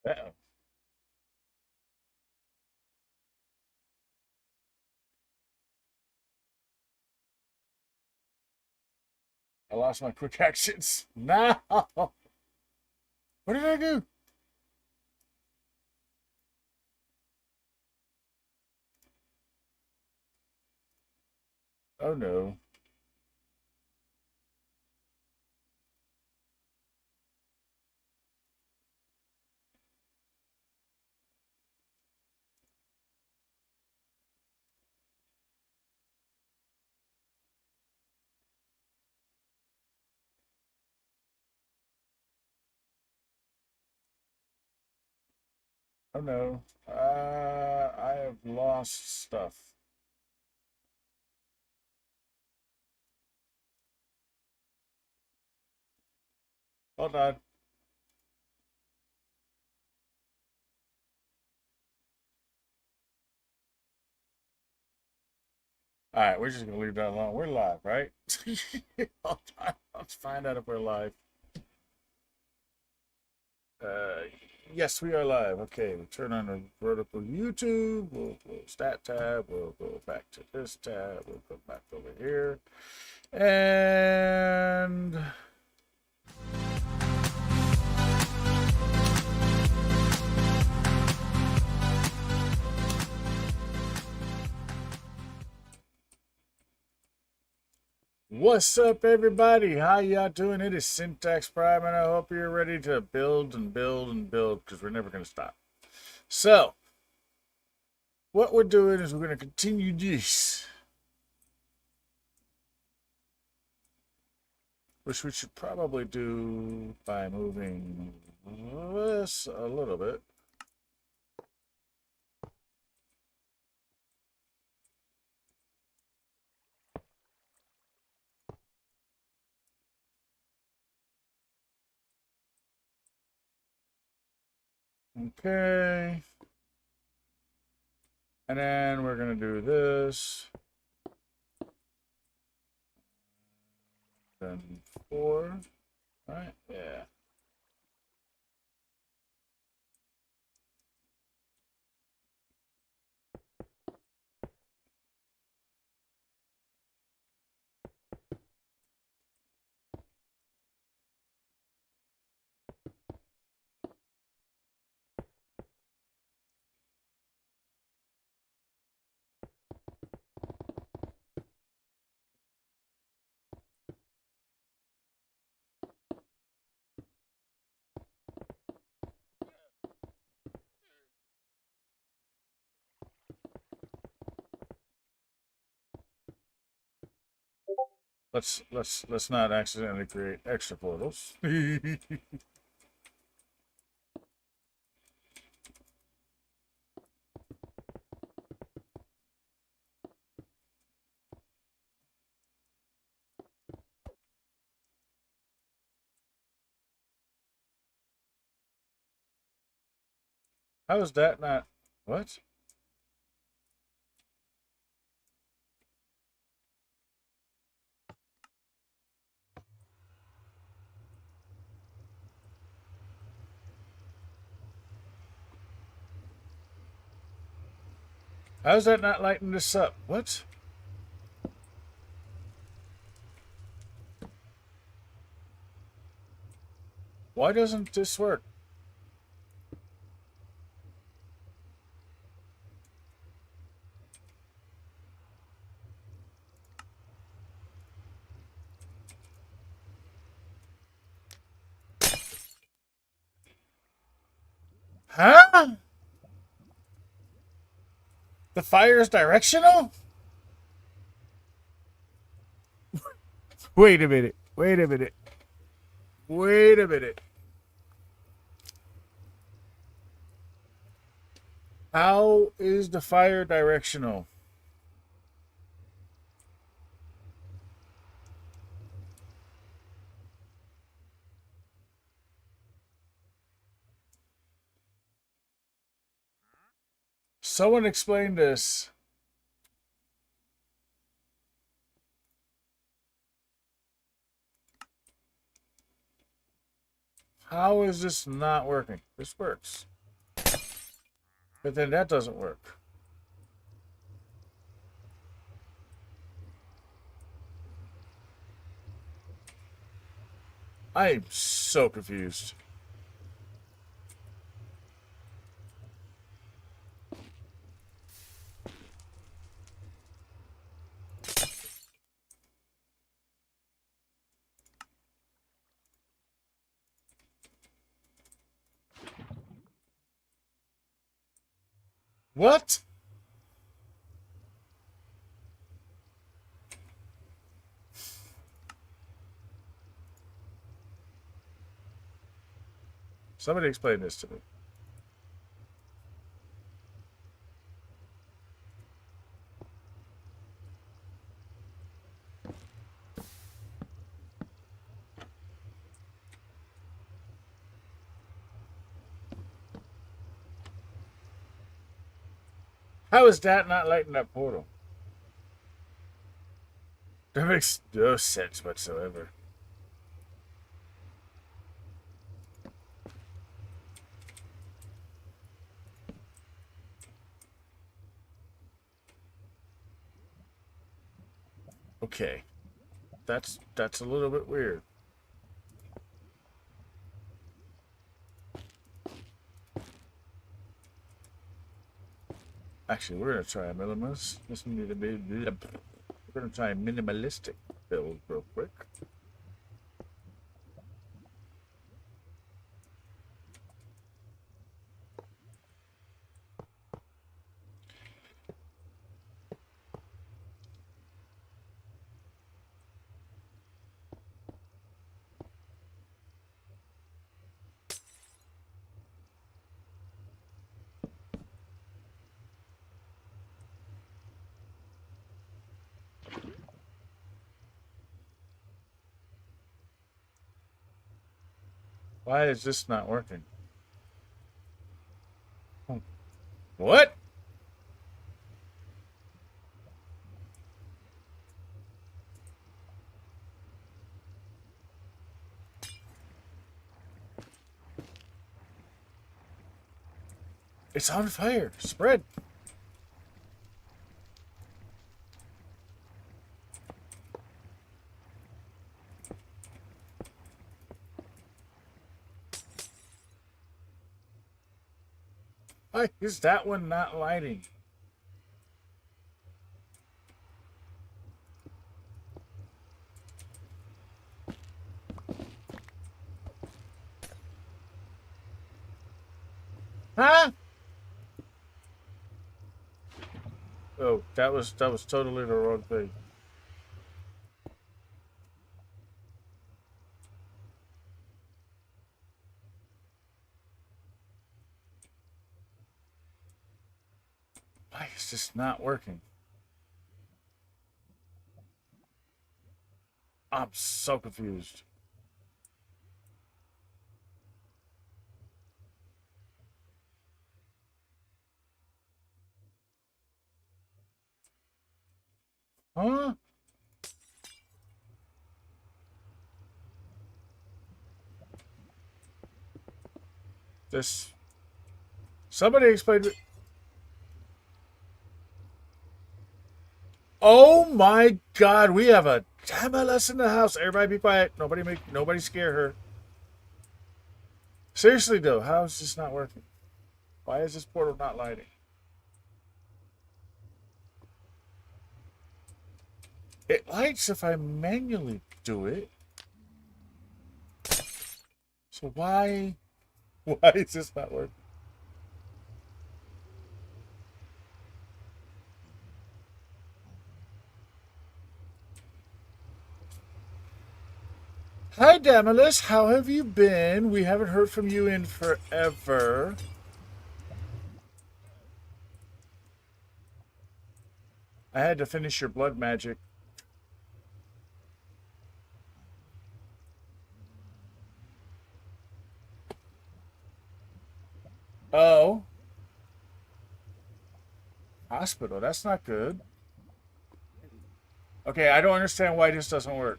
Uh-oh. I lost my quick actions. No. What did I do? Oh no. Oh no. I have lost stuff. Hold on. All right, we're just gonna leave that alone. We're live, right? Hold on. Let's find out if we're live. Uh, yes, we are live. Okay, we turn on the vertical YouTube. We'll stat tab. We'll go back to this tab. We'll go back over here. And what's up, everybody? How y'all doing? It is Syntax Prime, and I hope you're ready to build and build and build because we're never going to stop. So, what we're doing is we're going to continue this, which we should probably do by moving this a little bit. Okay. And then we're going to do this. Then 4. Right? Yeah. Let's not accidentally create extra portals. How is that not what? How is that not lighting this up? What? Why doesn't this work? Huh? The fire is directional? Wait a minute. Wait a minute. Wait a minute. How is the fire directional? Someone explain this. How is this not working? This works. But then that doesn't work. I'm so confused. What? Somebody explain this to me. How is that not lighting that portal? That makes no sense whatsoever. Okay. That's a little bit weird. Actually, we're gonna try a minimalist. We're gonna try a minimalistic build real quick. Why is this not working? What? It's on fire. Spread. Why is that one not lighting? Huh? Oh, that was totally the wrong thing. Why is this not working? I'm so confused. Huh? This. Somebody explained it. Oh my God! We have a MLS in the house. Everybody, be quiet. Nobody scare her. Seriously though, how is this not working? Why is this portal not lighting? It lights if I manually do it. So why is this not working? Hi, Damalus. How have you been? We haven't heard from you in forever. I had to finish your blood magic. Oh. Hospital. That's not good. Okay, I don't understand why this doesn't work.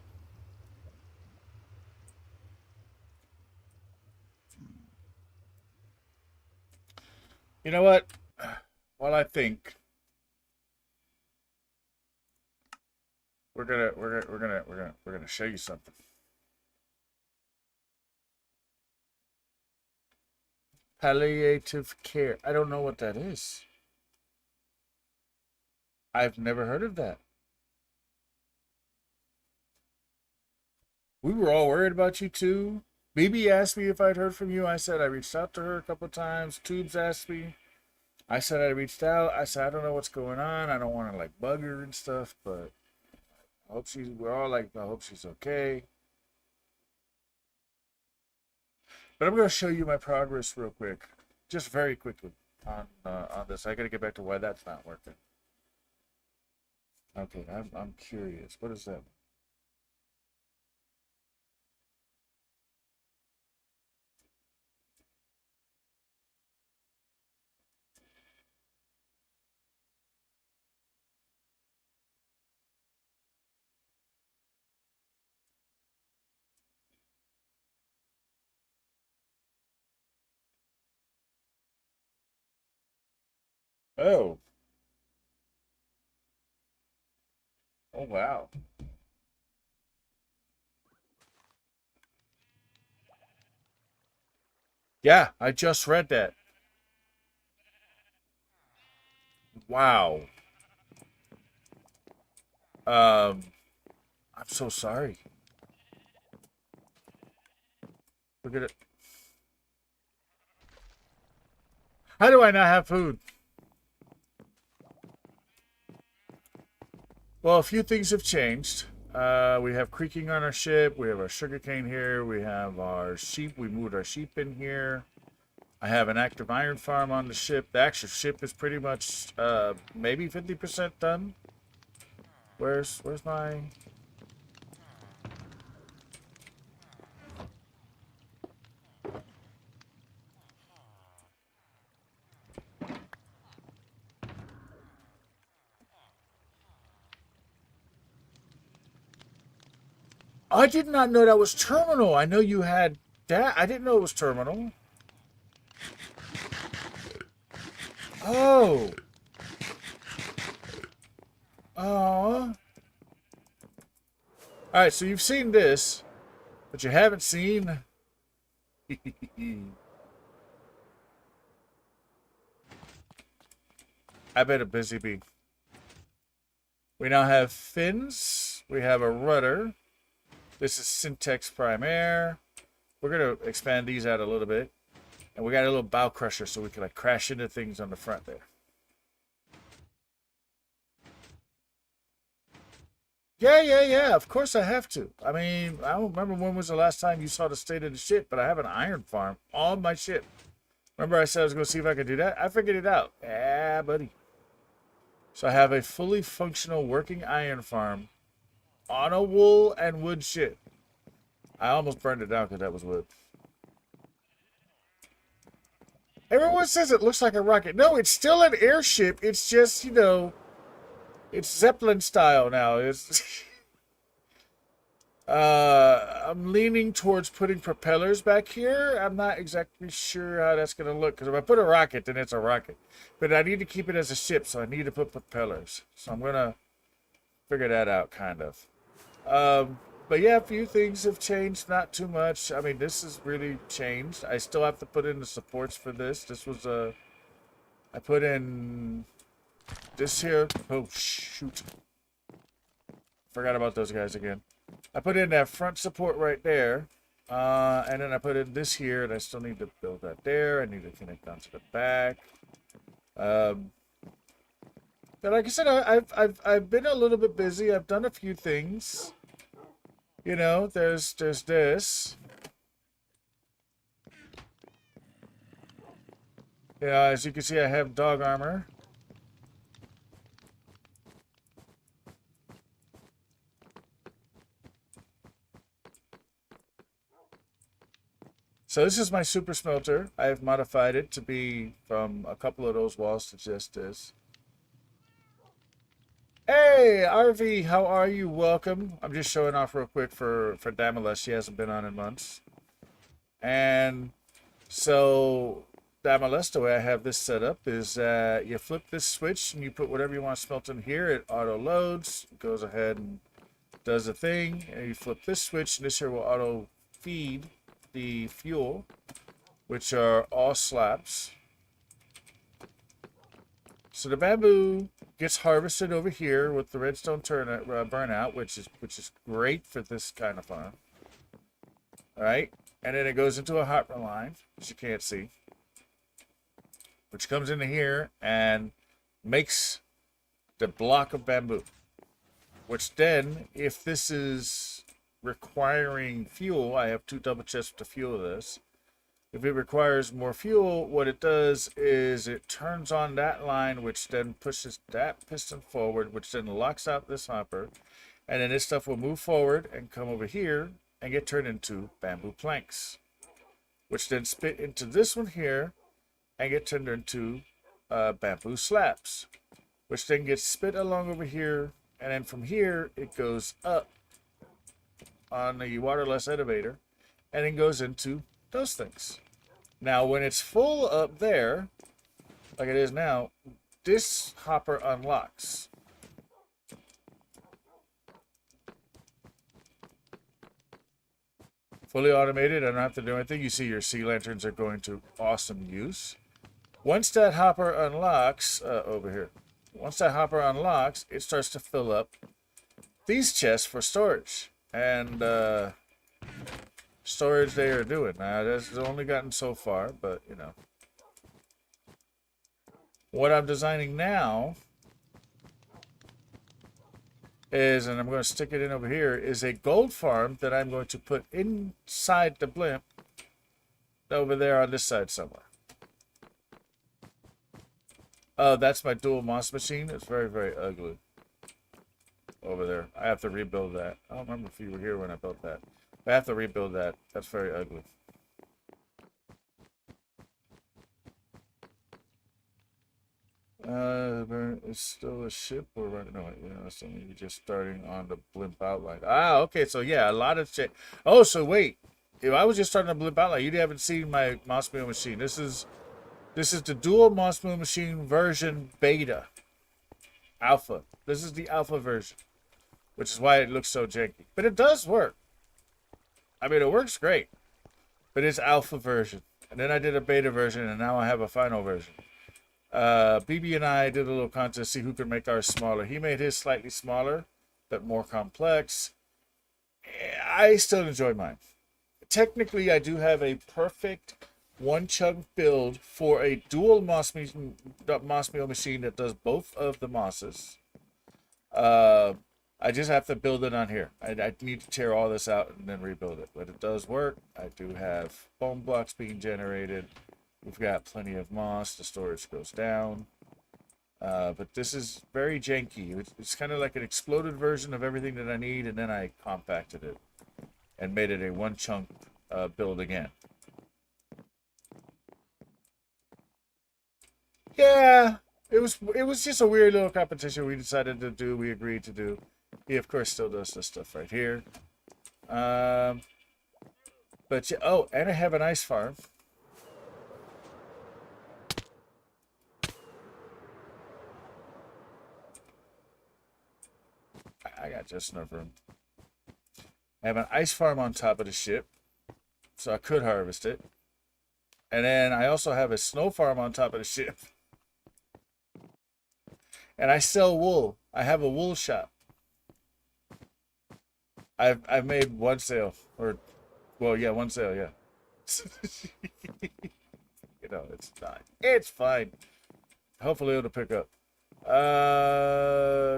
You know what? Well, I think we're gonna show you something. Palliative care. I don't know what that is. I've never heard of that. We were all worried about you too. BB asked me if I'd heard from you. I said I reached out to her a couple times. Tubes asked me. I said I reached out. I said I don't know what's going on. I don't want to like bug her and stuff, but I hope she's. We're all like, I hope she's okay. But I'm gonna show you my progress real quick, just very quickly on this. I gotta get back to why that's not working. Okay, I'm curious. What is that? Oh, oh wow. Yeah, I just read that. Wow. Um, I'm so sorry. Look at it. How do I not have food? Well, a few things have changed. We have creaking on our ship. We have our sugarcane here. We have our sheep. We moved our sheep in here. I have an active iron farm on the ship. The actual ship is pretty much maybe 50% done. Where's my... I did not know that was terminal. I know you had that. I didn't know it was terminal. Oh. Oh. Alright, so you've seen this, but you haven't seen... I bet a busy bee. We now have fins. We have a rudder. This is Syntax Prime Air. We're going to expand these out a little bit. And we got a little bow crusher so we can like crash into things on the front there. Yeah. Of course I have to. I mean, I don't remember when was the last time you saw the state of the ship, but I have an iron farm on my ship. Remember I said I was going to see if I could do that? I figured it out. Yeah, buddy. So I have a fully functional working iron farm on a wool and wood ship. I almost burned it down because that was wood. Everyone says it looks like a rocket. No, it's still an airship. It's just, you know, it's Zeppelin style now. It's I'm leaning towards putting propellers back here. I'm not exactly sure how that's going to look. Because if I put a rocket, then it's a rocket. But I need to keep it as a ship, so I need to put propellers. So I'm going to figure that out, kind of. But yeah, a few things have changed. Not too much. I mean, this has really changed. I still have to put in the supports for this. This was I put in this here. Oh, shoot. Forgot about those guys again. I put in that front support right there. And then I put in this here, and I still need to build that there. I need to connect onto the back. But like I said, I've been a little bit busy. I've done a few things. You know, there's this. Yeah, as you can see, I have dog armor. So this is my super smelter. I have modified it to be from a couple of those walls to just this. Hey, RV, how are you? Welcome. I'm just showing off real quick for Damala. She hasn't been on in months. And so MLS, the way I have this set up is you flip this switch and you put whatever you want to smelt in here. It auto loads, goes ahead and does a thing, and you flip this switch and this here will auto feed the fuel, which are all slabs. So the bamboo gets harvested over here with the redstone burnout, which is great for this kind of farm. All right, and then it goes into a hopper line, which you can't see, which comes into here and makes the block of bamboo. Which then, if this is requiring fuel, I have 2 double chests to fuel this. If it requires more fuel, what it does is it turns on that line, which then pushes that piston forward, which then locks out this hopper. And then this stuff will move forward and come over here and get turned into bamboo planks, which then spit into this one here and get turned into bamboo slabs, which then gets spit along over here. And then from here, it goes up on the waterless elevator and then goes into those things. Now, when it's full up there, like it is now, this hopper unlocks. Fully automated, I don't have to do anything. You see your sea lanterns are going to awesome use. Once that hopper unlocks, over here, once that hopper unlocks, it starts to fill up these chests for storage. And storage they are doing. Now, that's only gotten so far, but, you know. What I'm designing now is, and I'm going to stick it in over here, is a gold farm that I'm going to put inside the blimp over there on this side somewhere. Oh, that's my dual moss machine. It's very, very ugly over there. I have to rebuild that. I don't remember if you were here when I built that. I have to rebuild that. That's very ugly. It's still a ship or right? No, it's only just starting on the blimp outline. Ah, okay. So yeah, a lot of shit. Oh, so wait. If I was just starting the blimp outline, you haven't seen my moss mill machine. This is the dual moss mill machine version beta alpha. This is the alpha version, which is why it looks so janky. But it does work. I mean, it works great, but it's alpha version. And then I did a beta version, and now I have a final version. BB and I did a little contest to see who could make ours smaller. He made his slightly smaller, but more complex. I still enjoy mine. Technically, I do have a perfect one-chunk build for a dual moss mill machine that does both of the mosses. I just have to build it on here. I need to tear all this out and then rebuild it. But it does work. I do have bone blocks being generated. We've got plenty of moss. The storage goes down. But this is very janky. It's kind of like an exploded version of everything that I need, and then I compacted it and made it a one-chunk build again. Yeah, it was just a weird little competition we decided to do. We agreed to do. He, of course, still does this stuff right here. But yeah, oh, and I have an ice farm. I got just enough room. I have an ice farm on top of the ship, so I could harvest it. And then I also have a snow farm on top of the ship. And I sell wool. I have a wool shop. I've made one sale, or, well, yeah, one sale, yeah. You know, it's fine. It's fine. Hopefully it'll pick up.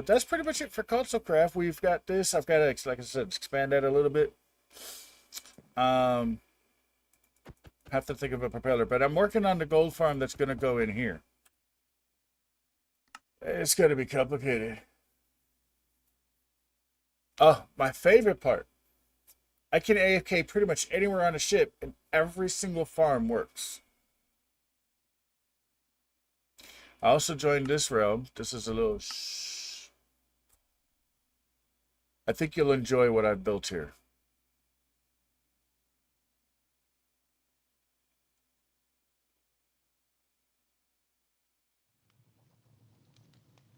That's pretty much it for console craft. We've got this. I've got to, like I said, expand that a little bit. Have to think of a propeller, but I'm working on the gold farm that's going to go in here. It's going to be complicated. Oh, my favorite part. I can AFK pretty much anywhere on a ship, and every single farm works. I also joined this realm. This is a little shh. I think you'll enjoy what I've built here.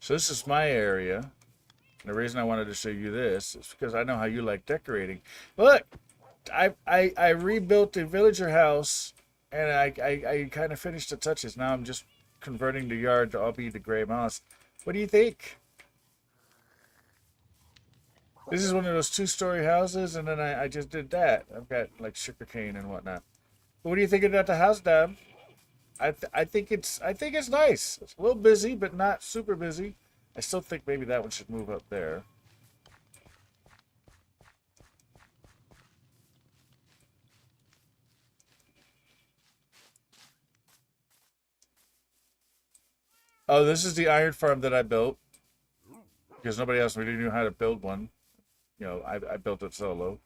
So this is my area. And the reason I wanted to show you this is because I know how you like decorating. Look, I rebuilt the villager house, and I kind of finished the touches. Now I'm just converting the yard to all be the gray moss. What do you think? This is one of those two-story houses, and then I just did that. I've got like sugarcane and whatnot. But what do you think about the house, Dad? I think it's nice. It's a little busy, but not super busy. I still think maybe that one should move up there. Oh, this is the iron farm that I built because nobody else really knew how to build one. You know, I built it solo.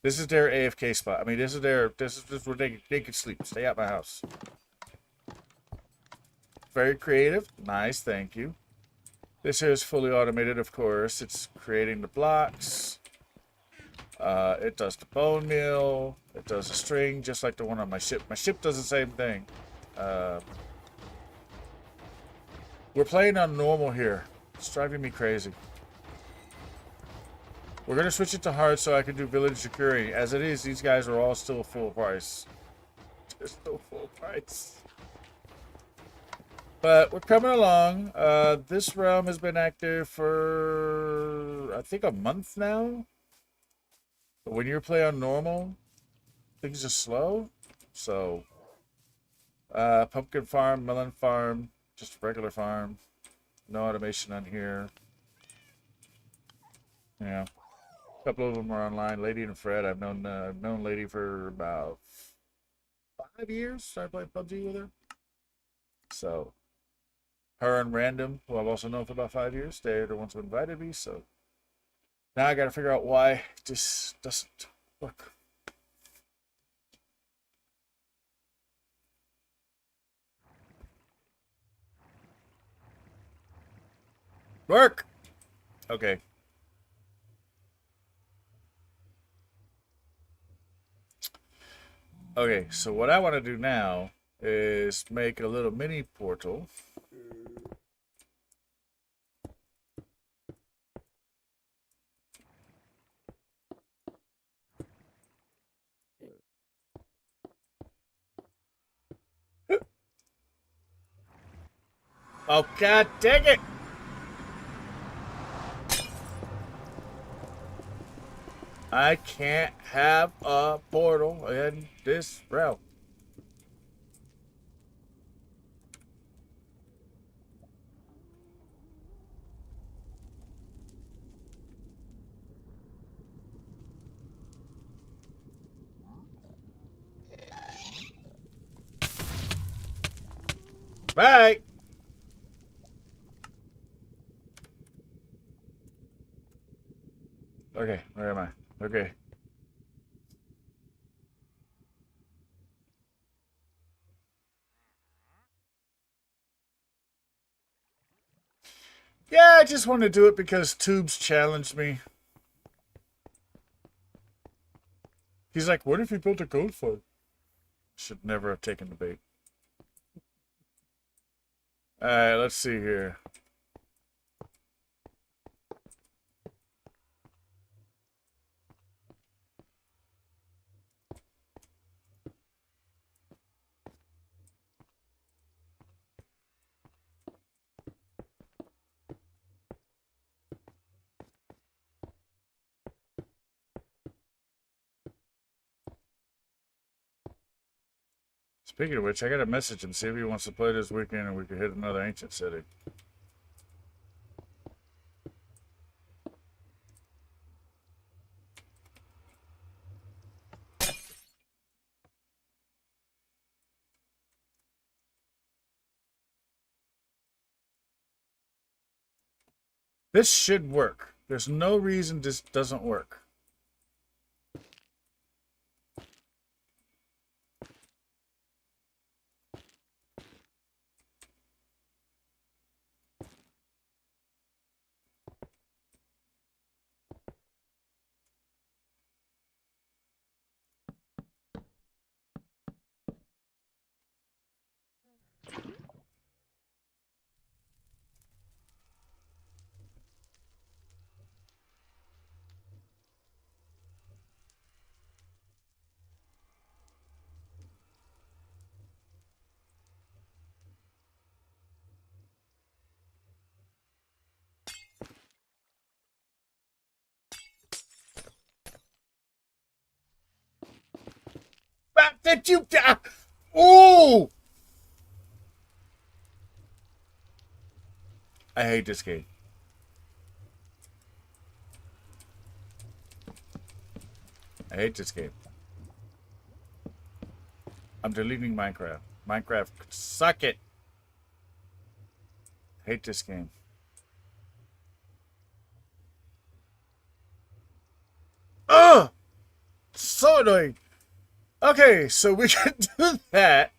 This is their AFK spot. I mean, this is where they can sleep. Stay out my house. Very creative. Nice, thank you. This here is fully automated, of course. It's creating the blocks. It does the bone meal. It does the string, just like the one on my ship. My ship does the same thing. We're playing on normal here. It's driving me crazy. We're going to switch it to hard so I can do village security. As it is, these guys are all still full price. They're still full price. But we're coming along. This realm has been active for, I think, a month now. But when you play on normal, things are slow. So, pumpkin farm, melon farm, just a regular farm. No automation on here. Yeah. A couple of them are online. Lady and Fred. I've known Lady for about 5 years. Started playing PUBG with her. So, her and Random, who I've also known for about 5 years, they're the ones who invited me. So, now I got to figure out why this doesn't work. Work! Okay. Okay, so what I want to do now is make a little mini portal. Oh, god dang it! I can't have a portal in this realm. Bye! Okay, where am I? Okay. Yeah, I just want to do it because Tubes challenged me. He's like, what if you built a gold farm? Should never have taken the bait. Alright, let's see here. Speaking of which, I gotta message him, see if he wants to play this weekend and we could hit another ancient city. This should work. There's no reason this doesn't work. it, you... Oh! I hate this game. I hate this game. I'm deleting Minecraft. Minecraft, suck it. I hate this game. Ugh! So annoying. Okay, so we can do that.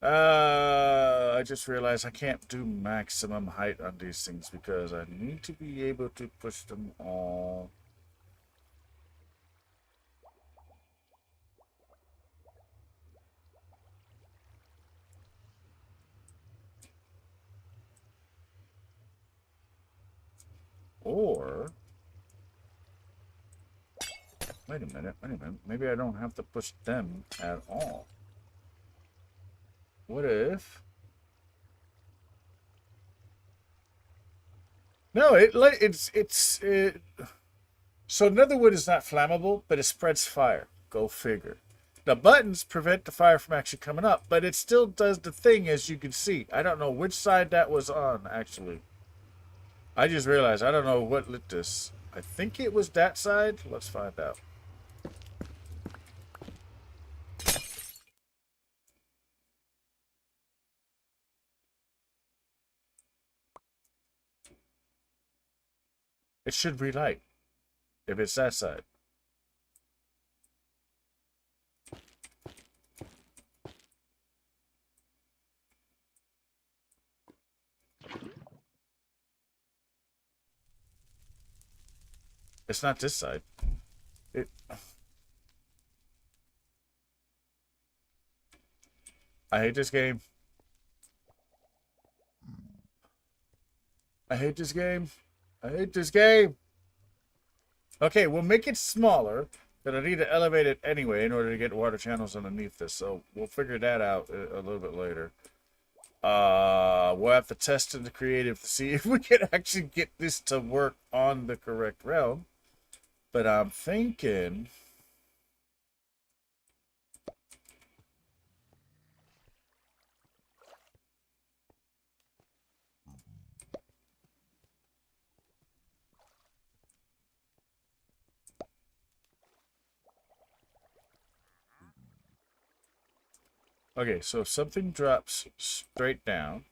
I just realized I can't do maximum height on these things because I need to be able to push them all. Or, wait a minute. Maybe I don't have to push them at all. What if? No, so netherwood is not flammable, but it spreads fire. Go figure. The buttons prevent the fire from actually coming up, but it still does the thing, as you can see. I don't know which side that was on, actually. I just realized I don't know what lit this. I think it was that side. Let's find out. It should relight if it's that side. It's not this side. It. I hate this game. I hate this game. I hate this game. Okay, we'll make it smaller, but I need to elevate it anyway in order to get water channels underneath this. So we'll figure that out a little bit later. We'll have to test in the creative to see if we can actually get this to work on the correct realm. But I'm thinking... Okay, so if something drops straight down,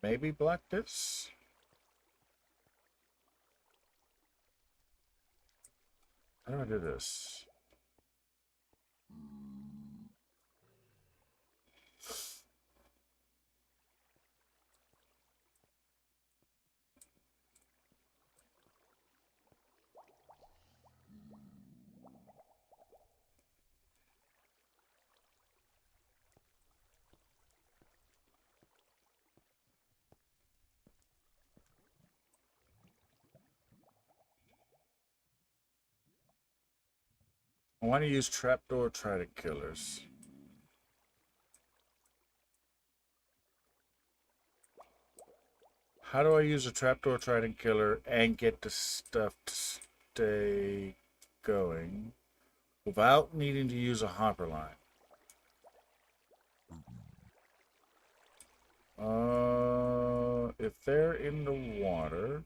maybe block this. How do I do this? I want to use trapdoor trident killers. How do I use a trapdoor trident killer and get the stuff to stay going without needing to use a hopper line? If they're in the water...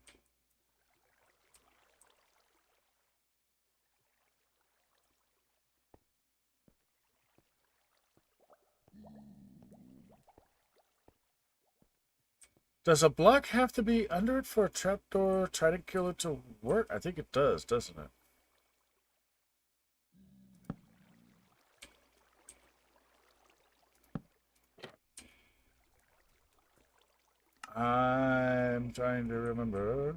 Does a block have to be under it for a trapdoor trident killer to work? I think it does, doesn't it? I'm trying to remember.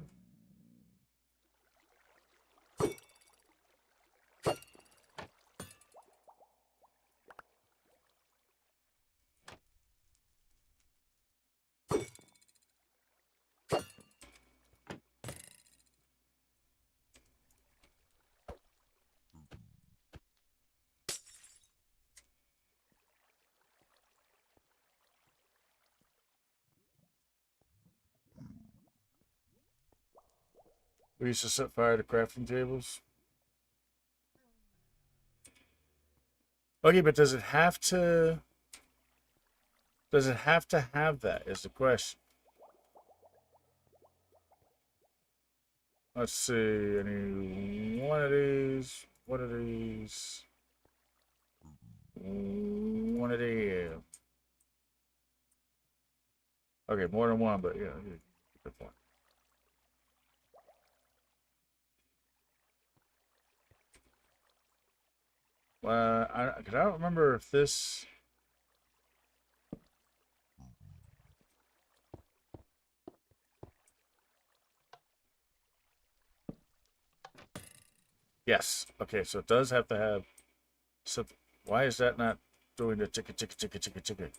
We used to set fire to crafting tables. Okay, but does it have to... Does it have to have that is the question. Let's see, any one of these, one of these, one of these. Okay, more than one, but yeah, good point. I don't remember if this... Yes. Okay, so it does have to have... So why is that not doing the chicka chicka chicka chicka chicka?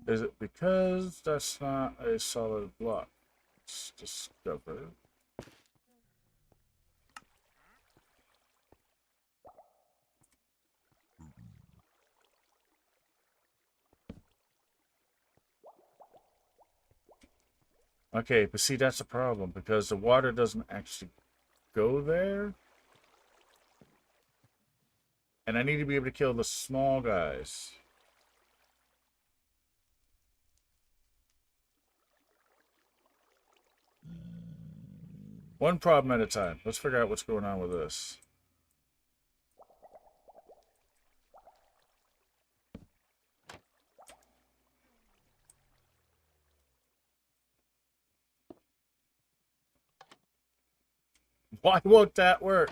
Is it because that's not a solid block? Let's discover. Okay, but see, that's a problem because the water doesn't actually go there. And I need to be able to kill the small guys. One problem at a time. Let's figure out what's going on with this. Why won't that work?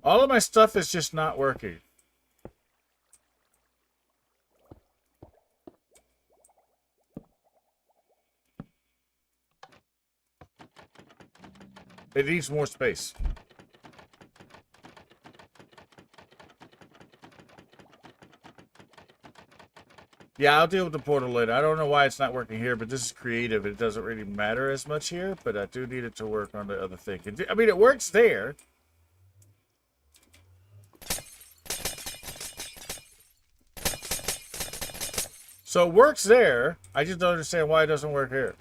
All of my stuff is just not working. It needs more space. Yeah, I'll deal with the portal later. I don't know why it's not working here, but this is creative. It doesn't really matter as much here, but I do need it to work on the other thing. I mean, it works there. So it works there. I just don't understand why it doesn't work here.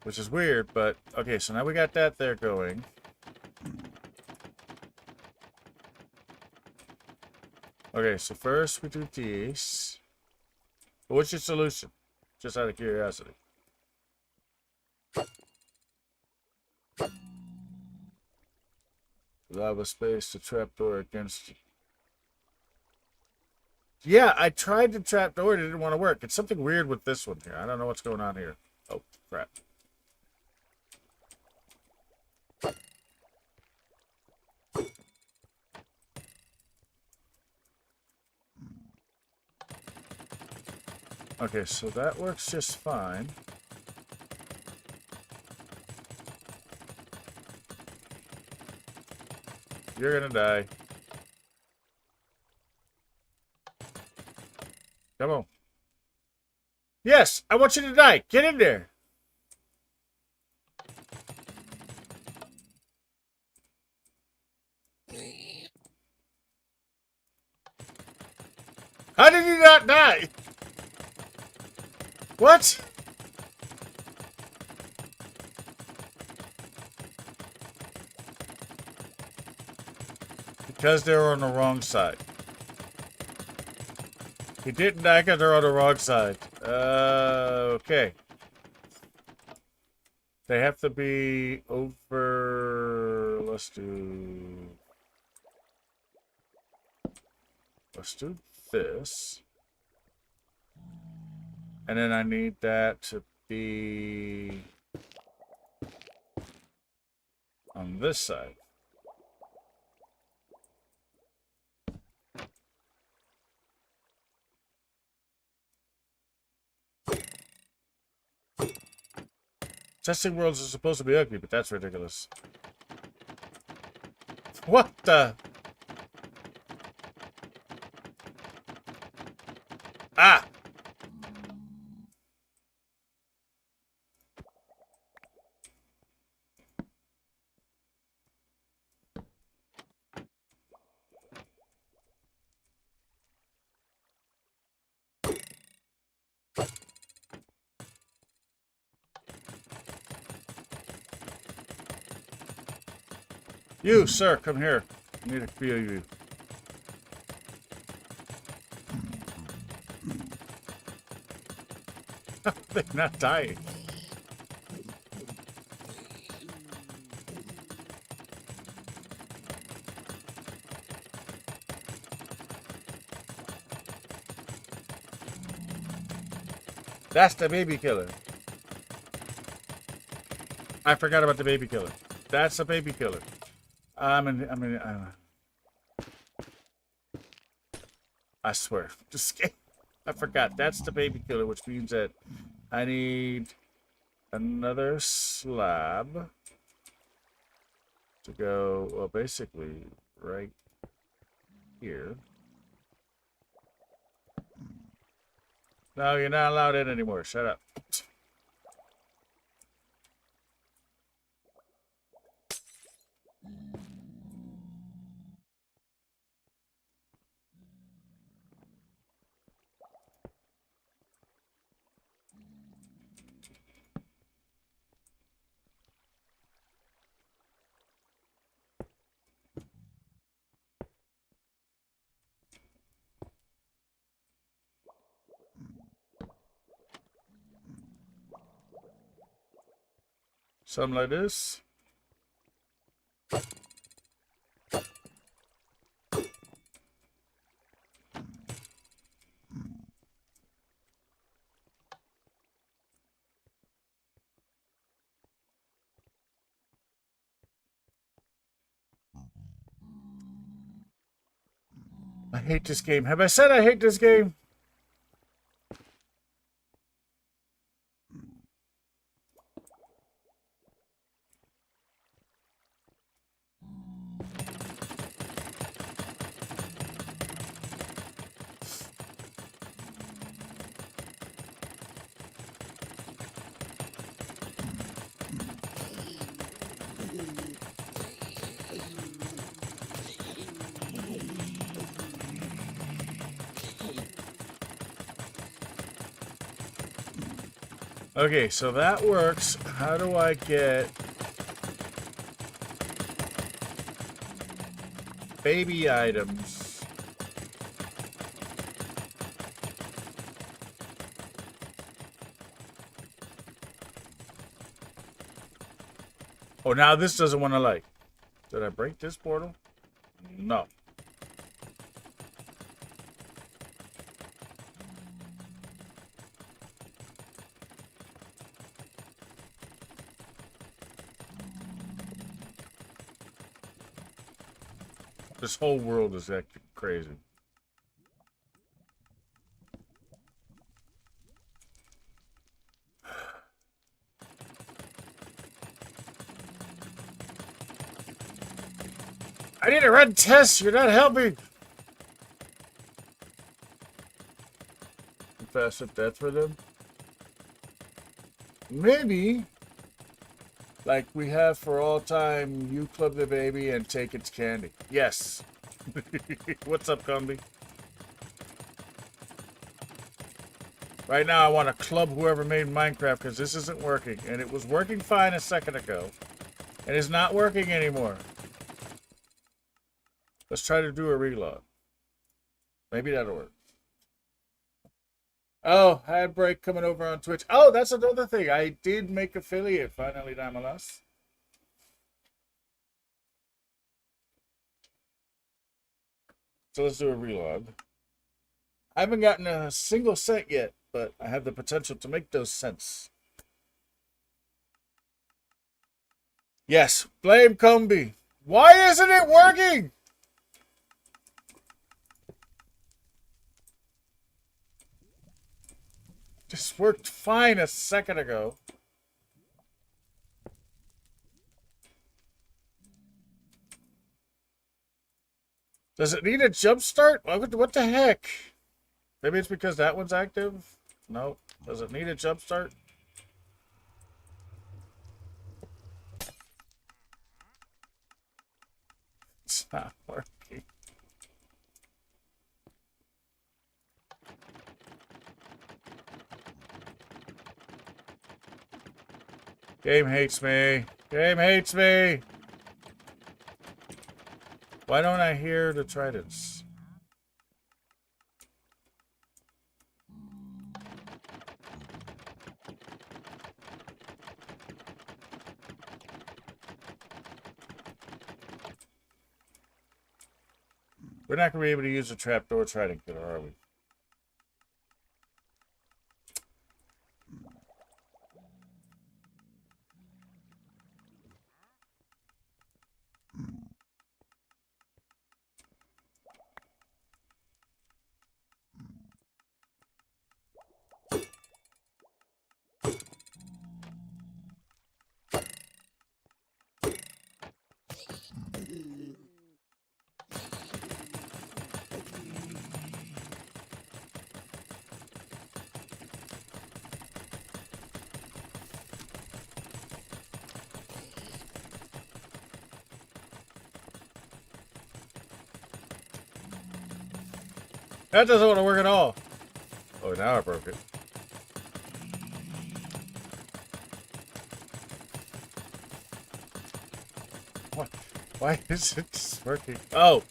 Which is weird, but... Okay, so now we got that there going. Okay, so first we do these. What's your solution? Just out of curiosity. Lava space to trapdoor against... Yeah, I tried the trapdoor. It didn't want to work. It's something weird with this one here. I don't know what's going on here. Oh, crap. Okay, so that works just fine. You're gonna die. Come on. Yes, I want you to die. Get in there. How did you not die? What? Because they're on the wrong side. He didn't die because they're on the wrong side. Okay. They have to be over... Let's do this. And then I need that to be on this side. Testing worlds are supposed to be ugly, but that's ridiculous. What the? Ah! You, sir, come here. I need to feel you. They're not dying. That's the baby killer. I forgot about the baby killer. That's a baby killer. I swear. Just I forgot. That's the baby killer, which means that I need another slab to go, well, basically right here. No, you're not allowed in anymore. Shut up. Something like this. I hate this game. Have I said I hate this game? Okay, so that works. How do I get baby items? Oh, now this doesn't want to like. Did I break this portal? No. This whole world is acting crazy. I need to run tests. You're not helping. Faster death for them. Maybe, like we have for all time, you club the baby and take its candy. Yes. What's up, Gumby? Right now, I want to club whoever made Minecraft because this isn't working. And it was working fine a second ago. And it's not working anymore. Let's try to do a relog. Maybe that'll work. Oh, ad break coming over on Twitch. Oh, that's another thing. I did make affiliate finally, nonetheless. So let's do a relog. I haven't gotten a single cent yet, but I have the potential to make those cents. Yes, blame Combi. Why isn't it working? This worked fine a second ago. Does it need a jump start? What the heck? Maybe it's because that one's active? No. Does it need a jump start? It's not working. Game hates me. Game hates me. Why don't I hear the tridents? We're not going to be able to use the trapdoor trident killer, are we? That doesn't want to work at all. Oh, now I broke it. What? Why is it working? Oh.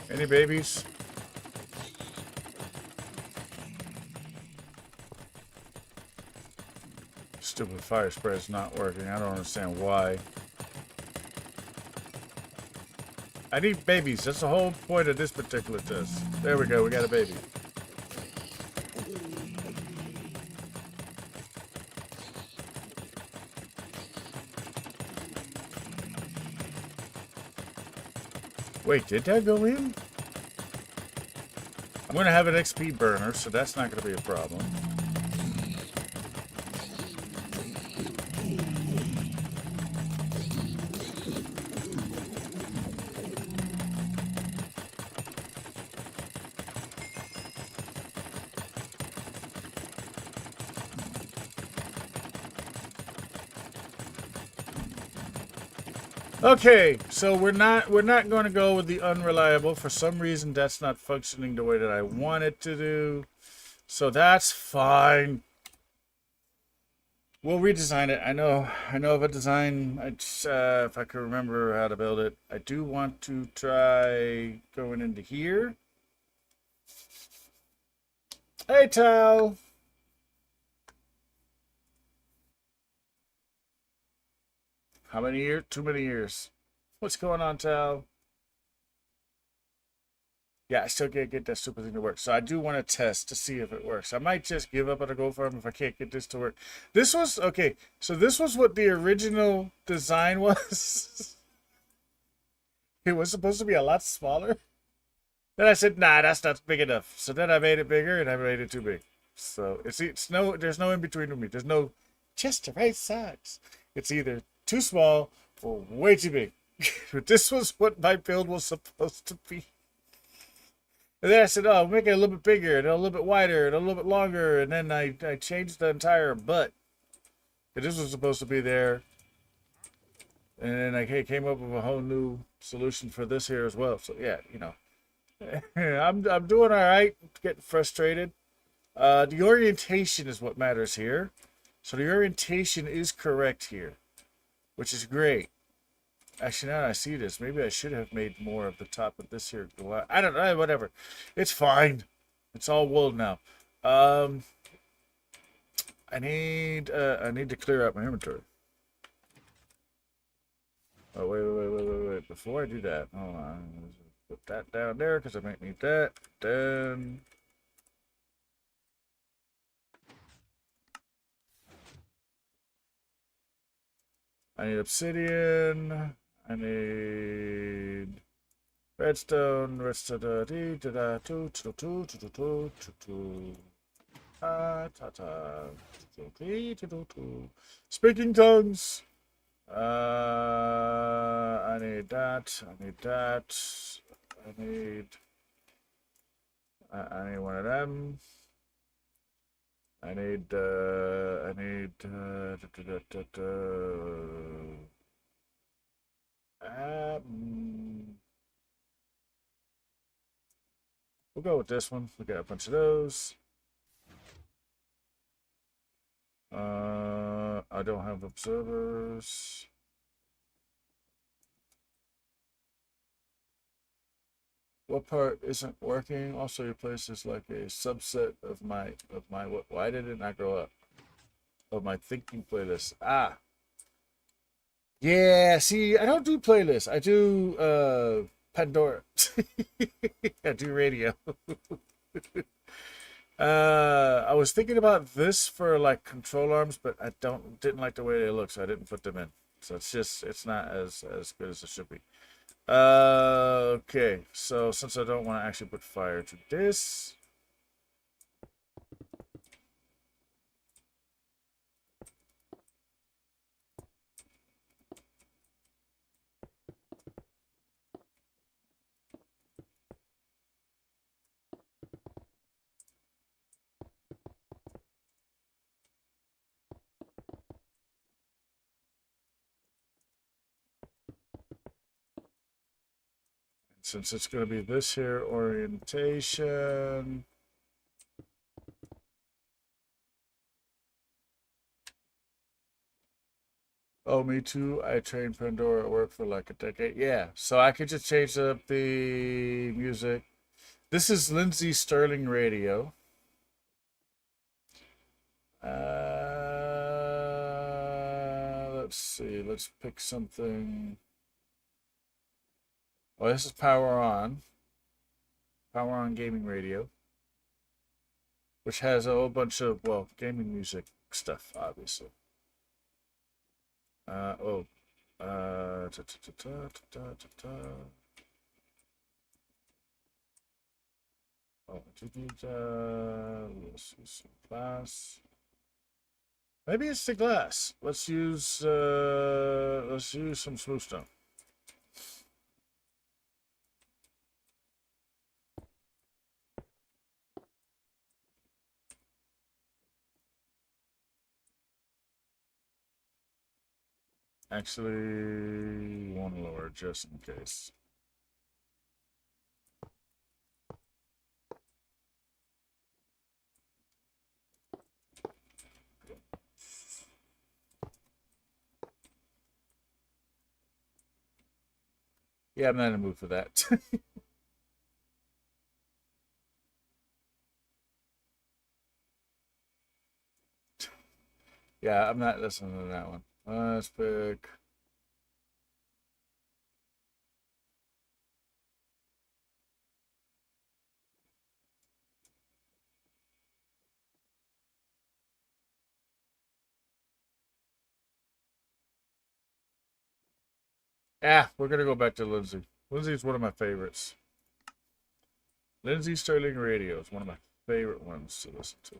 Any babies? Stupid fire spray is not working. I don't understand why. I need babies. That's the whole point of this particular test. There we go. We got a baby. Wait, did that go in? I'm going to have an XP burner, so that's not going to be a problem. Okay, so we're not going to go with the unreliable. For some reason, that's not functioning the way that I want it to do. So that's fine. We'll redesign it. I know of a design. If I could remember how to build it. I do want to try going into here. Hey, Tal. How many years? Too many years. What's going on, Tal? Yeah, I still can't get that stupid thing to work. So I do want to test to see if it works. I might just give up on a go farm if I can't get this to work. This was, okay, so this was what the original design was. It was supposed to be a lot smaller. Then I said, nah, that's not big enough. So then I made it bigger and I made it too big. So there's no in between with me. There's no just the right size. It's either too small or way too big. But this was what my build was supposed to be. And then I said, oh, make it a little bit bigger and a little bit wider and a little bit longer. And then I changed the entire butt. And this was supposed to be there. And then I came up with a whole new solution for this here as well. So yeah, you know, I'm doing all right. Getting frustrated. The orientation is what matters here. So the orientation is correct here, which is great. Actually, now that I see this, maybe I should have made more of the top of this here go out. I don't know, whatever. It's fine. It's all wool now. I need to clear out my inventory. Oh, wait. Before I do that, hold on. Put that down there because I might need that. Then I need obsidian. I need redstone. Redstone. Speaking tongues. I need that. I need that. I need. I need one of them. I need. I need. We'll go with this one. We got a bunch of those. I don't have observers. What part isn't working? Also, your place is like a subset of my what? Why did it not grow up? Of my thinking playlist. Ah, yeah. See, I don't do playlists. I do Pandora. I do radio. I was thinking about this for like control arms, but I didn't like the way they look, so I didn't put them in. So it's not as good as it should be. Okay. So since I don't want to actually put fire to this, since it's going to be this here orientation. Oh, me too. I trained Pandora at work for like a decade. Yeah, so I could just change up the music. This is Lindsay Sterling Radio. Let's see. Let's pick something. Oh, this is Power On. Power On Gaming Radio, which has a whole bunch of, well, gaming music stuff, obviously. Oh. Ta, ta, ta, ta, ta, ta, ta. Oh, let's use some glass. Maybe it's the glass. Let's use some smooth stone. Actually, one lower just in case. Yeah, I'm not in the mood for that. Yeah, I'm not listening to that one. Let's pick. We're gonna go back to Lindsay. Lindsay's one of my favorites. Lindsay Sterling Radio is one of my favorite ones to listen to.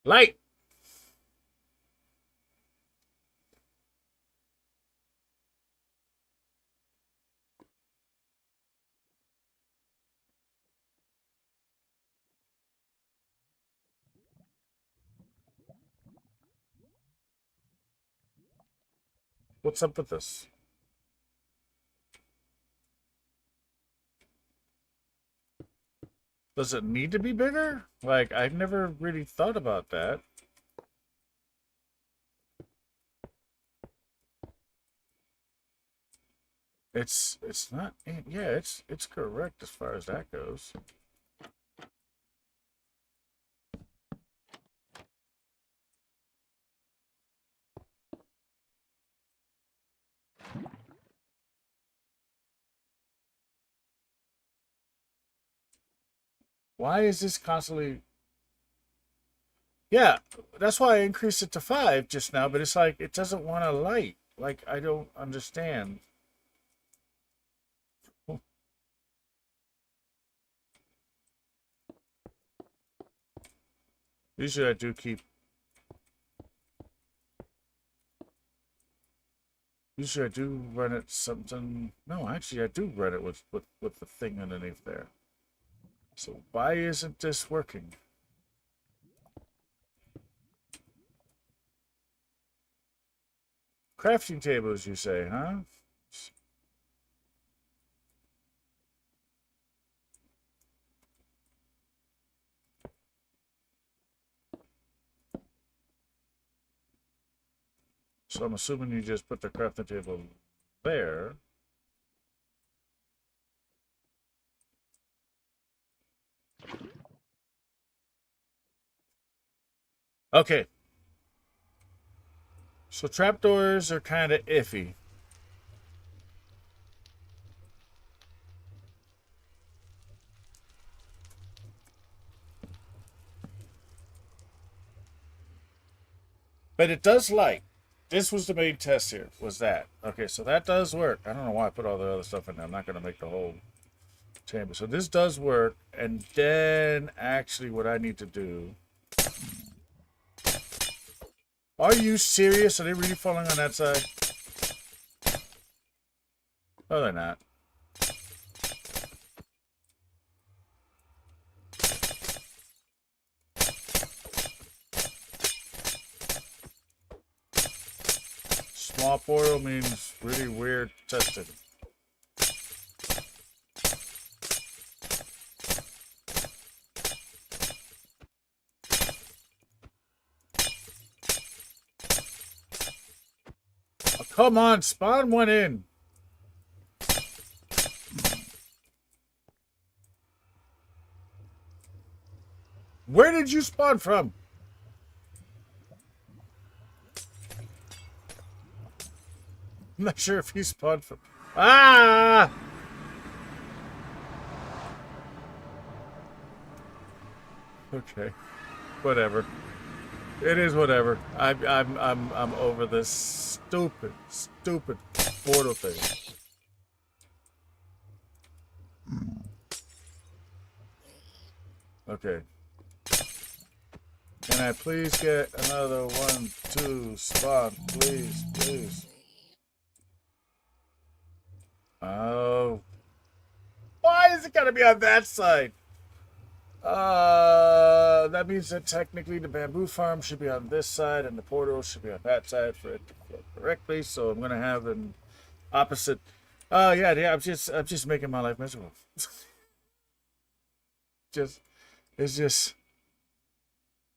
Light. What's up with this? Does it need to be bigger? Like, I've never really thought about that. It's not, yeah, it's correct as far as that goes. Why is this constantly? Yeah, that's why I increased it to 5 just now, but it's like it doesn't want to light. Like, I don't understand. Usually I do keep. Usually I do run it something. No, actually I do run it with the thing underneath there. So why isn't this working? Crafting tables, you say, huh? So I'm assuming you just put the crafting table there. Okay. So trapdoors are kind of iffy. But it does light. This was the main test here, was that. Okay, so that does work. I don't know why I put all the other stuff in there. I'm not going to make the whole chamber. So this does work. And then actually what I need to do. Are you serious? Are they really falling on that side? No, they're not. Small portal means really weird testing. Oh, come on, spawn one in. Where did you spawn from? I'm not sure if he spawned from. Ah! Okay, whatever. It is whatever. I'm over this stupid portal thing. Okay. Can I please get another 1, 2 spawn, please, please? Oh. Why is it gotta be on that side? That means that technically the bamboo farm should be on this side and the portal should be on that side for it to flow correctly. So I'm gonna have an opposite. Yeah. I'm just making my life miserable. just, it's just,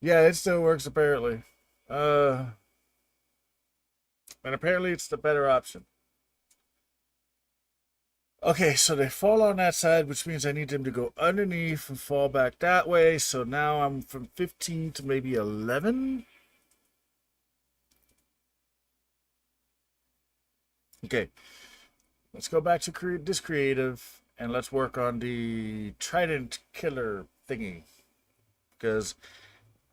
yeah, it still works apparently. Uh, and apparently it's the better option. Okay, so they fall on that side, which means I need them to go underneath and fall back that way. So now I'm from 15 to maybe 11. Okay, let's go back to create this creative and let's work on the trident killer thingy. Because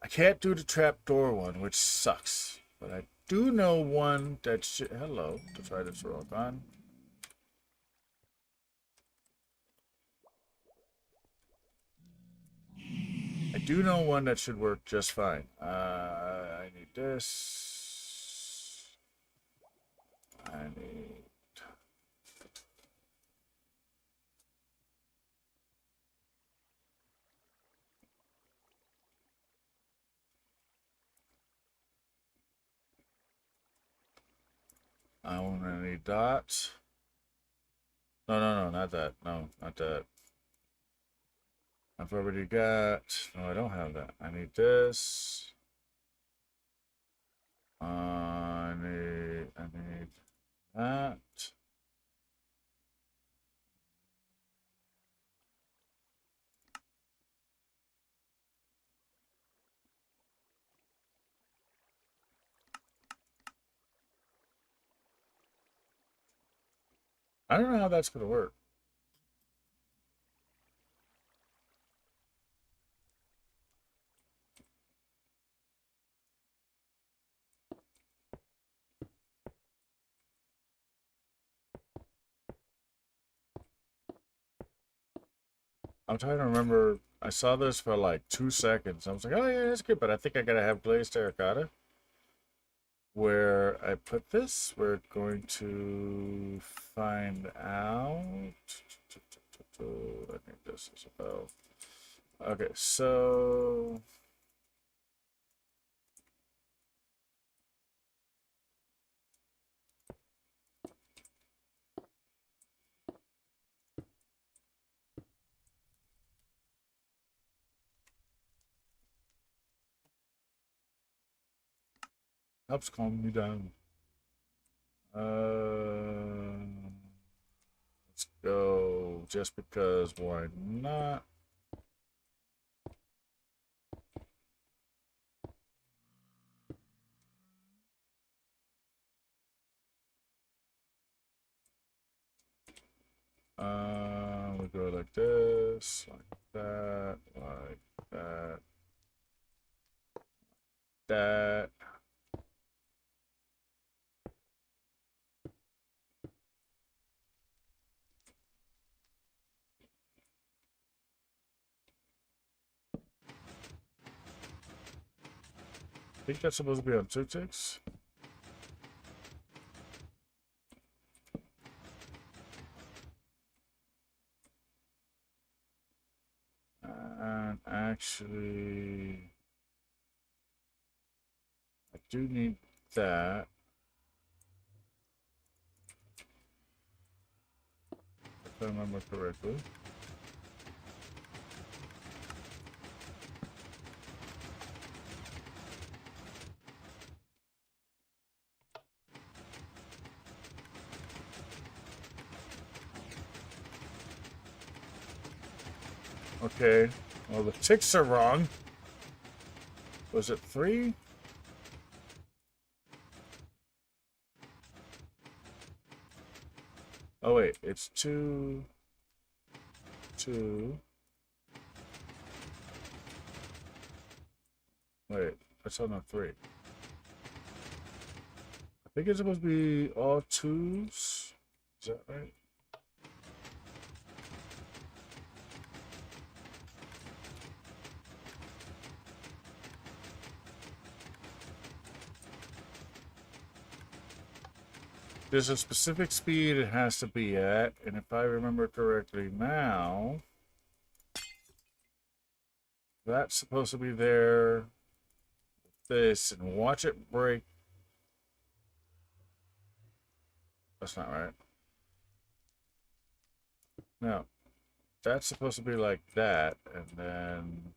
I can't do the trapdoor one, which sucks. But I do know one that should... Hello, the tridents are all gone. I do know one that should work just fine. I need this. I need... I want any dots. No, not that. No, not that. I've already got. No, I don't have that. I need this. I need that. I don't know how that's going to work. I'm trying to remember. I saw this for like 2 seconds. I was like, oh yeah, that's good. But I think I gotta have glazed terracotta. Where I put this, we're going to find out. I think this is about. Okay, so. Helps calm me down. Let's go just because why not? We go like this, like that, like that, that. I think that's supposed to be on 2 ticks. And actually, I do need that. If I remember correctly. Okay. Well, the ticks are wrong. Was it 3? Oh, wait. It's 2. 2. Wait. That's on a 3. I think it's supposed to be all 2s. Is that right? There's a specific speed it has to be at, and if I remember correctly now, that's supposed to be there. This, and watch it break. That's not right. No, that's supposed to be like that, and then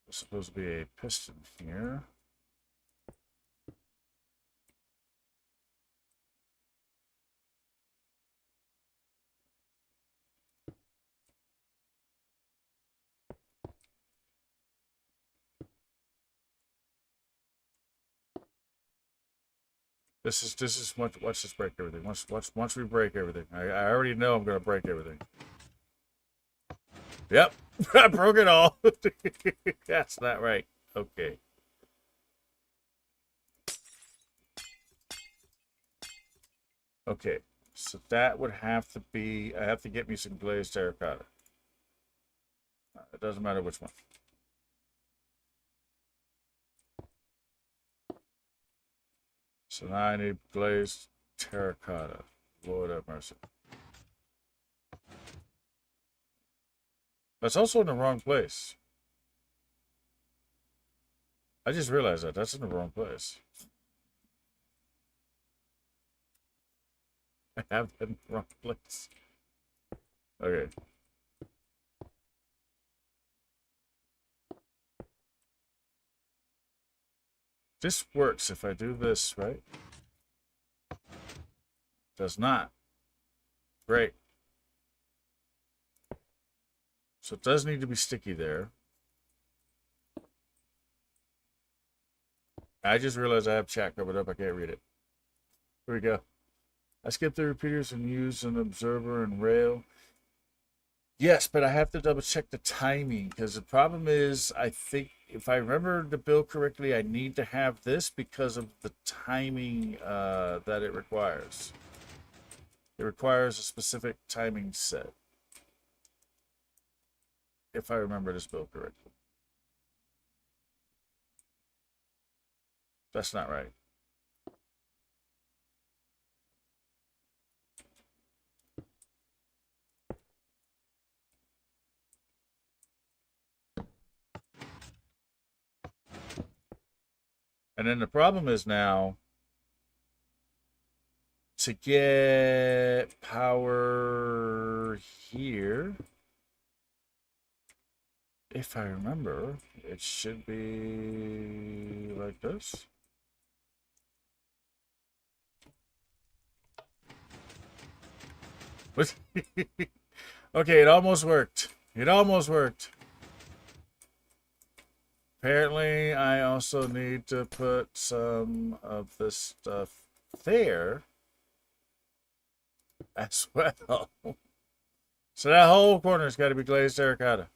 there's supposed to be a piston here. This is watch this break everything. Once we break everything, I already know I'm gonna break everything. Yep, I broke it all. That's not right. Okay. Okay, so that would have to be. I have to get me some glazed terracotta. It doesn't matter which one. So now I need glazed terracotta. Lord have mercy. That's also in the wrong place. I just realized that. That's in the wrong place. I have that in the wrong place. Okay. This works if I do this, right? Does not. Great. So it does need to be sticky there. I just realized I have chat covered up. I can't read it. Here we go. I skip the repeaters and use an observer and rail. Yes, but I have to double check the timing because the problem is, I think if I remember the build correctly, I need to have this because of the timing that it requires. It requires a specific timing set. If I remember this build correctly. That's not right. And then the problem is now to get power here. If I remember, it should be like this. Okay, it almost worked. It almost worked. Apparently, I also need to put some of this stuff there as well. So that whole corner's got to be glazed terracotta.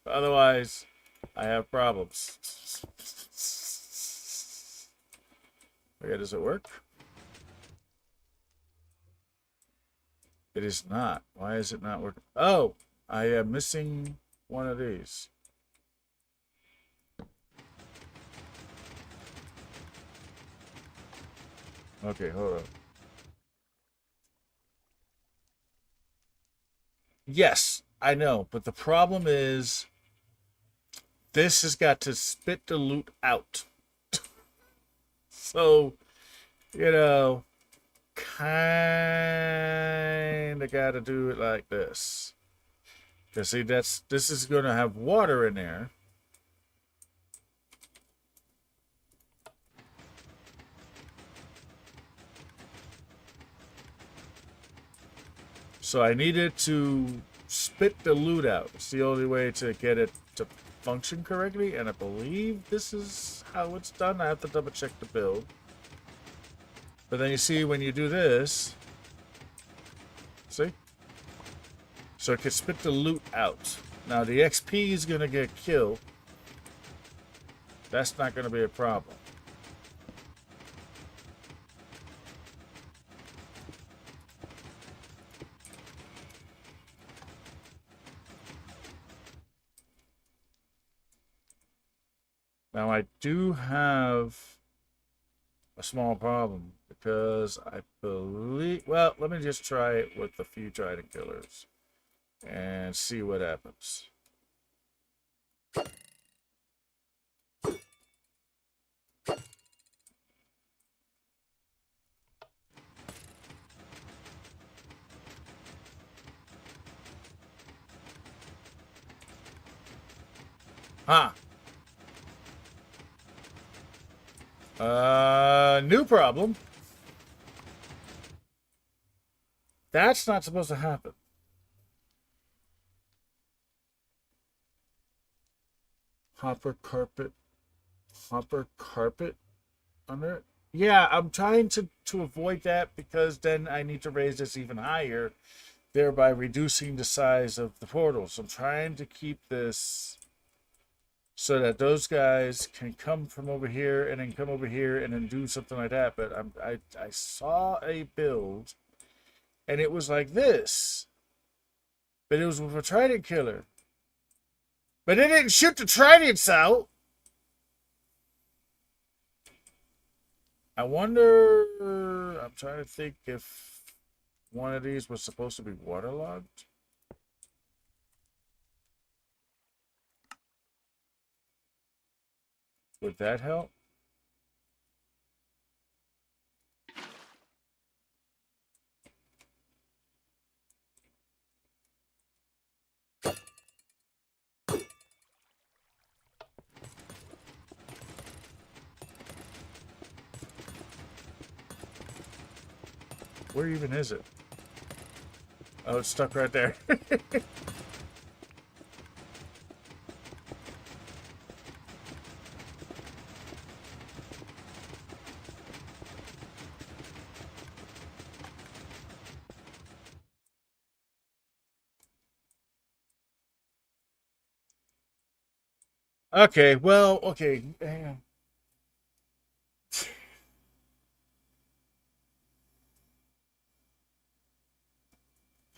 Otherwise, I have problems. Okay, does it work? It is not. Why is it not working? Oh, I am missing one of these. Okay, hold on. Yes, I know, but the problem is this has got to spit the loot out. So, you know, kind of got to do it like this. Because see, this is going to have water in there. So I needed to spit the loot out. It's the only way to get it to function correctly, and I believe this is how it's done. I have to double check the build. But then you see when you do this, see? So it can spit the loot out. Now the XP is going to get killed. That's not going to be a problem. Now I do have a small problem because I believe, well, let me just try it with a few trident killers and see what happens. Huh. New problem. That's not supposed to happen. Hopper carpet under it. Yeah, I'm trying to avoid that because then I need to raise this even higher, thereby reducing the size of the portals. I'm trying to keep this so that those guys can come from over here and then come over here and then do something like that. But I saw a build, and it was like this. But it was with a trident killer. But it didn't shoot the tridents out. I wonder, I'm trying to think if one of these was supposed to be waterlogged. Would that help? Where even is it? Oh, it's stuck right there. Okay, well, okay.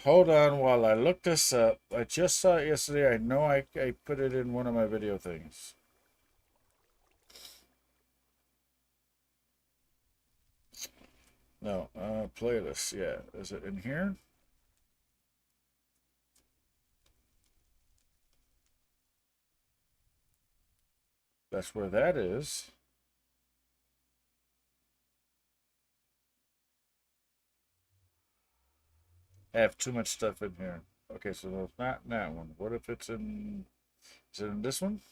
Hold on while I look this up. I just saw it yesterday. I know I put it in one of my video things. No, playlist. Yeah, is it in here? That's where that is. I have too much stuff in here. Okay, so it's not in that one. What if it's in... Is it in this one?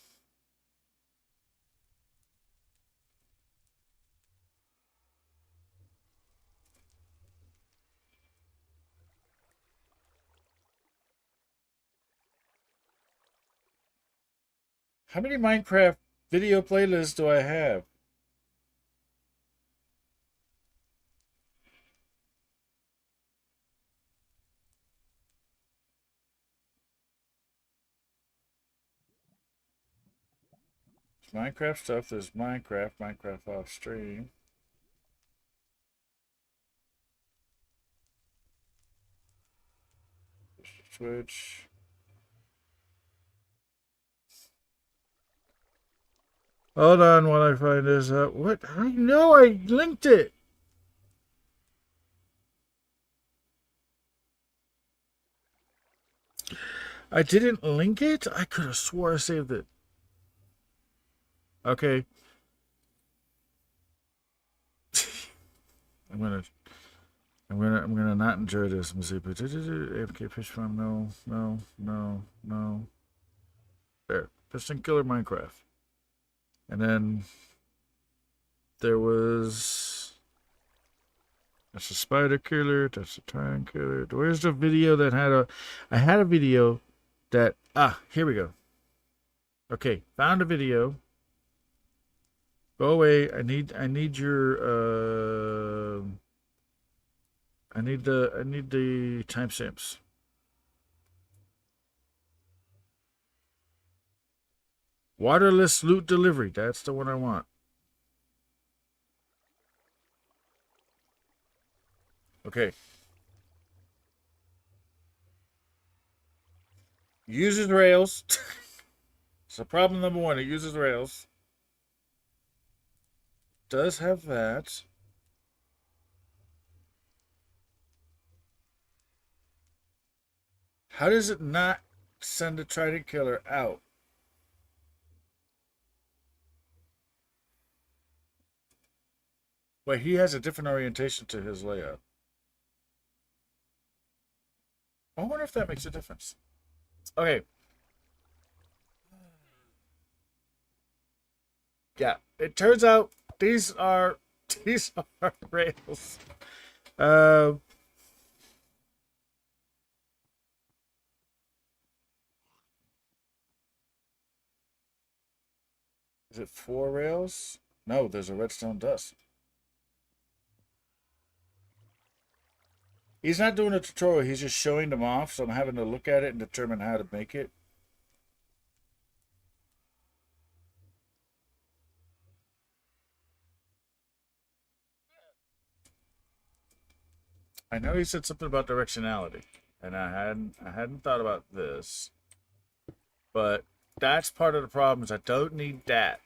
How many Minecraft video playlists do I have? Minecraft stuff. There's Minecraft off stream. Switch. Hold on while I find this out. What? I know I linked it. I didn't link it? I could have swore I saved it. Okay. I'm gonna not enjoy this. Let me see. AFK Fish Farm, no. There. Piston Killer Minecraft. And then there was... That's a spider killer. That's a time killer. Where's the video that had a... I had a video that... Ah, here we go. Okay, found a video. Go away. I need your... I need the timestamps. Waterless loot delivery. That's the one I want. Okay. Uses rails. So problem number one, it uses rails. Does have that. How does it not send the Trident Killer out? But he has a different orientation to his layout. I wonder if that makes a difference. Okay. Yeah, it turns out these are rails. Is it 4 rails? No, there's a redstone dust. He's not doing a tutorial, he's just showing them off, so I'm having to look at it and determine how to make it. I know he said something about directionality, and I hadn't thought about this. But that's part of the problem is I don't need that.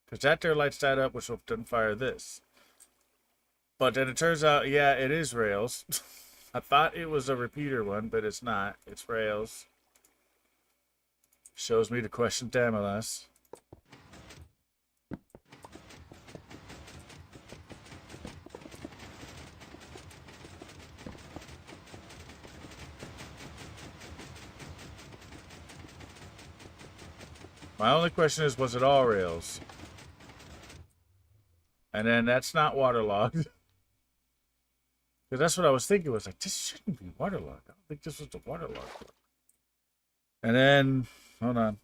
Because that there lights that up, which will then fire this. But then it turns out, yeah, it is rails. I thought it was a repeater one, but it's not. It's rails. Shows me to question Damalas. My only question is, was it all rails? And then that's not waterlogged. Because that's what I was thinking. Was like, this shouldn't be waterlogged. I don't think this was the waterlogged. And then, hold on.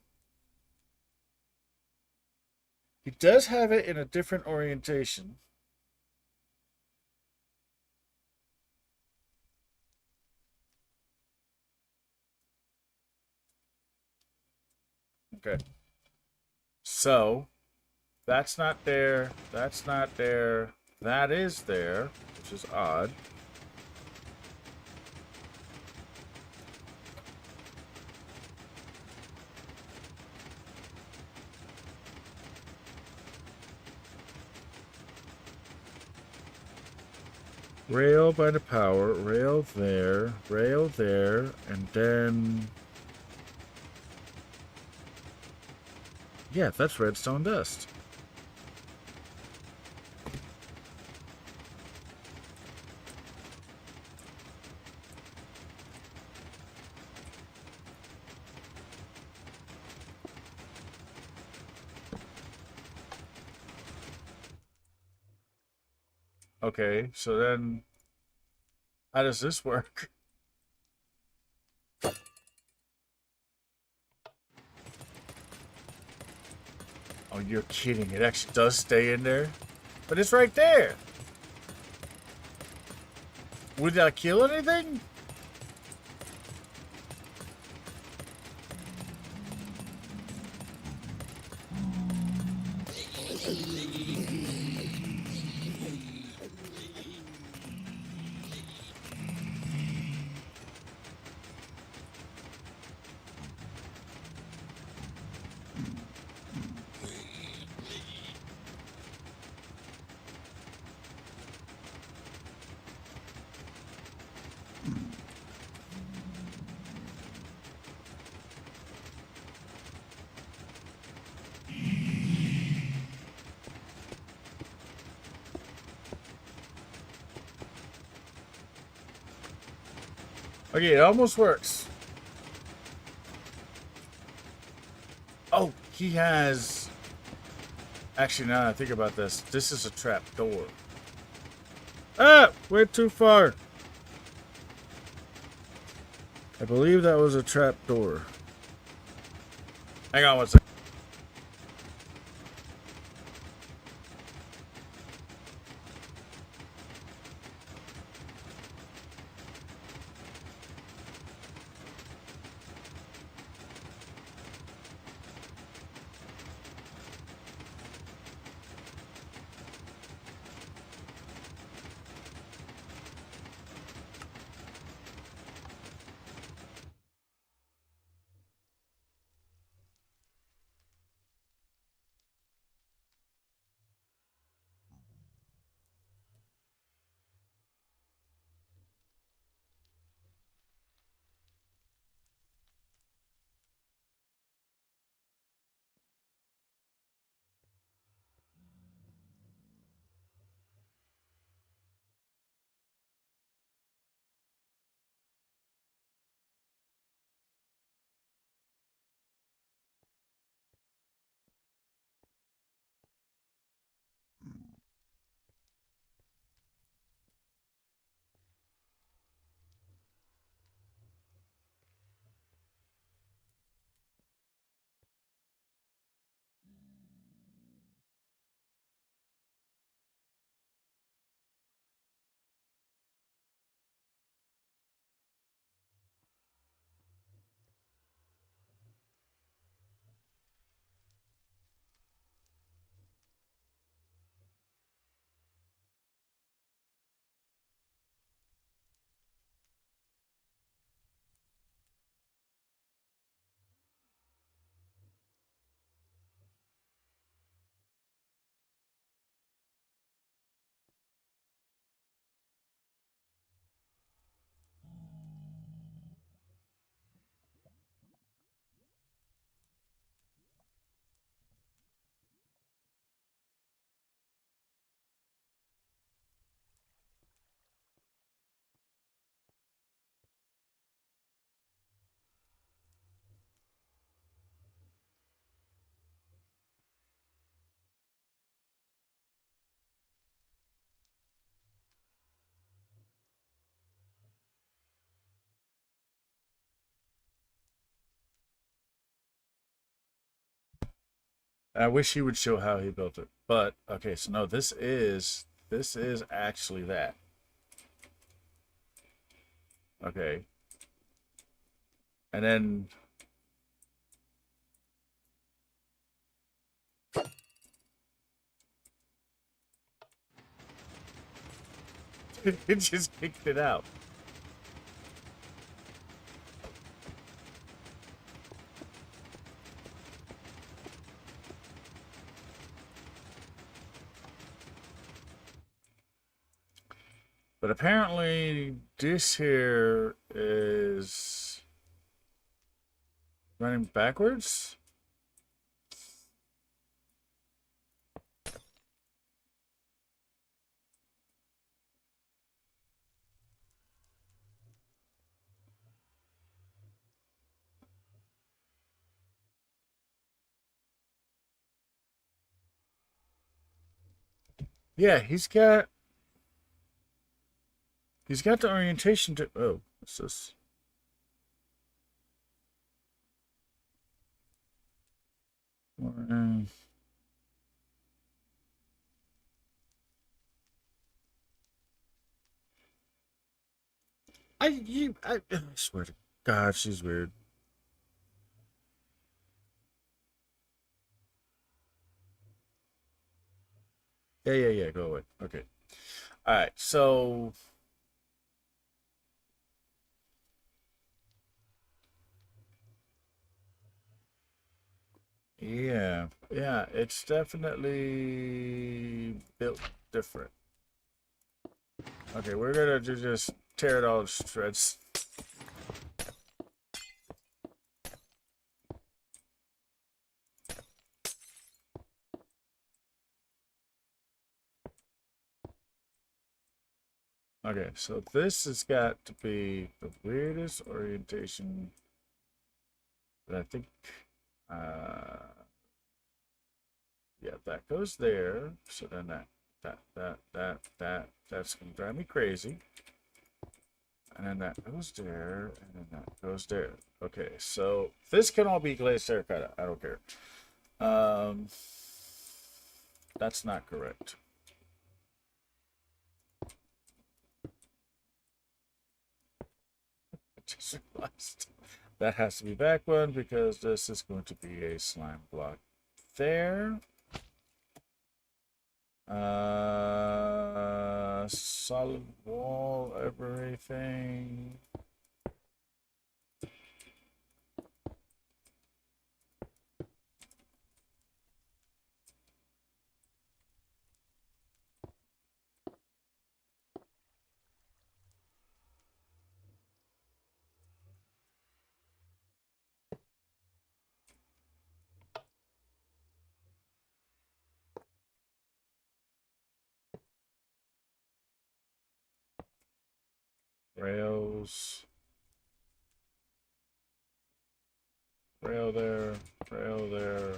He does have it in a different orientation. Okay. So, that's not there. That's not there. That is there, which is odd. Rail by the power, rail there, and then... Yeah, that's redstone dust. Okay, so then how does this work? Oh, you're kidding. It actually does stay in there? But it's right there. Would that kill anything? Okay, it almost works. Oh, he has... Actually, now that I think about this, this is a trap door. Ah! Went too far. I believe that was a trap door. Hang on one second. I wish he would show how he built it. But okay, so no, this is actually that. Okay. And then it just kicked it out. But apparently this here is running backwards. Yeah, he's got the orientation to. Oh, what's this? I swear to God, she's weird. Yeah. Go away. Okay. All right. So yeah, it's definitely built different. Okay, we're gonna just tear it all to shreds. Okay, so this has got to be the weirdest orientation that I think. Yeah, that goes there. So then that's gonna drive me crazy. And then that goes there, and then that goes there. Okay, so this can all be glazed terracotta. I don't care. That's not correct. I just realized that has to be back one because this is going to be a slime block there. Solid wall, everything. Rails. Rail there. Rail there.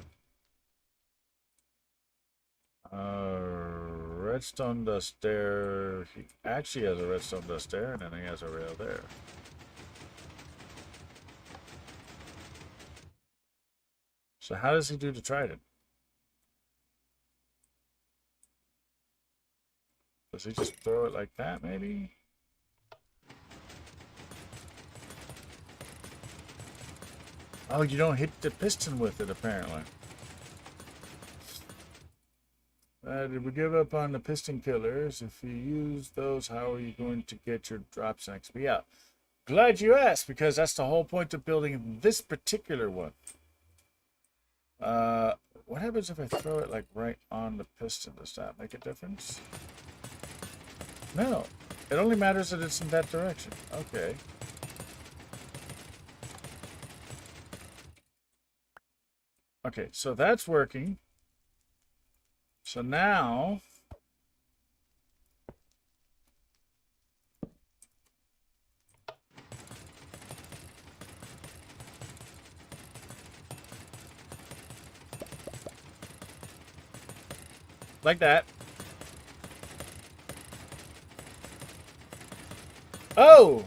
Redstone dust there. He actually has a redstone dust there, and then he has a rail there. So how does he do the trident? Does he just throw it like that, maybe? Oh, you don't hit the piston with it, apparently. Did we give up on the piston killers? If you use those, how are you going to get your drops and XP out? Glad you asked, because that's the whole point of building this particular one. What happens if I throw it like right on the piston? Does that make a difference? No. It only matters that it's in that direction. Okay. Okay, so that's working. So now like that. Oh,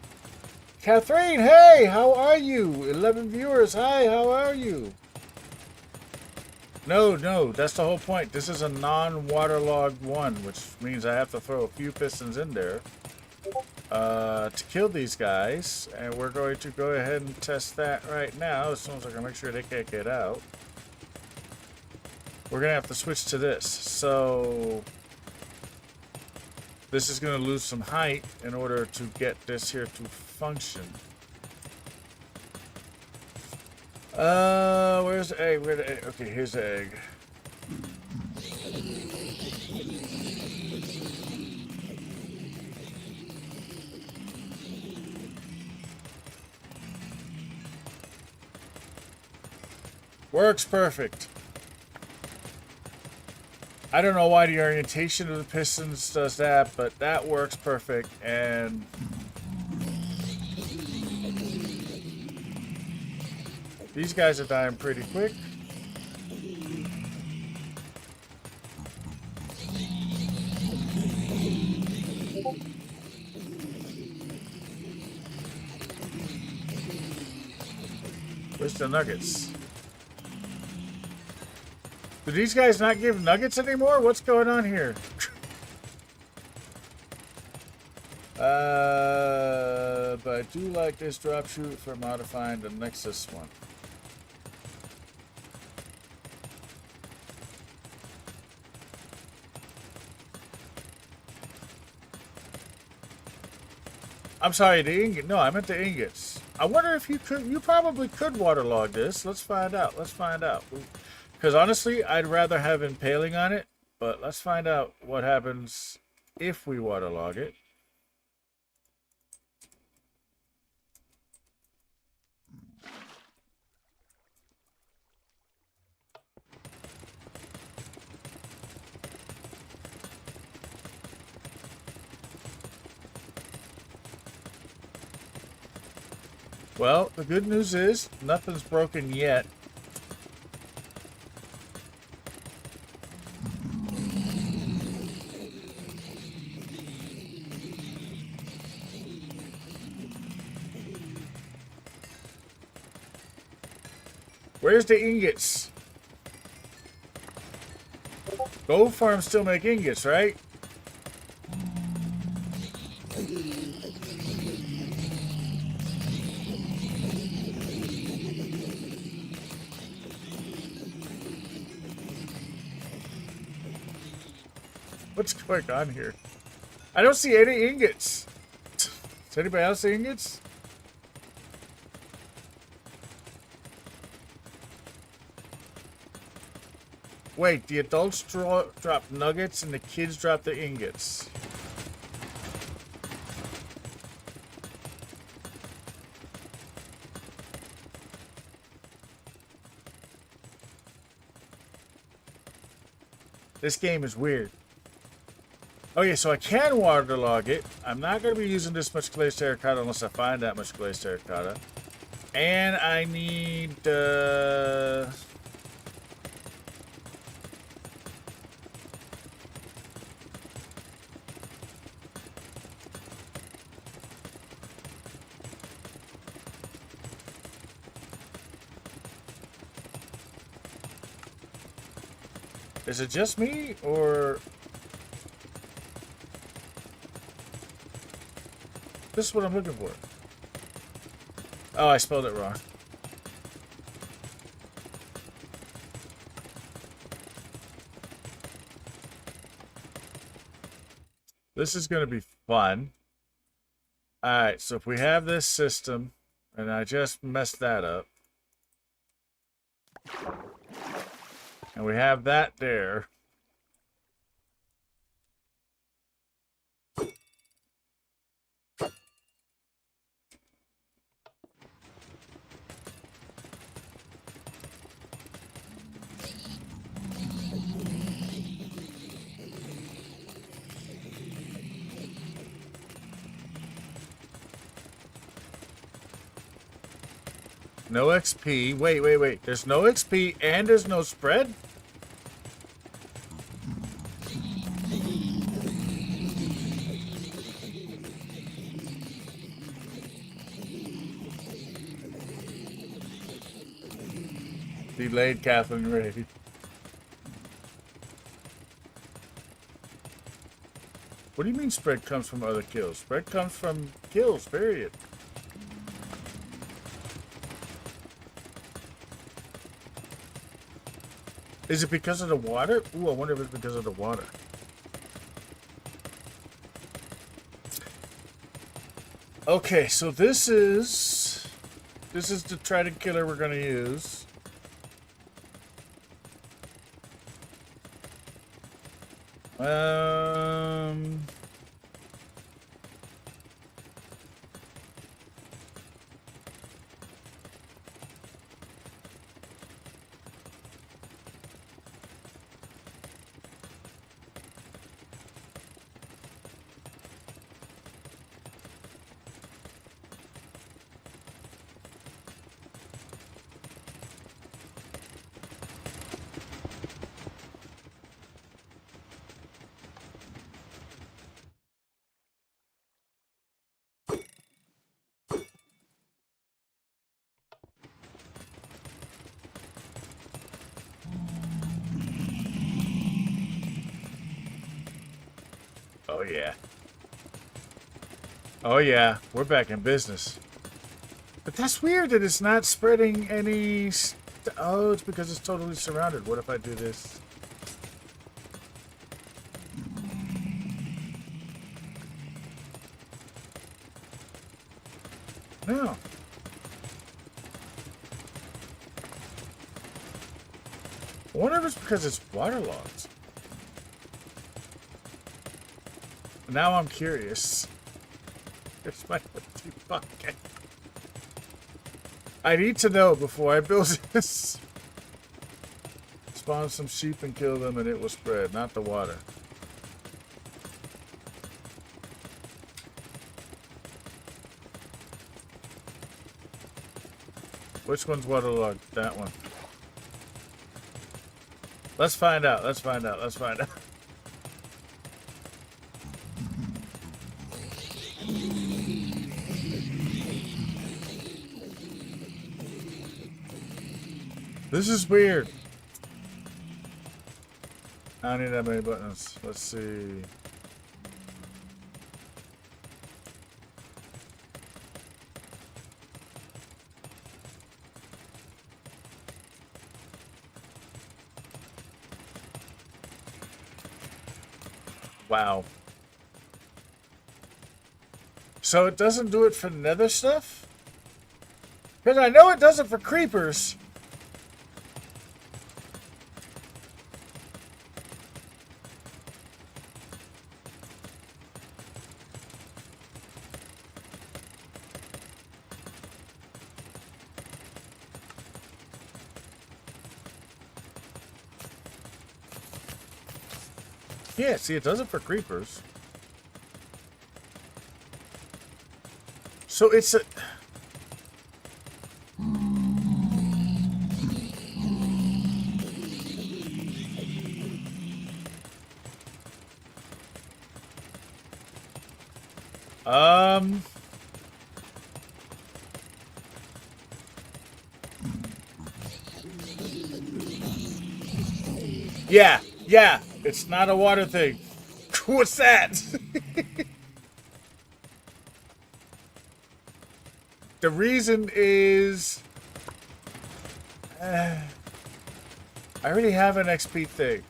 Catherine, hey, how are you? 11 viewers, hi, how are you? No, that's the whole point. This is a non-waterlogged one, which means I have to throw a few pistons in there to kill these guys. And we're going to go ahead and test that right now as soon as I can make sure they can't get out. We're going to have to switch to this. So this is going to lose some height in order to get this here to function. Where's the egg? Where's the egg? Okay, here's the egg. Works perfect. I don't know why the orientation of the pistons does that, but that works perfect. And these guys are dying pretty quick. Where's the nuggets? Do these guys not give nuggets anymore? What's going on here? But I do like this drop shoot for modifying the Nexus one. I'm sorry, the ingot. No, I meant the ingots. I wonder if you could. You probably could waterlog this. Let's find out. Let's find out. Because honestly, I'd rather have impaling on it. But let's find out what happens if we waterlog it. Well, the good news is nothing's broken yet. Where's the ingots? Gold farms still make ingots, right? What's going on here? I don't see any ingots. Does anybody else see ingots? Wait, the adults drop nuggets and the kids drop the ingots. This game is weird. Okay, so I can waterlog it. I'm not going to be using this much glazed terracotta unless I find that much glazed terracotta. And I need... Is it just me, or... This is what I'm looking for. Oh, I spelled it wrong. This is going to be fun. Alright, so if we have this system, and I just messed that up. And we have that there. No XP. Wait. There's no XP and there's no spread? Delayed Catherine raid. What do you mean spread comes from other kills? Spread comes from kills, period. Is it because of the water? Ooh, I wonder if it's because of the water. Okay, so this is the trident killer we're gonna use. Oh yeah. Oh yeah, we're back in business. But that's weird that it's not spreading any... Oh, it's because it's totally surrounded. What if I do this? No. I wonder if it's because it's waterlogged. Now I'm curious. Here's my empty bucket. I need to know before I build this. Spawn some sheep and kill them and it will spread, not the water. Which one's waterlogged? That one. Let's find out. Let's find out. Let's find out. This is weird. I don't need that many buttons. Let's see. Wow. So it doesn't do it for nether stuff? Because I know it does it for creepers. Yeah, see, it does it for creepers. So it's a... Yeah, it's not a water thing. What's that? The reason is... I already have an XP thing.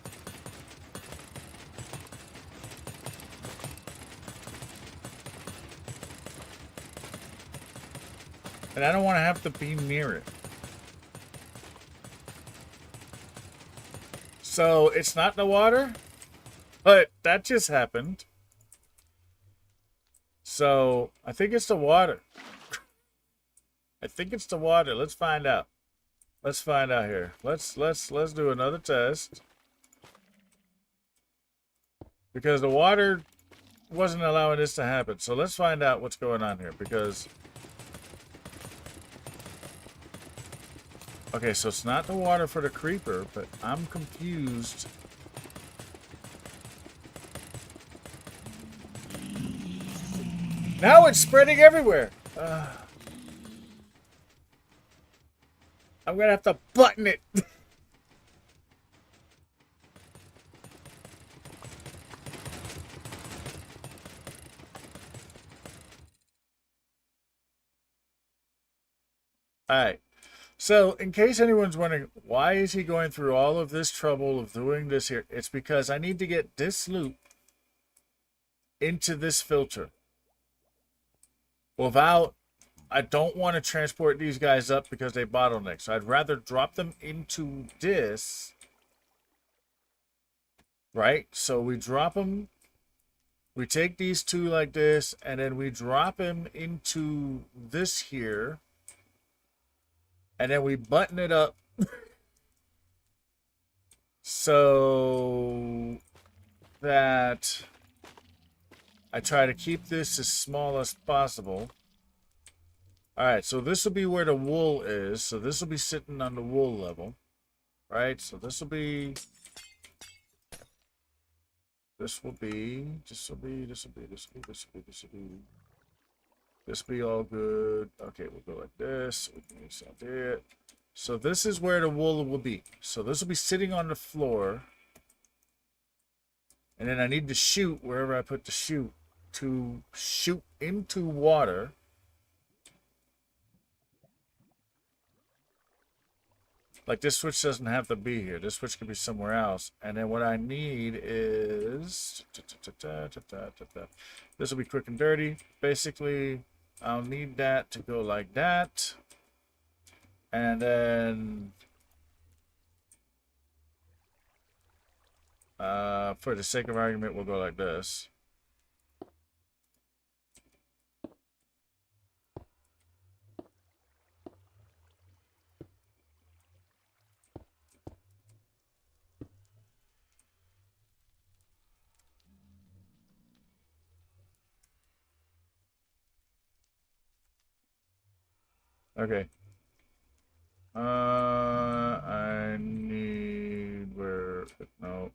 And I don't want to have to be near it. So, it's not the water, but that just happened. So, I think it's the water. I think it's the water. Let's find out. Let's find out here. Let's do another test. Because the water wasn't allowing this to happen. So, let's find out what's going on here because okay, so it's not the water for the creeper, but I'm confused. Now it's spreading everywhere. I'm gonna have to button it. All right. So, in case anyone's wondering, why is he going through all of this trouble of doing this here? It's because I need to get this loop into this filter without, I don't want to transport these guys up because they bottleneck. So I'd rather drop them into this, right? So we drop them, we take these two like this, and then we drop them into this here, and then we button it up so that I try to keep this as small as possible. All right, so this will be where the wool is. So this will be sitting on the wool level, right? So this will be all good. Okay, we'll go like this. We can use out there. So this is where the wool will be. So this will be sitting on the floor. And then I need to shoot wherever I put the shoot to shoot into water. Like this switch doesn't have to be here. This switch could be somewhere else. And then what I need is this will be quick and dirty. Basically, I'll need that to go like that. And then for the sake of argument, we'll go like this. Okay. I need where no.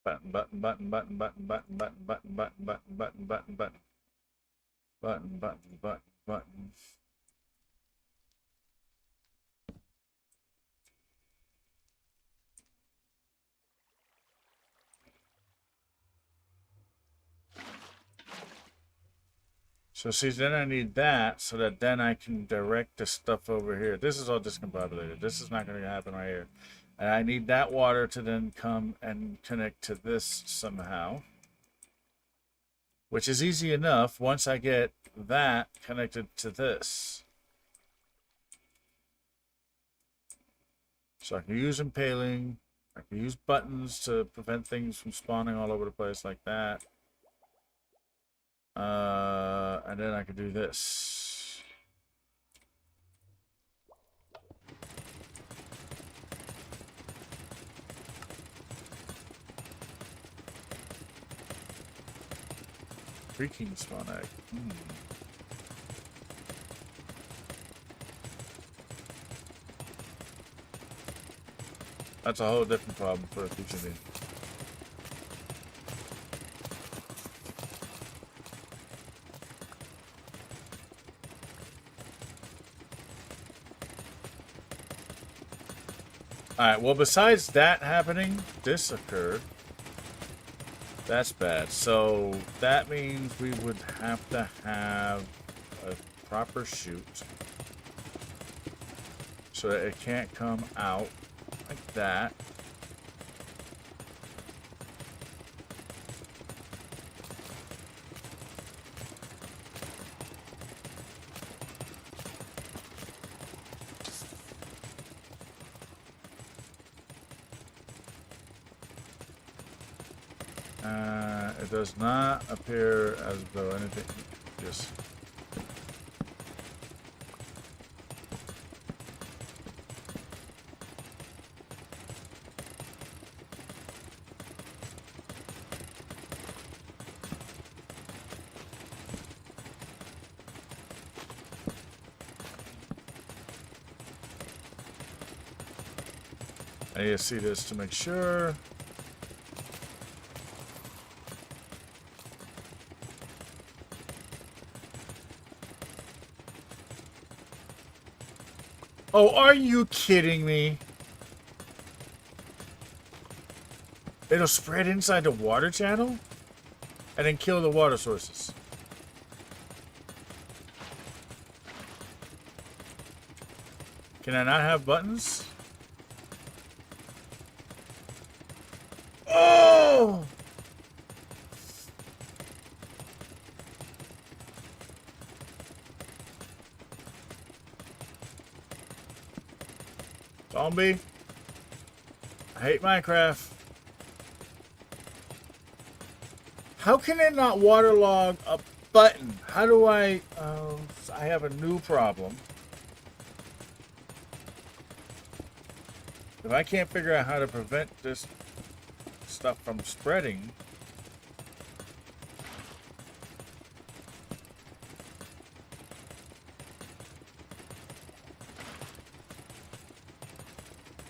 Button, button, button, button, button, button, button, button, button, button, button, button, button. Button, button, button, button. So see, then I need that so that then I can direct the stuff over here. This is all discombobulated. This is not going to happen right here. And I need that water to then come and connect to this somehow. Which is easy enough once I get that connected to this. So I can use impaling. I can use buttons to prevent things from spawning all over the place like that. And then I can do this. Freaking spawn egg. That's a whole different problem for a future me. Alright, well, besides that happening, this occurred. That's bad. So that means we would have to have a proper chute so that it can't come out like that. It does not appear as though anything just I need to see this to make sure. Oh, are you kidding me? It'll spread inside the water channel and then kill the water sources. Can I not have buttons? Oh! Zombie. I hate Minecraft. How can it not waterlog a button? How do I... I have a new problem. If I can't figure out how to prevent this stuff from spreading...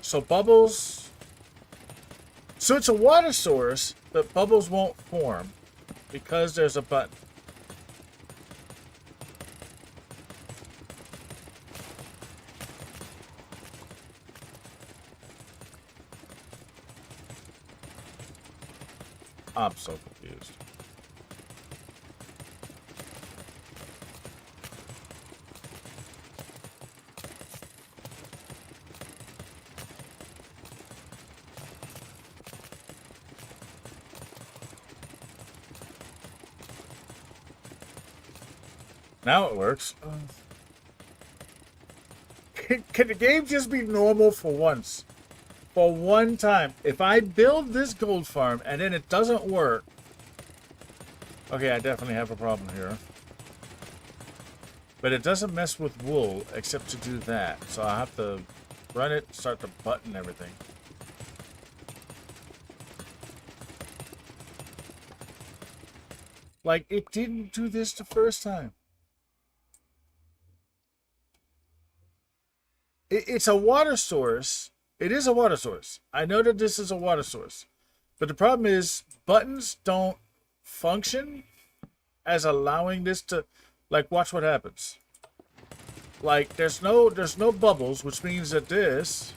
So bubbles... So it's a water source, but bubbles won't form because there's a button. I'm so confused. Now it works. Can the game just be normal for once? For one time. If I build this gold farm and then it doesn't work... Okay, I definitely have a problem here. But it doesn't mess with wool except to do that. So I have to run it, start to button everything. Like, it didn't do this the first time. It's a water source. It is a water source. I know that this is a water source. But the problem is buttons don't function as allowing this to... Like, watch what happens. Like, there's no bubbles, which means that this...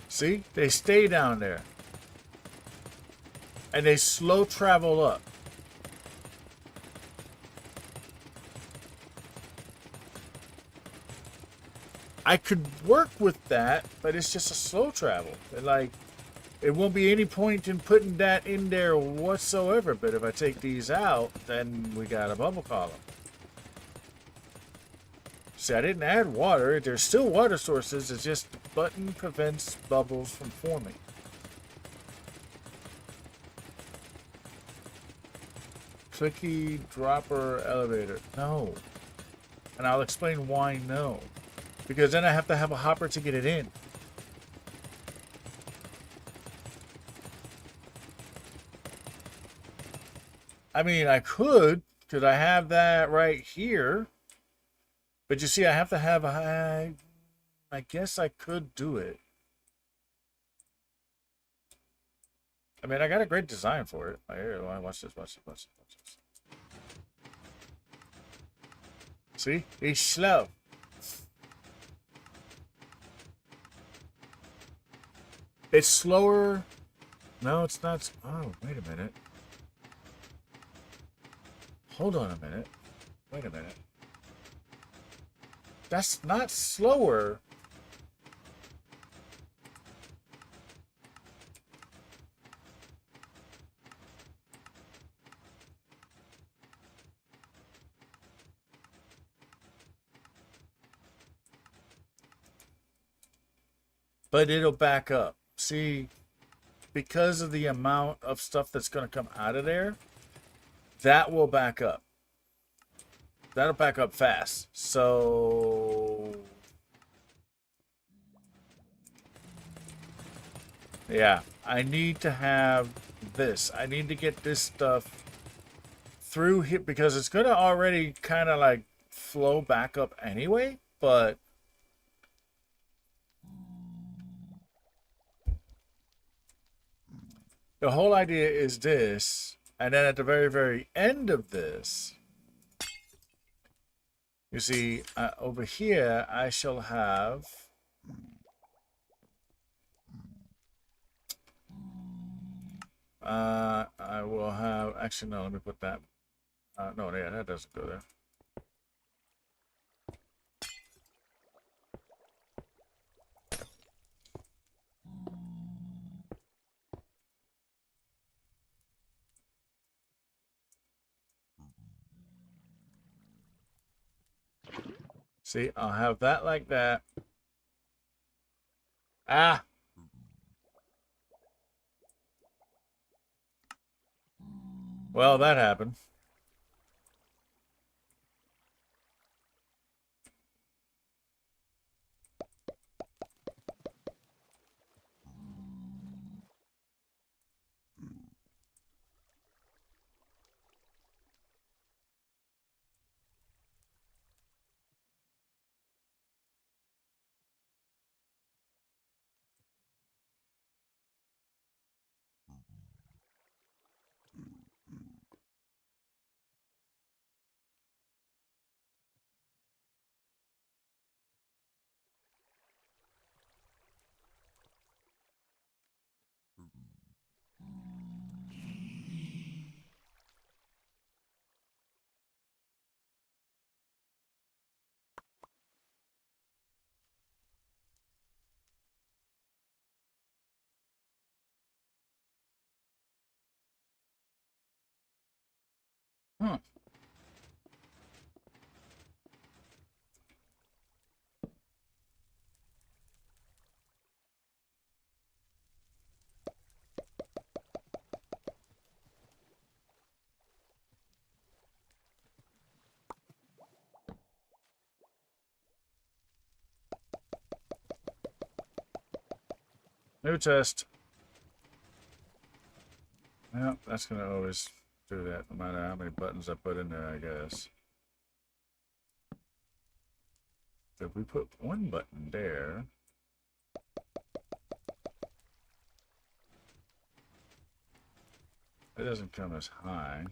See? They stay down there. And they slow travel up. I could work with that, but it's just a slow travel. Like, it won't be any point in putting that in there whatsoever. But if I take these out, then we got a bubble column. See, I didn't add water. There's still water sources. It's just the button prevents bubbles from forming. Clicky dropper elevator. No. And I'll explain why no. Because then I have to have a hopper to get it in. I mean, I could I have that right here. But you see, I have to have a... I guess I could do it. I mean, I got a great design for it. Here, watch this, watch this, watch this, watch this. See? He's slow. It's slower. No, it's not. Oh, wait a minute. Hold on a minute. Wait a minute. That's not slower. But it'll back up. See, because of the amount of stuff that's going to come out of there, that will back up. That'll back up fast. So... yeah, I need to have this. I need to get this stuff through here because it's going to already kind of like flow back up anyway, but... the whole idea is this. And then at the very, very end of this, you see, over here, I shall have I will have, actually, no, let me put that. No, yeah, that doesn't go there. See, I'll have that like that. Ah! Well, that happened. Hmm. New test. Well, that's going to always do that, no matter how many buttons I put in there, I guess. If we put one button there, it doesn't come as high.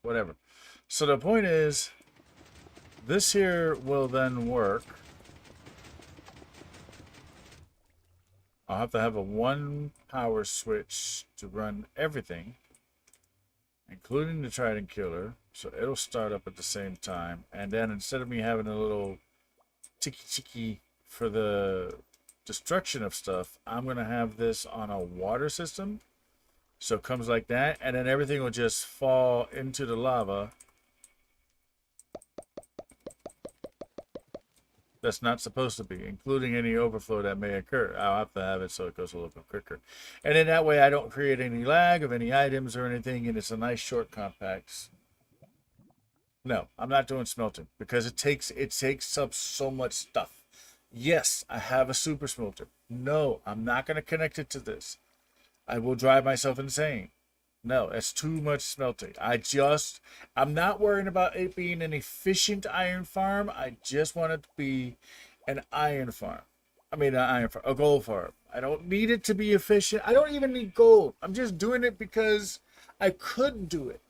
Whatever. So the point is, this here will then work. I'll have to have a one power switch to run everything, including the Trident Killer. So it'll start up at the same time. And then instead of me having a little tiki for the destruction of stuff, I'm going to have this on a water system. So it comes like that, and then everything will just fall into the lava. That's not supposed to be, including any overflow that may occur. I'll have to have it so it goes a little bit quicker. And in that way, I don't create any lag of any items or anything, and it's a nice short compact. No, I'm not doing smelting because it takes up so much stuff. Yes, I have a super smelter. No, I'm not going to connect it to this. I will drive myself insane. No, it's too much smelting. I'm not worrying about it being an efficient iron farm. I just want it to be an iron farm. I mean, an iron farm, a gold farm. I don't need it to be efficient. I don't even need gold. I'm just doing it because I could do it.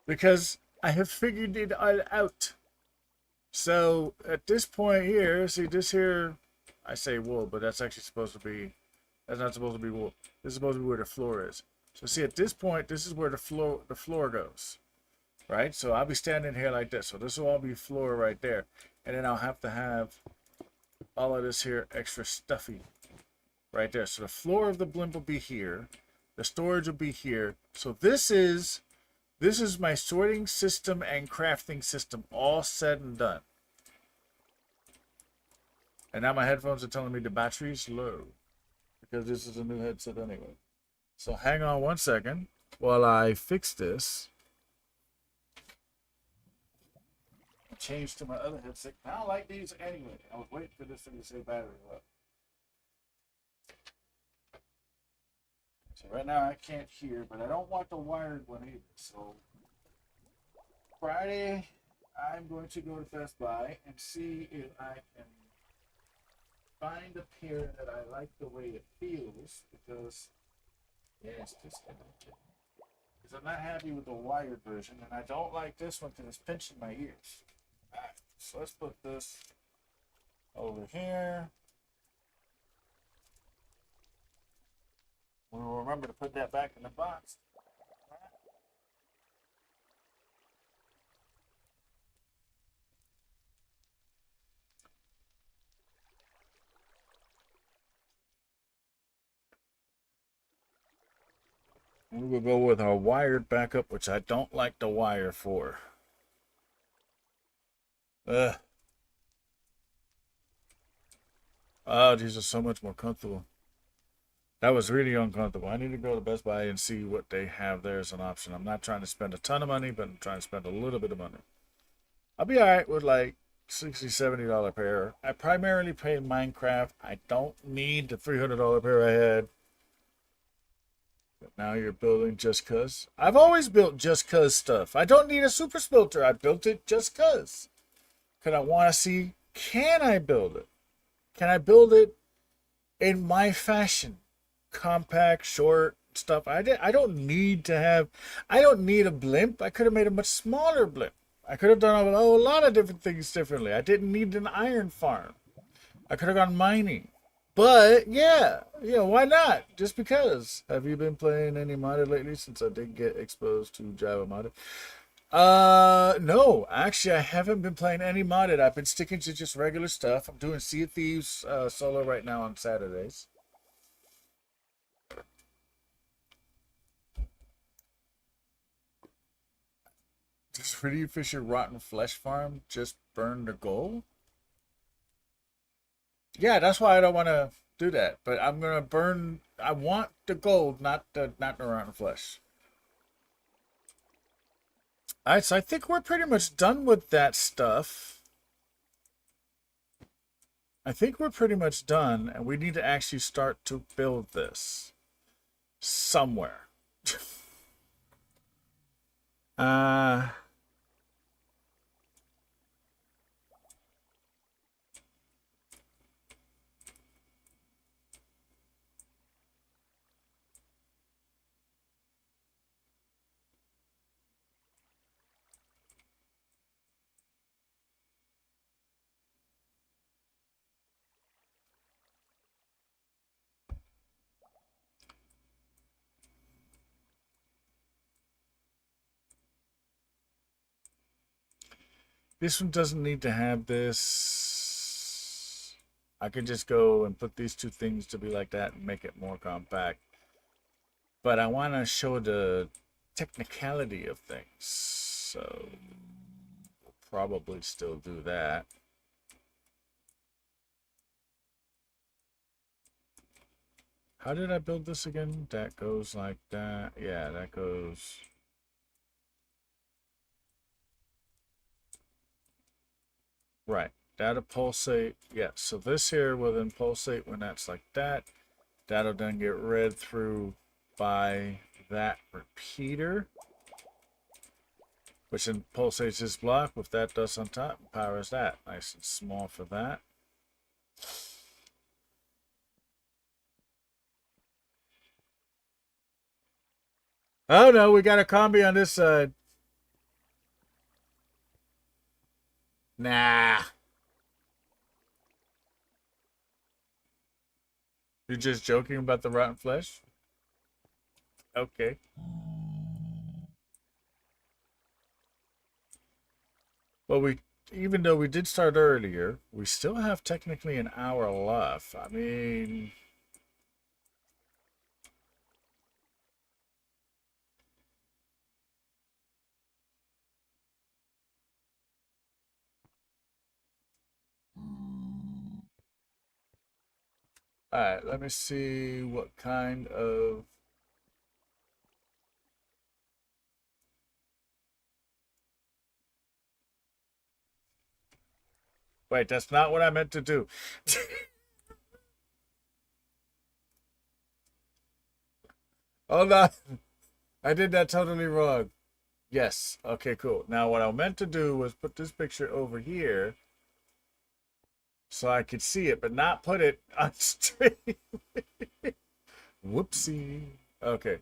Because I have figured it all out. So at this point here, see this here, I say wool, but that's actually supposed to be, that's not supposed to be wool. This is supposed to be where the floor is. So see, at this point, this is where the floor goes, right? So I'll be standing here like this. So this will all be floor right there. And then I'll have to have all of this here extra stuffy right there. So the floor of the blimp will be here. The storage will be here. So this is my sorting system and crafting system all said and done. And now my headphones are telling me the battery's low because this is a new headset anyway. So hang on one second while I fix this. Change to my other headset. I don't like these anyway. I was waiting for this thing to say battery low. So right now I can't hear, but I don't want the wired one either. So Friday, I'm going to go to Best Buy and see if I can find a pair that I like the way it feels because yeah, it's disconnected. Because I'm not happy with the wired version, and I don't like this one because it's pinching my ears. Alright, so let's put this over here. We'll remember to put that back in the box. We will go with our wired backup, which I don't like the wire for. Ugh. Oh, these are so much more comfortable. That was really uncomfortable. I need to go to Best Buy and see what they have there as an option. I'm not trying to spend a ton of money, but I'm trying to spend a little bit of money. I'll be alright with like $60, $70 pair. I primarily play Minecraft. I don't need the $300 pair I had. But now you're building just cuz. I've always built just cuz stuff. I don't need a super smelter. I built it just cuz. Because I want to see, can I build it? Can I build it in my fashion? Compact, short stuff. I don't need to have, I don't need a blimp. I could have made a much smaller blimp. I could have done a lot of different things differently. I didn't need an iron farm. I could have gone mining. But yeah, why not? Just because. Have you been playing any modded lately since I did get exposed to Java modded? No, actually I haven't been playing any modded. I've been sticking to just regular stuff. I'm doing Sea of Thieves solo right now on Saturdays. Does Pretty Fisher Rotten Flesh Farm just burn the gold? Yeah, that's why I don't want to do that. But I'm gonna burn. I want the gold, not the rotten flesh. All right, so I think we're pretty much done with that stuff. I think we're pretty much done, and we need to actually start to build this somewhere. uh. This one doesn't need to have this. I can just go and put these two things to be like that and make it more compact. But I want to show the technicality of things. So we'll probably still do that. How did I build this again? That goes like that. Yeah, that goes. Right. That'll pulsate. Yeah, so this here will then pulsate when that's like that. That'll then get read through by that repeater, which then pulsates this block with that dust on top and powers that. Nice and small for that. Oh no, we got a combi on this side. Nah. You're just joking about the rotten flesh? Okay. Well, even though we did start earlier, we still have technically an hour left. I mean, all right, let me see what kind of. Wait, that's not what I meant to do. Hold on. I did that totally wrong. Yes. Okay, cool. Now, what I meant to do was put this picture over here. so I could see it, but not put it on stream. Whoopsie. Okay.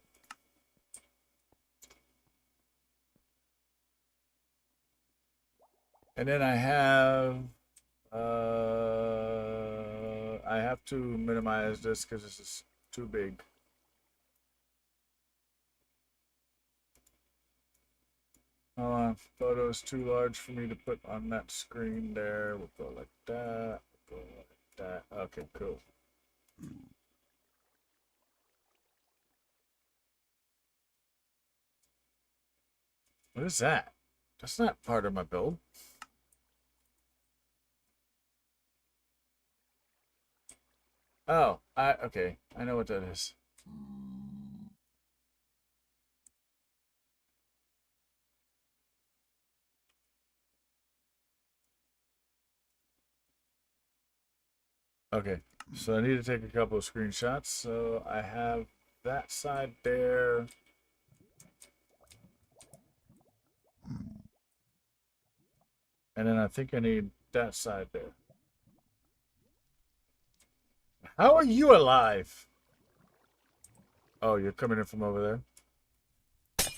And then I have to minimize this because this is too big. Hold on, photo's too large for me to put on that screen there. We'll go like that. We'll go like that. Okay, cool. What is that? That's not part of my build. Oh, okay. I know what that is. Okay, so I need to take a couple of screenshots. So I have that side there. And then I think I need that side there. How are you alive? Oh, you're coming in from over there.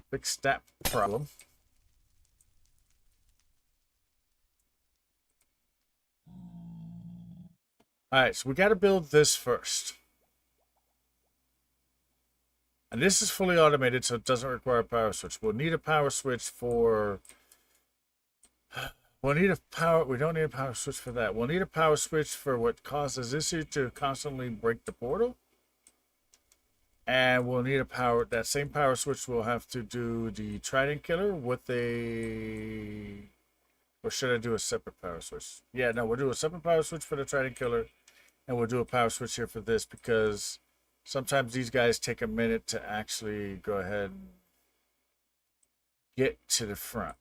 Fix that problem. Alright, so we got to build this first. And this is fully automated, so it doesn't require a power switch. We'll need a power switch for... We'll need a power... We don't need a power switch for that. We'll need a power switch for what causes this here to constantly break the portal. And we'll need a power... That same power switch will have to do the trident killer with a... Or should I do a separate power switch? Yeah, no, we'll do a separate power switch for the trident killer. And we'll do a power switch here for this because sometimes these guys take a minute to actually go ahead and get to the front.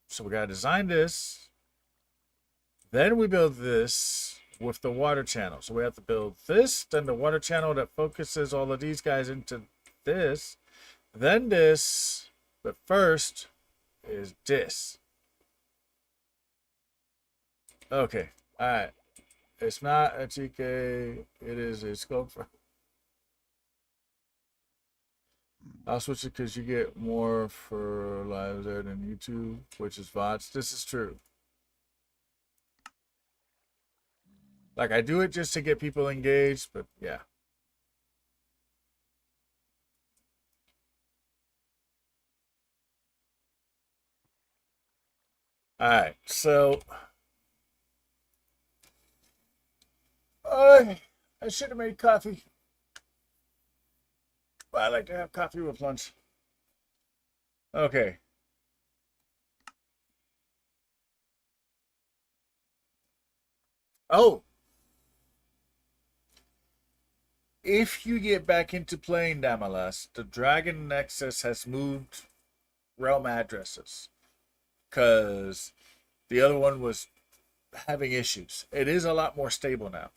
So we got to design this. Then we build this with the water channel. So we have to build this, then the water channel that focuses all of these guys into this. Then this, but first is this. Okay, all right. It's not a TK, it is a scope. I'll switch it because you get more for lives there than YouTube, which is VODs. This is true. Like, I do it just to get people engaged, but yeah. Alright, so... I should have made coffee. I like to have coffee with lunch. Okay. Oh! If you get back into playing Damalas, the dragonnexus has moved realm addresses. Because the other one was having issues. It is a lot more stable now.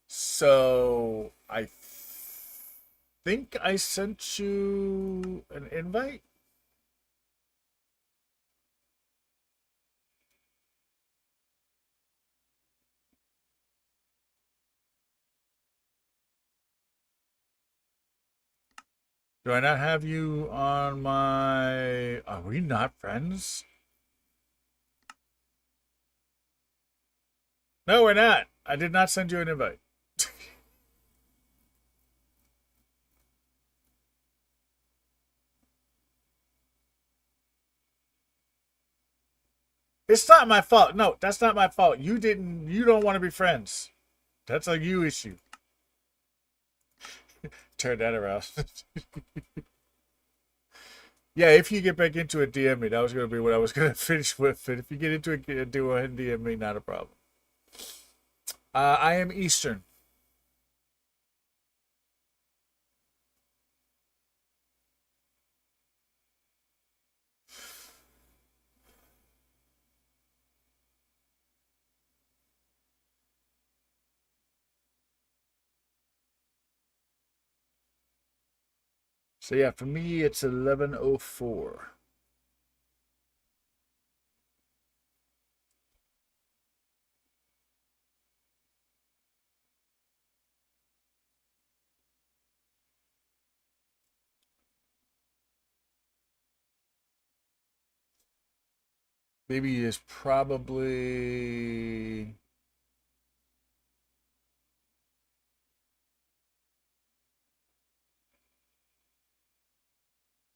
So, I think I sent you an invite. Do I not have you on my... Are we not friends? No, we're not. I did not send you an invite. It's not my fault. No, that's not my fault. You don't want to be friends. That's a you issue. Turn that around. Yeah, if you get back into it, DM me. That was going to be what I was going to finish with. And if you get into it, do ahead and DM me. Not a problem. I am Eastern. So yeah, for me it's 11:04. Maybe is probably...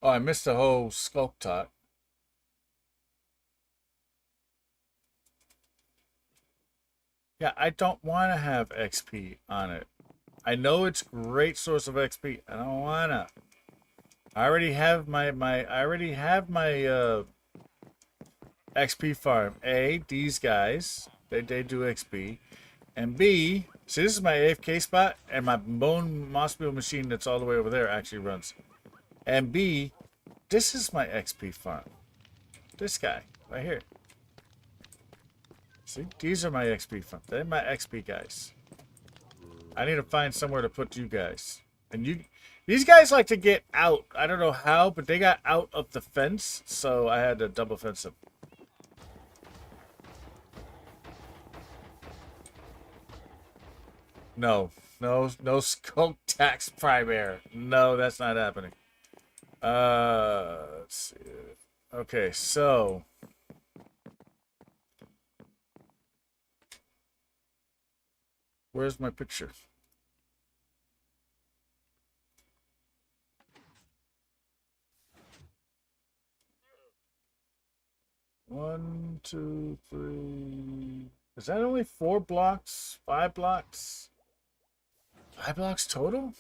Oh, I missed the whole sculpt talk. Yeah, I don't want to have XP on it. I know it's a great source of XP. I don't wanna. I already have my XP farm. A, these guys, they do XP. And B, see, this is my AFK spot, and my bone moss meal machine that's all the way over there actually runs. And B, this is my XP farm. This guy, right here. See, these are my XP farm. They're my XP guys. I need to find somewhere to put you guys. And these guys like to get out. I don't know how, but they got out of the fence, so I had to double fence them. No, no skunk tax primary. No, that's not happening. Let's see. Okay, so where's my picture? One, two, three. Is that only 4 blocks? 5 blocks? 5 blocks total?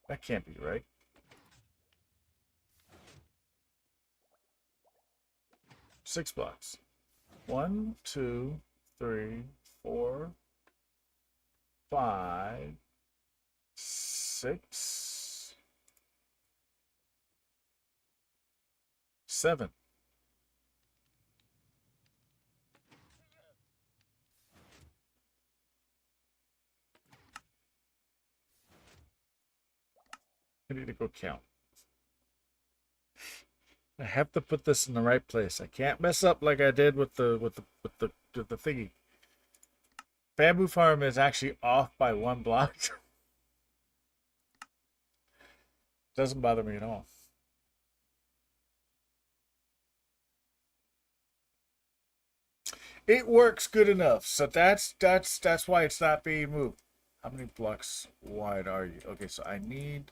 That can't be right. 6 blocks. 1, 2, 3, 4, 5, 6, 7. I need to go count. I have to put this in the right place. I can't mess up like I did with the thingy. Bamboo farm is actually off by 1 block. Doesn't bother me at all. It works good enough, so that's why it's not being moved. How many blocks wide are you? Okay, so I need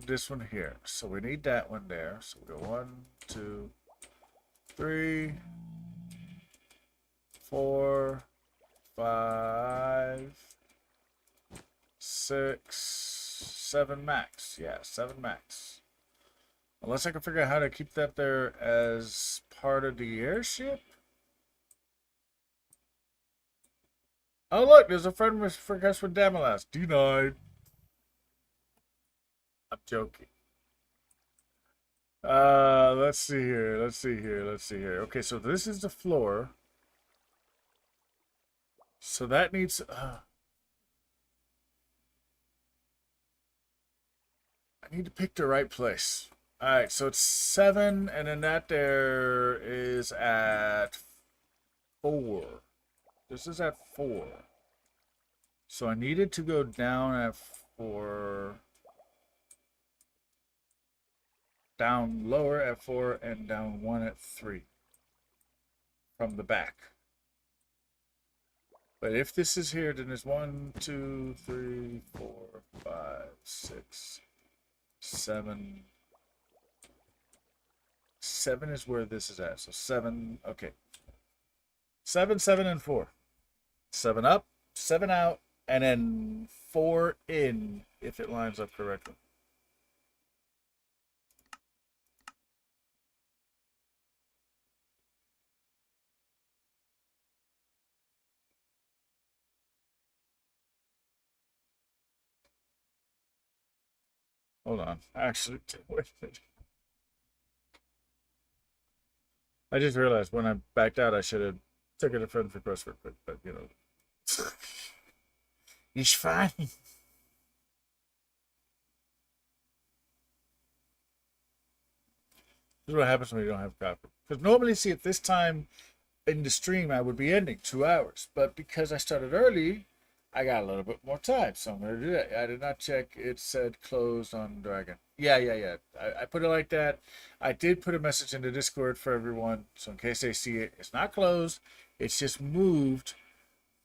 this one here. So we need that one there. So we go 1, 2, 3, 4, 5, 6, 7 max. Yeah, 7 max. Unless I can figure out how to keep that there as part of the airship. Oh look, there's a friend request for Damalas. Denied. I'm joking. Let's see here. Okay, so this is the floor. So that needs I need to pick the right place. Alright, so it's 7, and then that there is at 4. This is at 4. So I needed to go down at 4. Down lower at 4 and down 1 at 3 from the back. But if this is here, then there's 1, 2, 3, 4, 5, 6, 7. 7 is where this is at. So 7, okay. 7, 7, and 4. 7 up, 7 out, and then 4 in if it lines up correctly. Hold on. Actually, wait a minute. I just realized when I backed out, I should have taken a friend request for quick, but you know. It's fine. This is what happens when you don't have copper. Because normally, see, at this time in the stream, I would be ending 2 hours. But because I started early, I got a little bit more time, so I'm going to do that. I did not check. It said closed on Dragon. Yeah. I put it like that. I did put a message in the Discord for everyone, so in case they see it, it's not closed. It's just moved,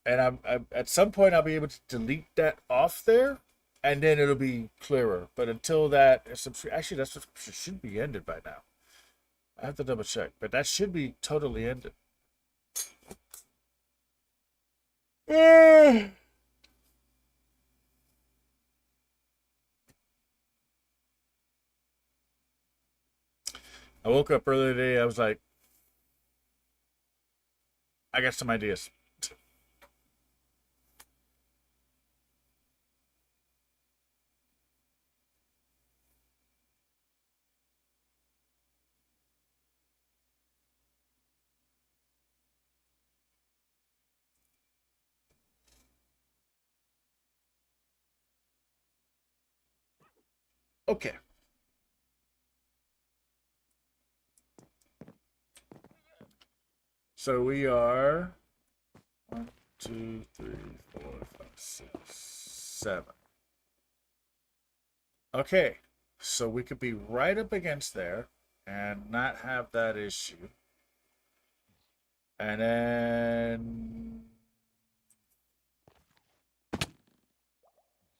and I'm at some point I'll be able to delete that off there, and then it'll be clearer. But until that, actually that's what should be ended by now. I have to double check, but that should be totally ended. I woke up earlier today. I was like, I got some ideas. Okay. So we are 1, 2, 3, 4, 5, 6, 7. Okay. So we could be right up against there and not have that issue. And then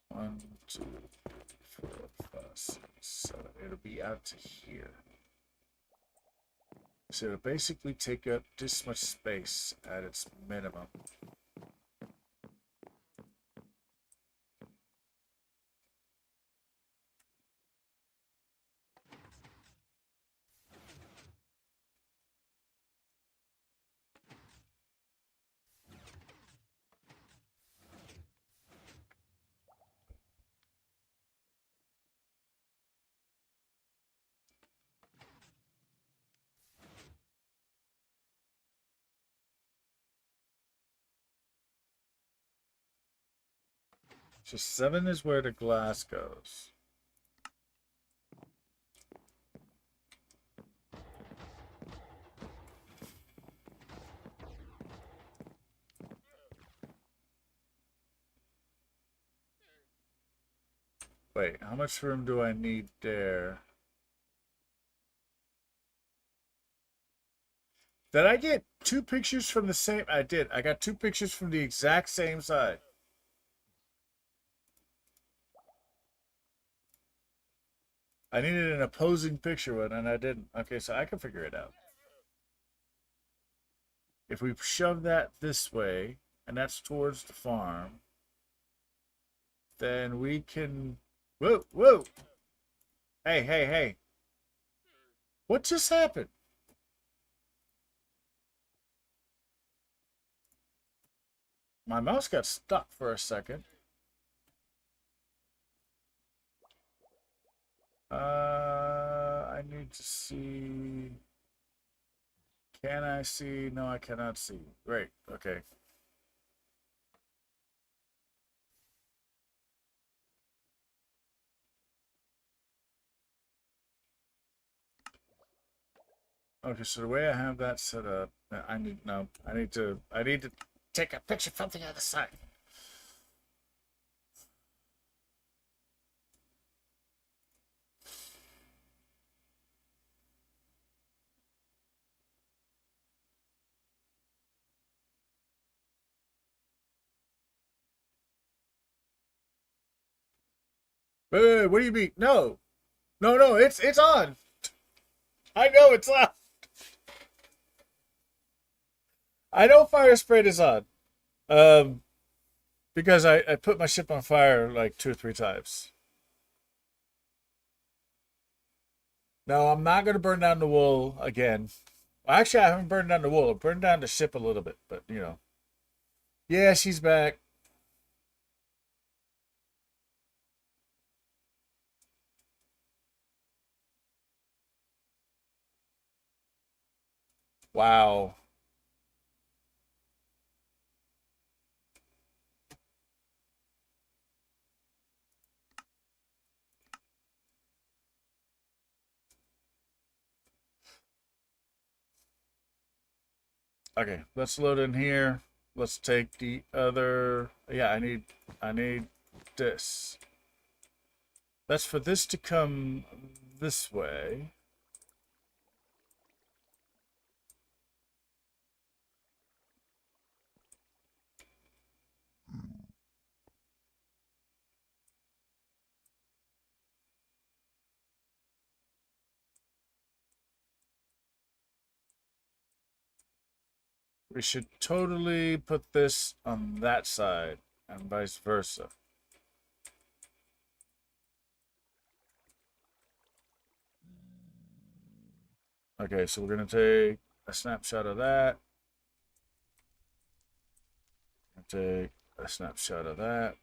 1, 2, 3, 4, 5, 6, 7. It'll be out to here. So it'll basically take up this much space at its minimum. So 7 is where the glass goes. Wait, how much room do I need there? Did I get 2 pictures from the same? I did. I got 2 pictures from the exact same side. I needed an opposing picture one, and I didn't. Okay, so I can figure it out. If we shove that this way, and that's towards the farm, then we can... Whoa, whoa! Hey. What just happened? My mouse got stuck for a second. I need to see... Can I see? No, I cannot see. Great, okay. Okay, so the way I have that set up, I need to take a picture from the other side. Wait, what do you mean? No, it's on. I know it's on. I know fire spread is on. Um, because I put my ship on fire like 2 or 3 times. No, I'm not gonna burn down the wool again. Well, actually, I haven't burned down the wool. I burned down the ship a little bit, but you know. Yeah, she's back. Wow. Okay, let's load in here. let's take the other. Yeah, I need this. That's for this to come this way. We should totally put this on that side and vice versa. Okay, so we're going to take a snapshot of that. Take a snapshot of that.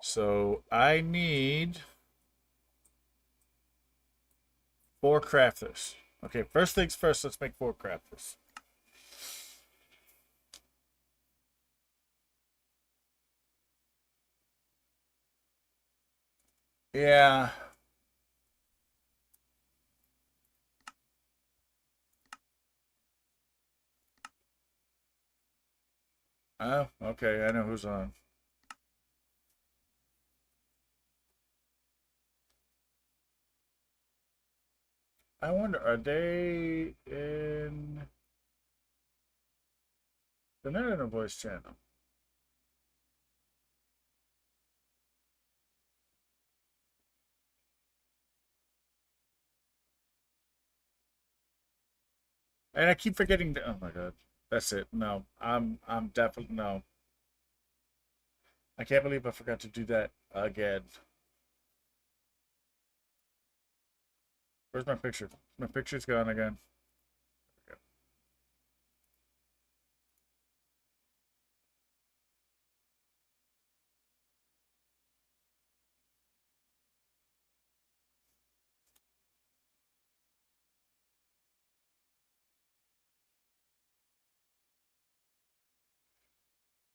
So I need 4 crafters. Okay, first things first, let's make 4 crafters. Yeah. Oh, okay, I know who's on. I wonder, are they in... They're not in a voice channel. And I keep forgetting to... Oh my god. That's it. No. I'm definitely... No. I can't believe I forgot to do that again. Where's my picture? My picture's gone again.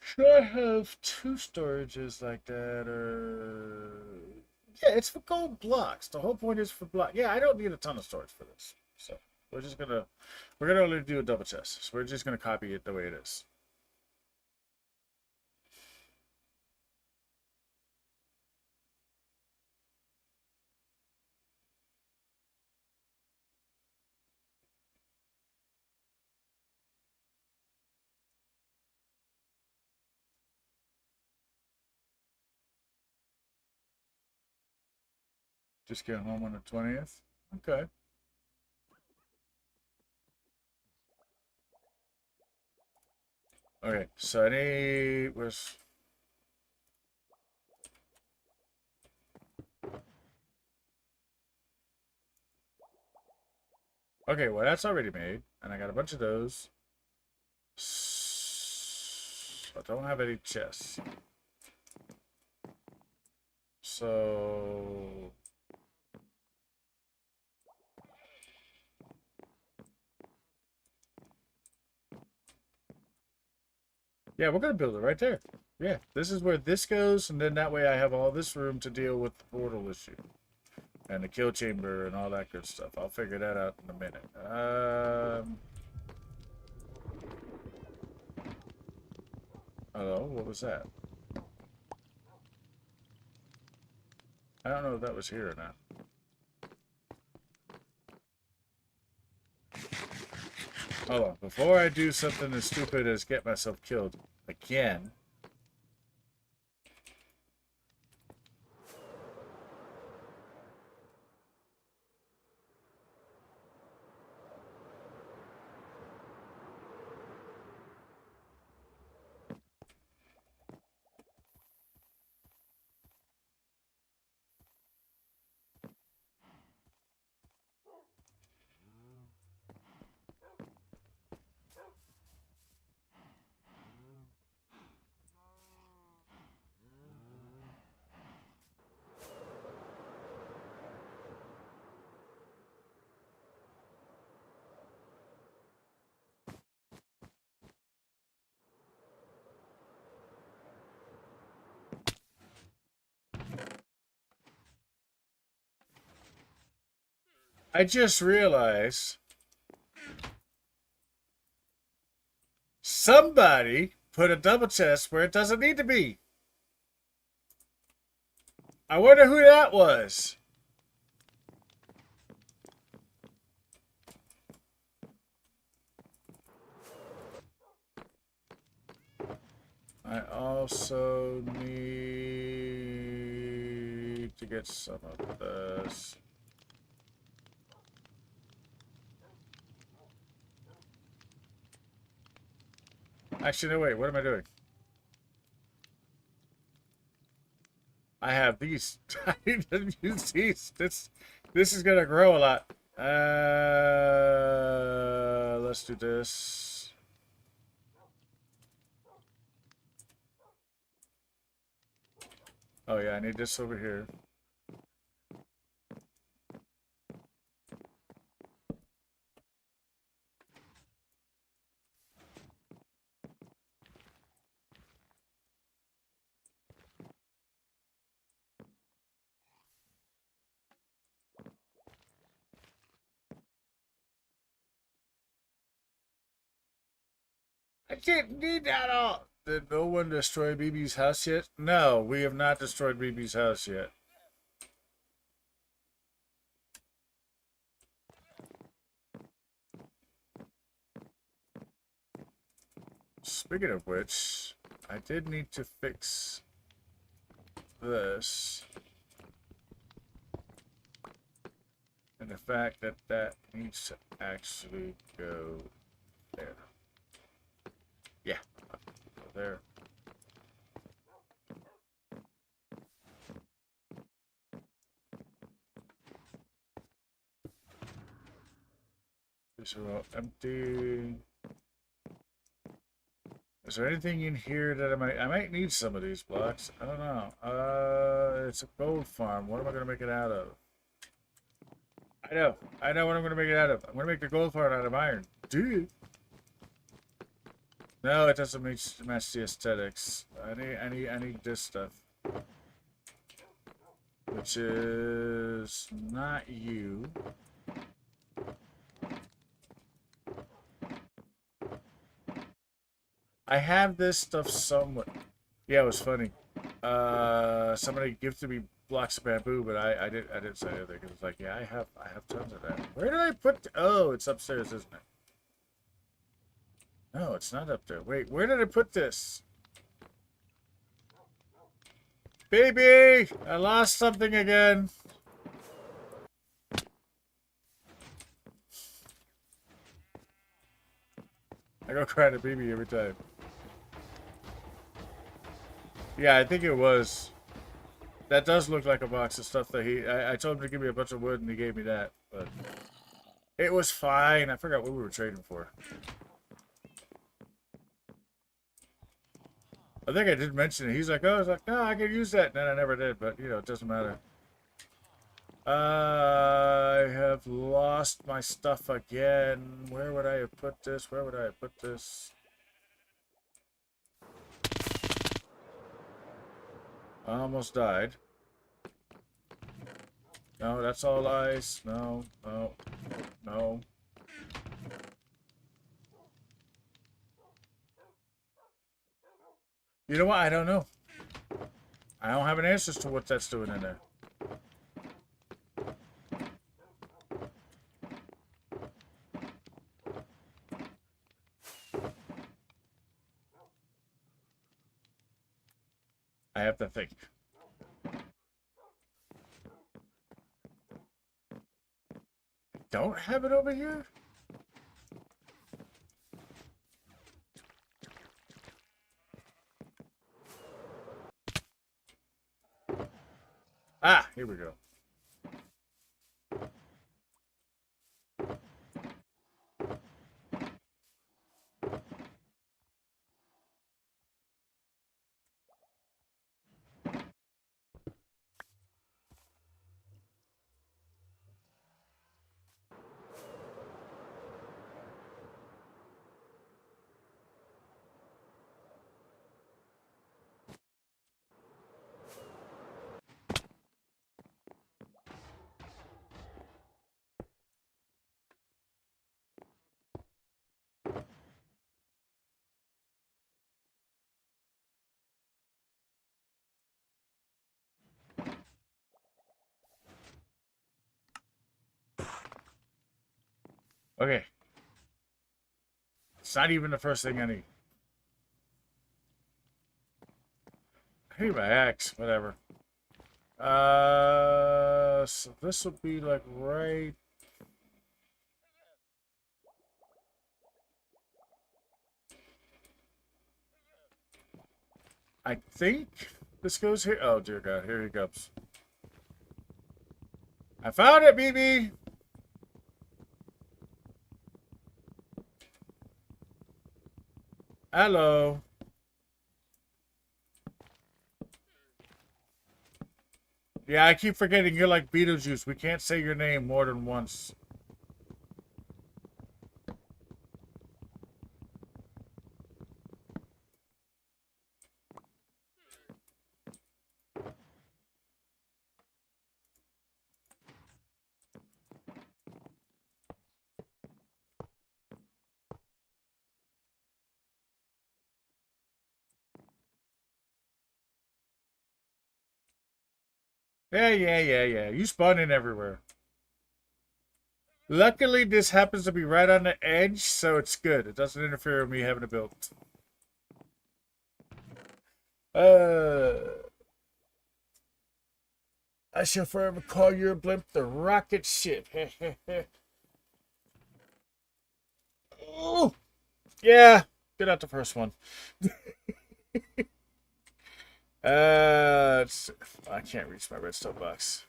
Should I have 2 storages like that, or... Yeah, it's for gold blocks. The whole point is for block. Yeah, I don't need a ton of storage for this. So we're just gonna... We're gonna only do a double chest. So we're just gonna copy it the way it is. Just get home on the 20th. Okay. Okay, so I need... Where's... Okay, well, that's already made. And I got a bunch of those. I don't have any chests. So... Yeah, we're going to build it right there. Yeah, this is where this goes, and then that way I have all this room to deal with the portal issue. And the kill chamber and all that good stuff. I'll figure that out in a minute. Hello, what was that? I don't know if that was here or not. Hold on, before I do something as stupid as get myself killed again... I just realized somebody put a double chest where it doesn't need to be. I wonder who that was. I also need to get some of this. Actually, no, wait. What am I doing? I have these. I need to use these. This is gonna grow a lot. Let's do this. Oh yeah, I need this over here. I didn't need that all. Did no one destroy BB's house yet? No, we have not destroyed BB's house yet. Speaking of which, I did need to fix this. And the fact that that needs to actually go there. Yeah, go there. These are all empty. Is there anything in here that I might need some of these blocks? I don't know. It's a gold farm. What am I gonna make it out of? I know what I'm gonna make it out of. I'm gonna make the gold farm out of iron. Dude. No, it doesn't match the aesthetics. I need this stuff. Which is not you. I have this stuff somewhere. Yeah, it was funny. Somebody gifted me blocks of bamboo, but I didn't say anything. It was like, yeah, I have tons of that. Where did I put? Oh, it's upstairs, isn't it? No, it's not up there. Wait, where did I put this? Baby, I lost something again. I go cry to BB every time. Yeah, I think it was. That does look like a box of stuff that I told him to give me a bunch of wood and he gave me that, but it was fine. I forgot what we were trading for. I think I did mention it. He's like, oh, I was like, no, I could use that. And then I never did, but you know, it doesn't matter. I have lost my stuff again. Where would I have put this? Where would I have put this? I almost died. No, that's all ice. No, no, no. You know what? I don't know. I don't have an answer to what that's doing in there. I have to think. Don't have it over here? Ah, here we go. Okay. It's not even the first thing I need. I need my axe. Whatever. So this will be like right. I think this goes here. Oh, dear God. Here he comes. I found it, BB. Hello. Yeah, I keep forgetting you're like Beetlejuice. We can't say your name more than once. Yeah. You spawn in everywhere. Luckily, this happens to be right on the edge, so it's good. It doesn't interfere with me having to build. I shall forever call your blimp the rocket ship. Oh, yeah. Get out the first one. I can't reach my redstone box.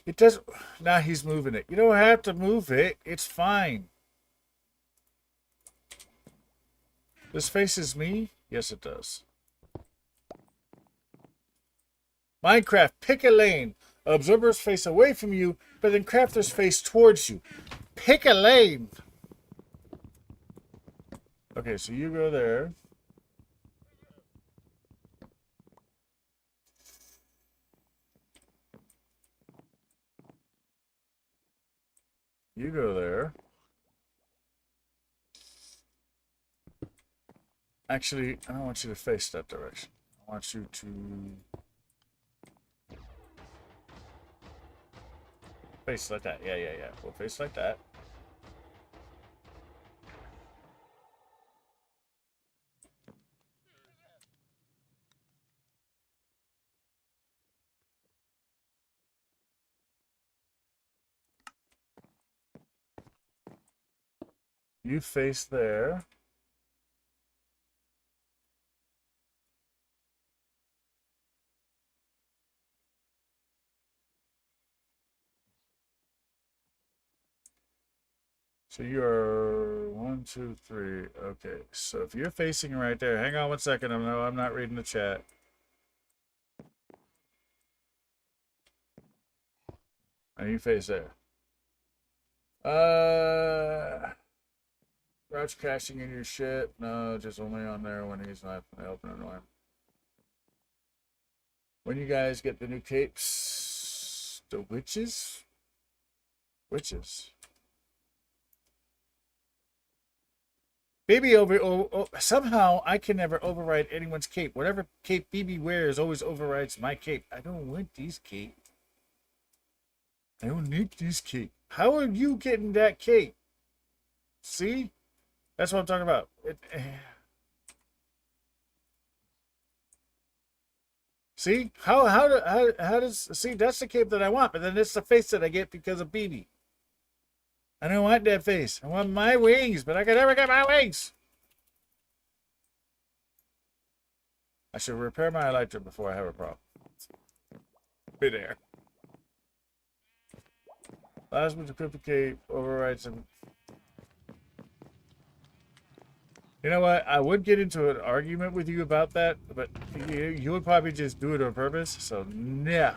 It doesn't. Now he's moving it. You don't have to move it. It's fine. This faces me? Yes, it does. Minecraft, pick a lane. Observers face away from you, but then crafters face towards you. Pick a lane. Okay, so you go there. You go there. Actually, I don't want you to face that direction. I want you to face like that. Yeah. We'll face like that. You face there. So you're 1, 2, 3. Okay, so if you're facing right there, hang on 1 second. I'm not reading the chat. And you face there. Crouch caching in your shit. No, just only on there when he's not helping annoy him. When you guys get the new capes, the witches? Witches. Baby somehow I can never override anyone's cape. Whatever cape BB wears always overrides my cape. I don't want these cape. I don't need this cape. How are you getting that cape? See? That's what I'm talking about. See? How does see that's the cape that I want, but then it's the face that I get because of BB. I don't want that face. I want my wings, but I can never get my wings. I should repair my elytra before I have a problem. Midair. Last one to equip cape overrides some. You know what? I would get into an argument with you about that, but you would probably just do it on purpose. So, yeah.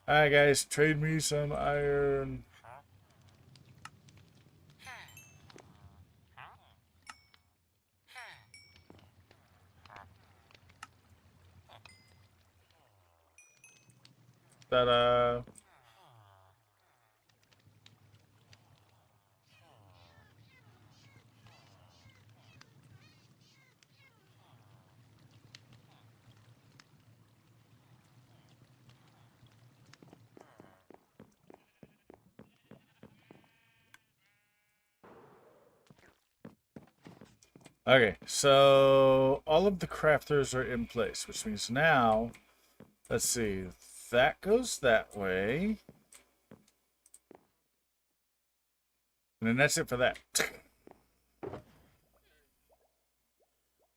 Alright, guys. Trade me some iron. Ta-da. Okay, so all of the crafters are in place, which means now, let's see, that goes that way. And then that's it for that.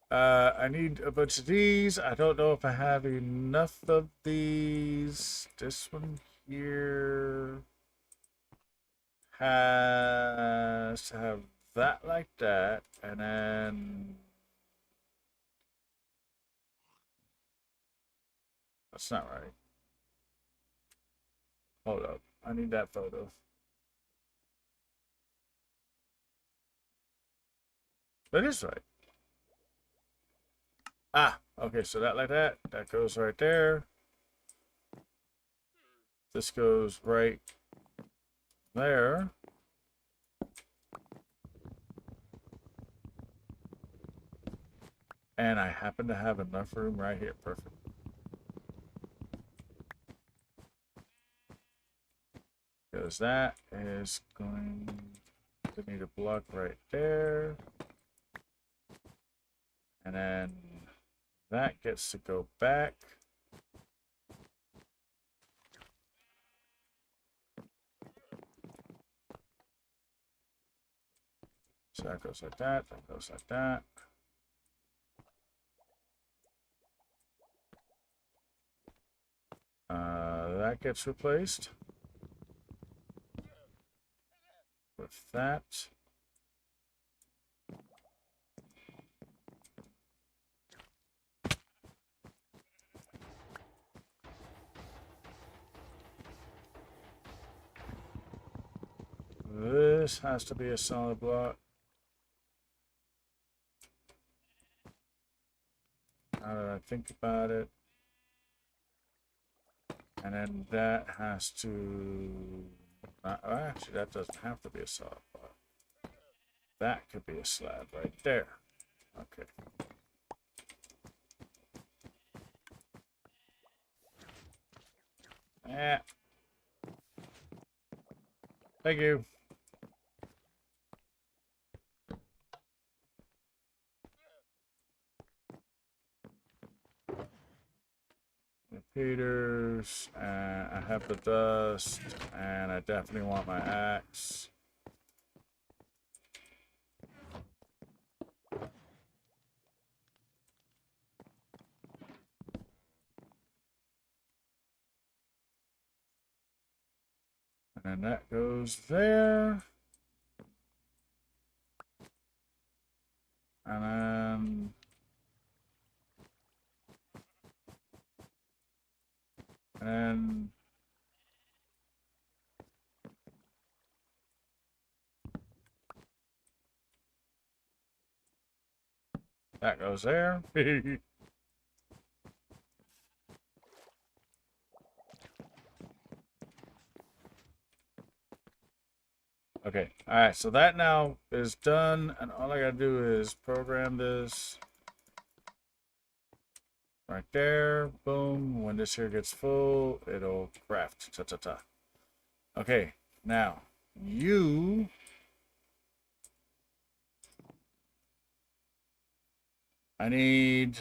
I need a bunch of these. I don't know if I have enough of these. This one here has to have that like that, and then that's not right. Hold up. I need that photo. That is right. Ah, okay, so that like that. That goes right there. This goes right there. And I happen to have enough room right here. Perfect. Because that is going to need a block right there. And then that gets to go back. So that goes like that. That goes like that. That gets replaced with that. This has to be a solid block. Now that I think about it. And then that has to... actually, that doesn't have to be a solid block. That could be a slab right there. Okay. Yeah. Thank you. Repeaters, and I have the dust, and I definitely want my axe. And that goes there. And then... and that goes there. Okay, alright, so that now is done, and all I gotta do is program this right there. Boom. When this here gets full, it'll craft. Ta-ta-ta. Okay, now, you... I need...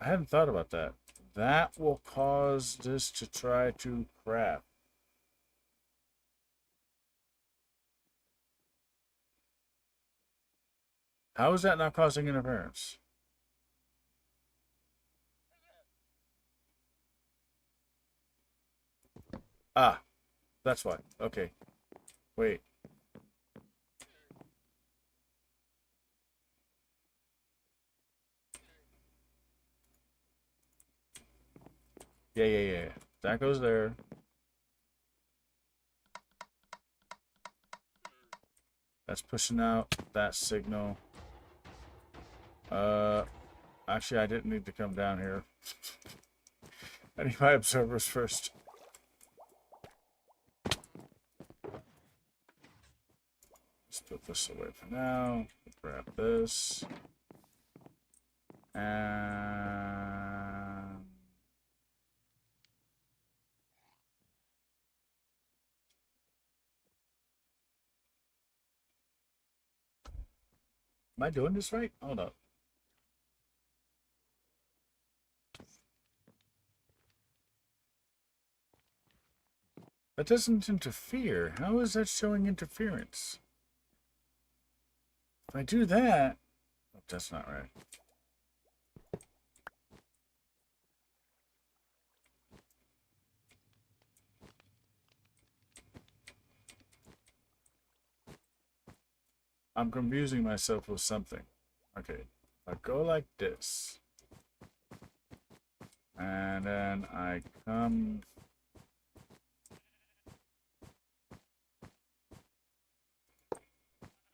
I hadn't thought about that. That will cause this to try to craft. How is that not causing interference? Ah, that's why. Okay. Wait. Yeah. That goes there. That's pushing out that signal. Actually, I didn't need to come down here. I need my observers first. Let's put this away for now. Grab this. And Am I doing this right? Hold up. That doesn't interfere. How is that showing interference? If I do that... Oh, that's not right. I'm confusing myself with something. Okay. I go like this. And then I come...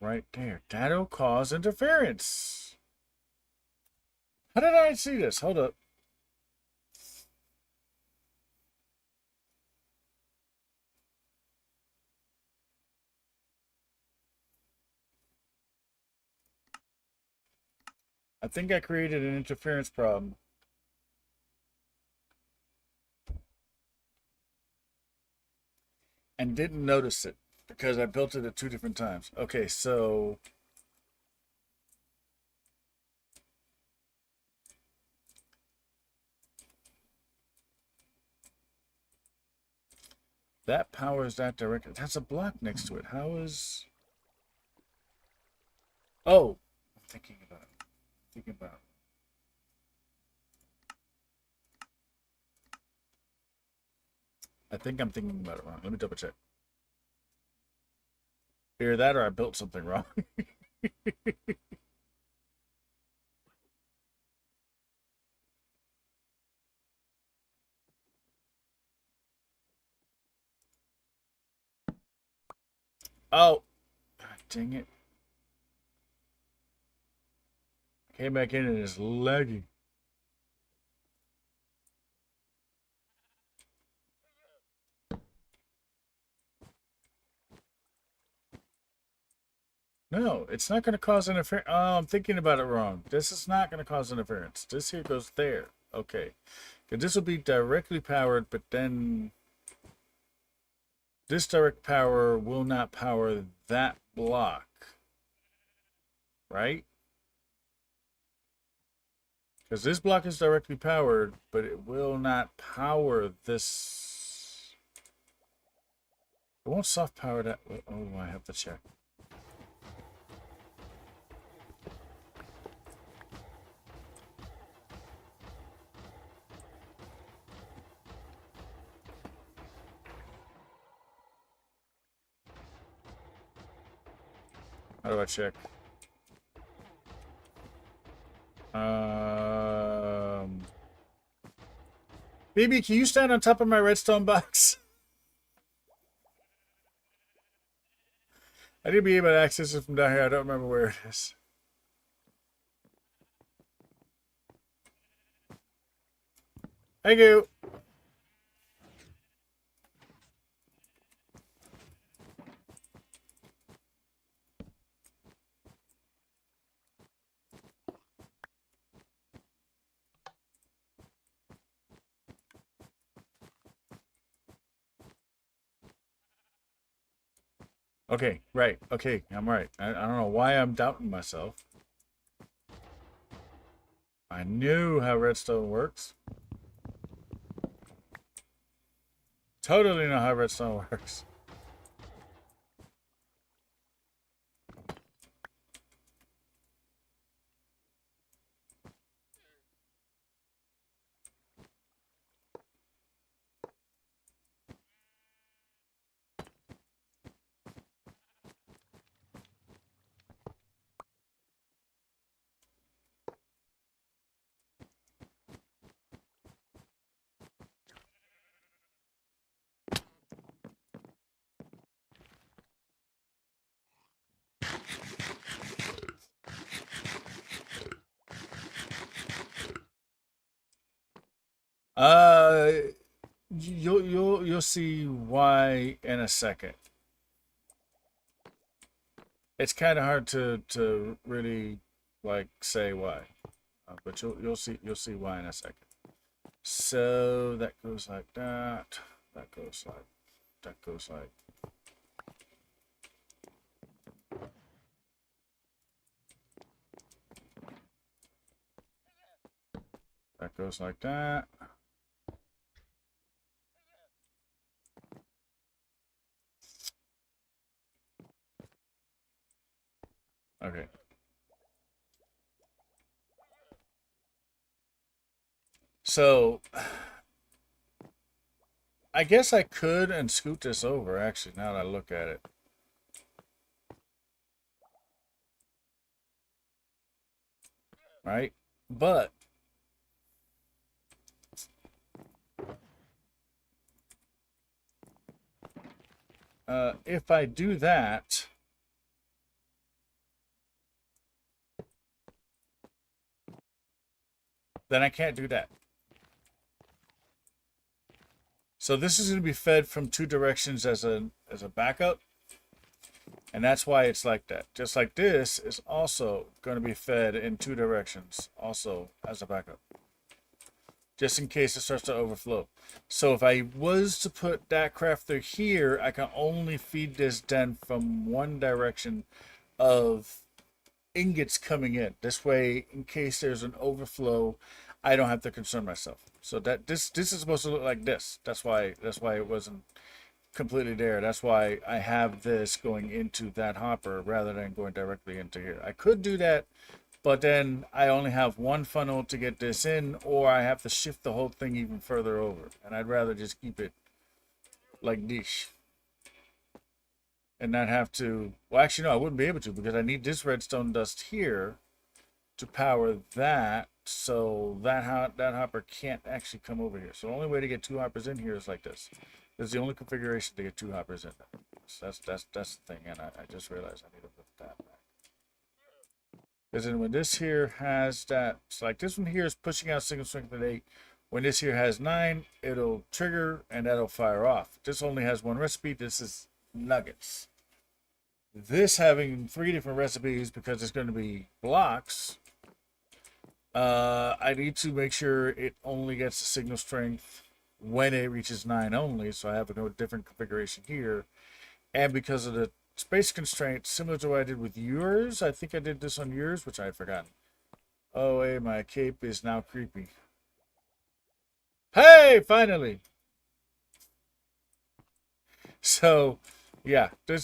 right there. That'll cause interference. How did I see this? Hold up. I think I created an interference problem. And didn't notice it because I built it at 2 different times. Okay, so... that powers that directly. That's a block next to it. How is... oh! I'm thinking about it. Thinking about it. I think I'm thinking about it wrong. Let me double check. Either that or I built something wrong. Oh! God dang it. Came back in and it's laggy. No, it's not going to cause interference. Oh, I'm thinking about it wrong. This is not going to cause interference. This here goes there. Okay. Because this will be directly powered, but then this direct power will not power that block. Right? Because this block is directly powered, but it will not power this. It won't soft power that. Oh, I have to check. How do I check? BB, can you stand on top of my redstone box? I need to be able to access it from down here. I don't remember where it is. Thank you. Okay, right. Okay, I'm right. I don't know why I'm doubting myself. I knew how redstone works. Totally know how redstone works. Uh, you'll see why in a second. It's kind of hard to really like say why, but you'll see why in a second. So that goes like that. That goes like that goes like. That goes like that. Okay. So, I guess I could and scoot this over, actually, now that I look at it. Right? But if I do that, then I can't do that. So this is going to be fed from two directions as a backup. And that's why it's like that. Just like this is also going to be fed in two directions also as a backup. Just in case it starts to overflow. So if I was to put that crafter here, I can only feed this den from one direction of ingots coming in. This way, in case there's an overflow, I don't have to concern myself. So that this is supposed to look like this. That's why it wasn't completely there. That's why I have this going into that hopper rather than going directly into here. I could do that, but then I only have one funnel to get this in, or I have to shift the whole thing even further over. And I'd rather just keep it like this. And not have to, well, actually, no, I wouldn't be able to because I need this redstone dust here to power that. So that hopper can't actually come over here. So the only way to get two hoppers in here is like this. This is the only configuration to get two hoppers in there. So that's the thing, and I just realized I need to put that back. Because then when this here has that, so like this one here is pushing out signal strength at 8. When this here has 9, it'll trigger and that'll fire off. This only has one recipe. This is nuggets. This having 3 different recipes because it's going to be blocks. I need to make sure it only gets the signal strength when it reaches 9 only, so I have a different configuration here. And because of the space constraint, similar to what I did with yours, I think I did this on yours, which I had forgotten. Oh, hey, my cape is now creepy. Hey, finally! So, yeah, yeah,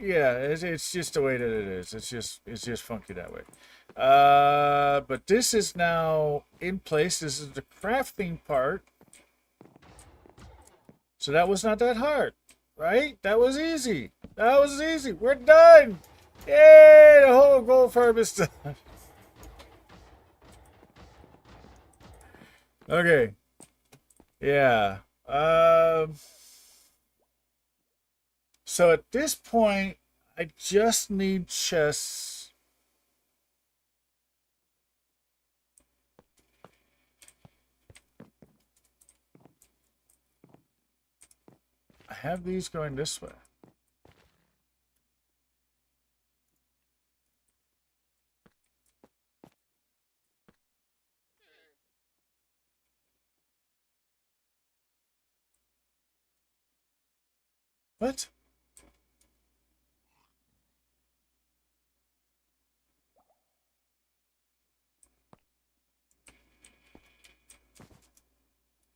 it's just the way that it is. It's just funky that way. But this is now in place. This is the crafting part. So that was not that hard, right? That was easy. That was easy. We're done. Yay! The whole gold farm is done. Okay. Yeah. So at this point, I just need chests. I have these going this way. What?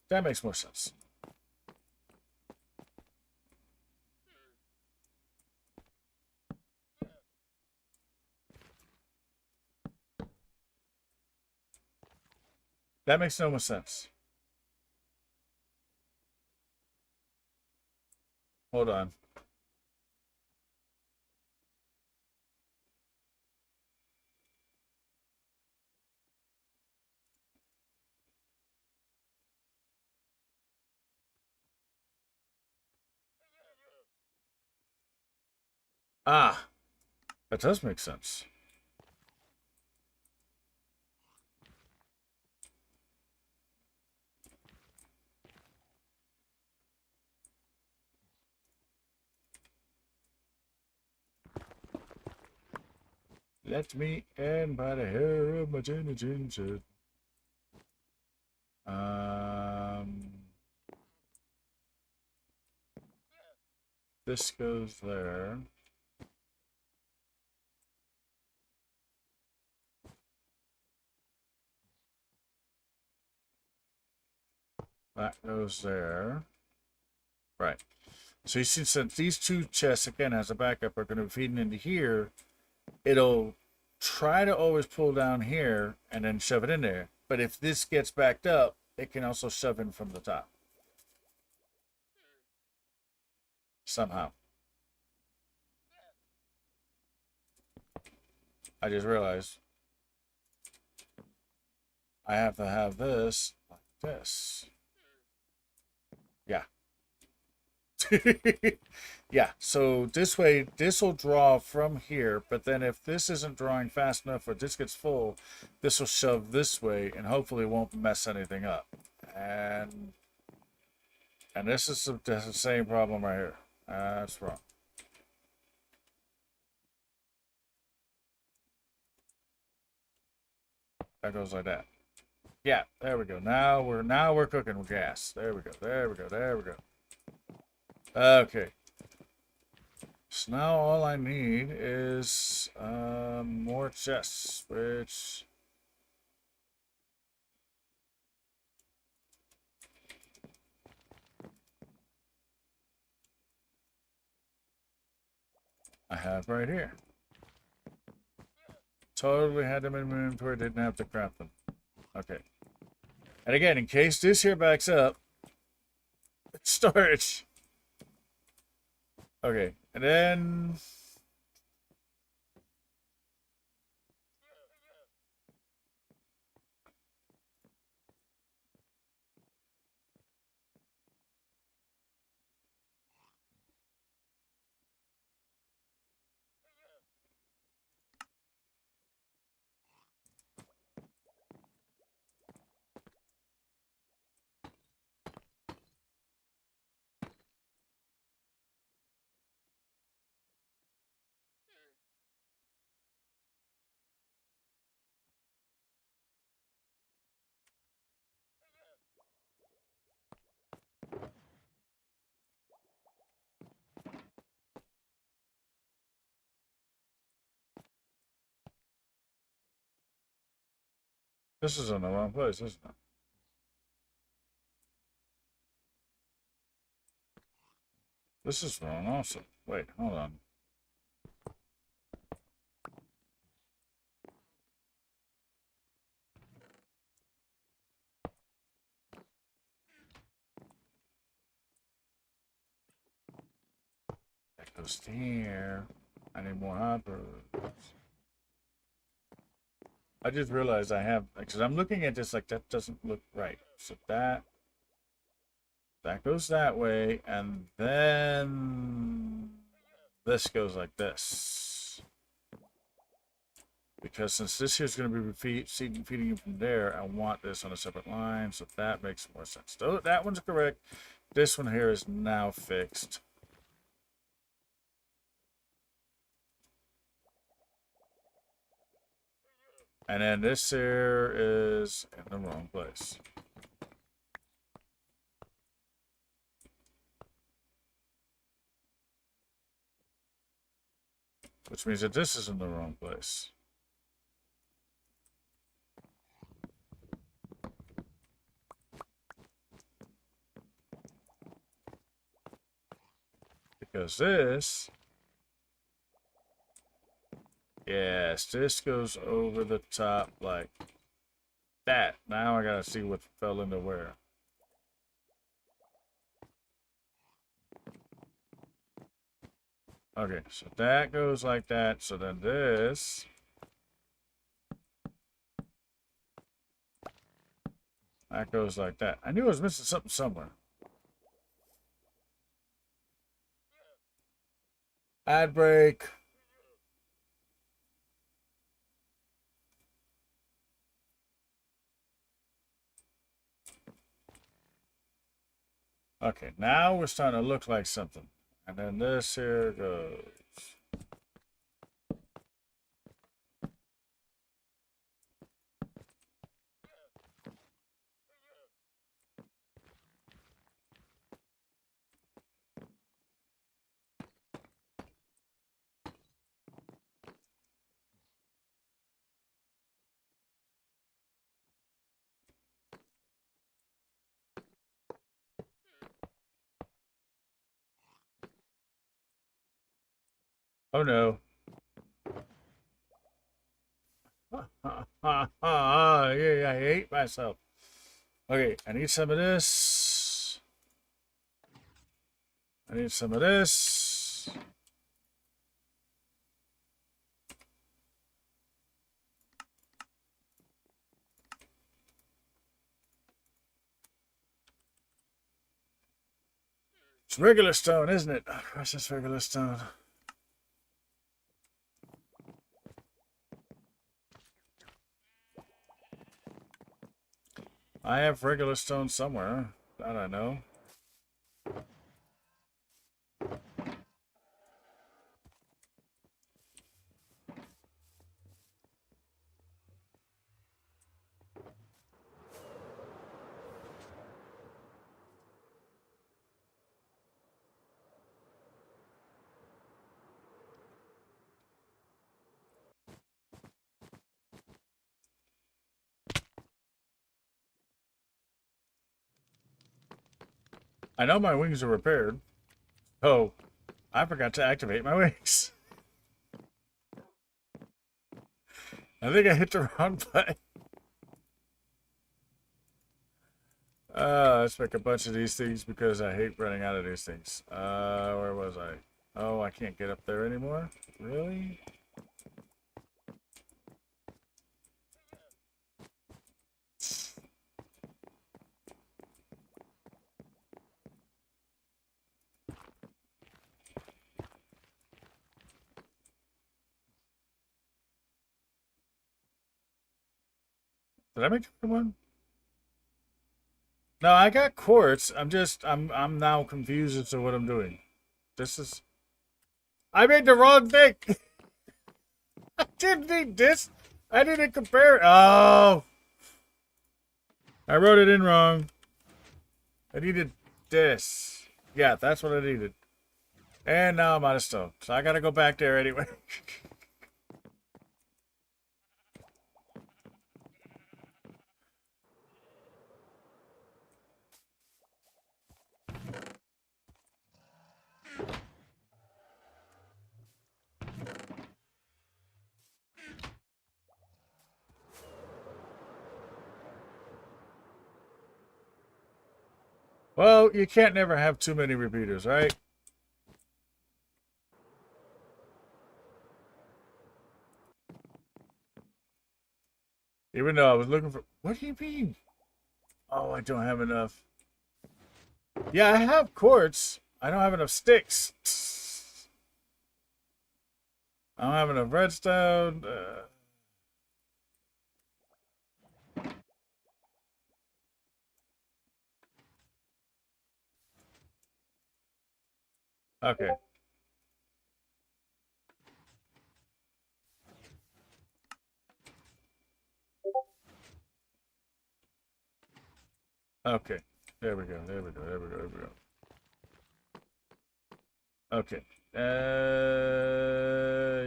That makes more sense. That makes no more sense. Hold on. Ah, that does make sense. Let me in by the hair of my chinny chin chin. This goes there. That goes there. Right. So you see, since these two chests, again, as a backup, are going to be feeding into here, it'll try to always pull down here and then shove it in there. But if this gets backed up, it can also shove in from the top. Somehow. I just realized I have to have this like this. Yeah. Yeah, so this way, this will draw from here, but then if this isn't drawing fast enough or this gets full, this will shove this way and hopefully won't mess anything up. And this is the same problem right here. That's wrong. That goes like that. Yeah, there we go. Now we're cooking with gas. There we go. There we go. There we go. Okay. So now all I need is more chests, which I have right here. Totally had them in my inventory, didn't have to craft them. Okay. And again, in case this here backs up, storage. Okay, and then this is in the wrong place, isn't it? This is wrong also. Wait, hold on. That goes here. I need more hoppers. I just realized I have, because I'm looking at this like that doesn't look right. So that goes that way, and then this goes like this. Because since this here is going to be feeding you from there, I want this on a separate line, so that makes more sense. So that one's correct. This one here is now fixed. And then this here is in the wrong place. Which means that this is in the wrong place. Because this, yes, this goes over the top like that. Now I gotta see what fell into where. Okay, so that goes like that. So then this, that goes like that. I knew I was missing something somewhere. Ad break. Okay, now we're starting to look like something. And then this here goes. Oh no. Yeah, I hate myself. Okay, I need some of this. I need some of this. It's regular stone, isn't it? Oh, precious regular stone. I have regular stone somewhere. That I know. I know my wings are repaired. Oh, I forgot to activate my wings. I think I hit the wrong button. Let's make a bunch of these things because I hate running out of these things. Where was I? Oh, I can't get up there anymore? Really? Did I make the one? No, I got quartz. I'm now confused as to what I'm doing. This is I made the wrong thing. I didn't need this. I didn't compare. Oh, I wrote it in wrong. I needed this. Yeah, that's what I needed. And now I'm out of stone. So I gotta go back there anyway. Well, you can't never have too many repeaters, right? Even though I was looking for... What do you mean? Oh, I don't have enough. Yeah, I have quartz. I don't have enough sticks. I don't have enough redstone. Okay. Okay. There we go. There we go. There we go. There we go. Okay.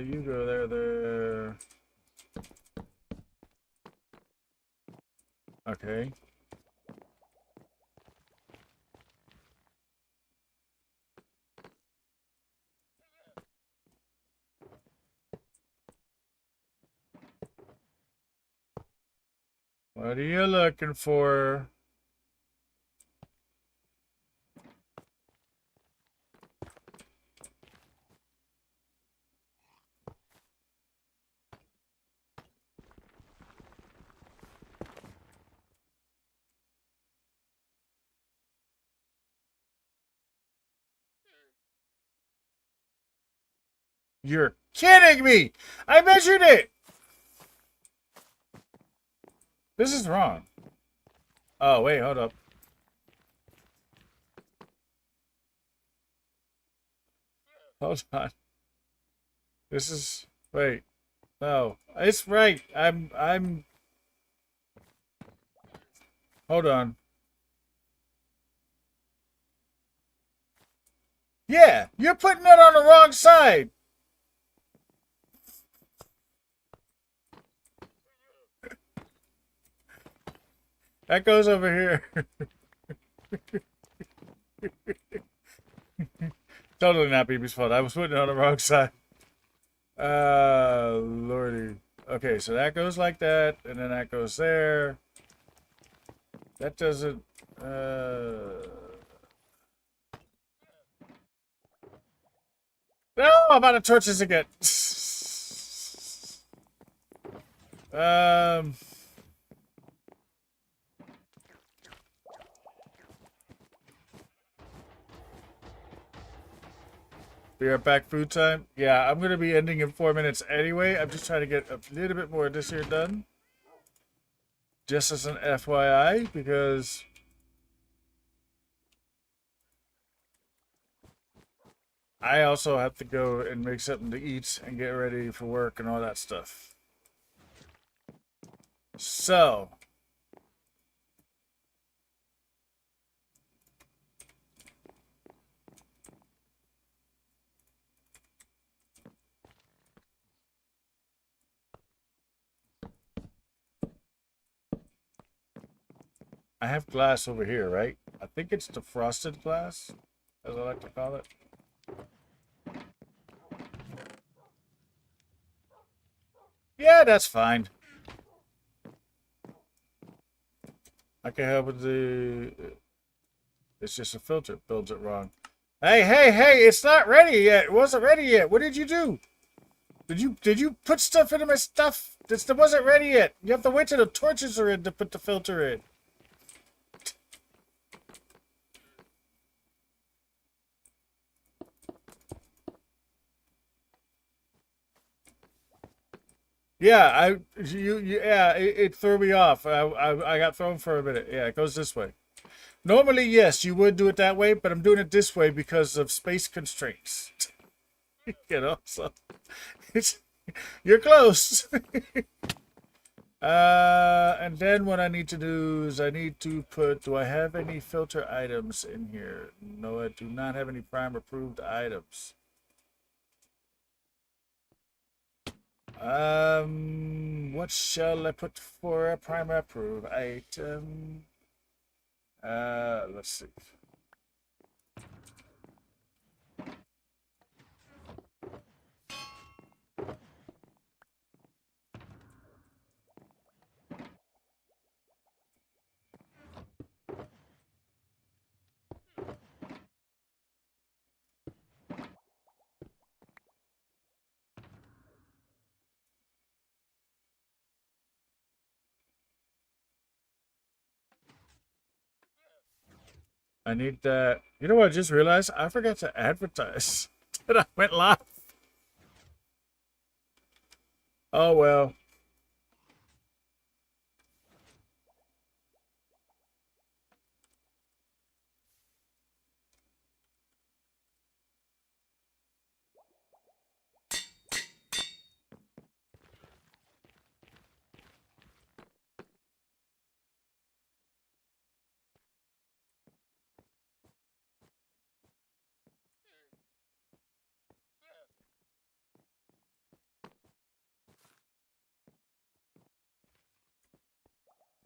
You go there. Okay. What are you looking for? You're kidding me! I measured it! This is wrong. Oh, wait, hold up. Hold on. This is... Wait. No. It's right. I'm... Hold on. Yeah, you're putting it on the wrong side. That goes over here. Totally not BB's fault. I was putting it on the wrong side. Lordy. Okay, so that goes like that, and then that goes there. That doesn't, No, I'm out of torches again. um... We are back food time. Yeah, I'm going to be ending in 4 minutes anyway. I'm just trying to get a little bit more of this here done. Just as an FYI, because I also have to go and make something to eat and get ready for work and all that stuff. So, I have glass over here, right? I think it's the frosted glass, as I like to call it. Yeah, that's fine. I can help with the... It's just a filter. It builds it wrong. Hey, hey, hey! It's not ready yet. It wasn't ready yet. What did you do? Did you put stuff into my stuff? This wasn't ready yet. You have to wait till the torches are in to put the filter in. Yeah, yeah, it threw me off. I got thrown for a minute. Yeah, it goes this way. Normally, yes, you would do it that way, but I'm doing it this way because of space constraints. You know, so it's you're close. And then what I need to do is I need to put, do I have any filter items in here? No, I do not have any prime approved items. What shall I put for a prime approved item? Let's see. I need that. You know what I just realized? I forgot to advertise that I went live. Oh well.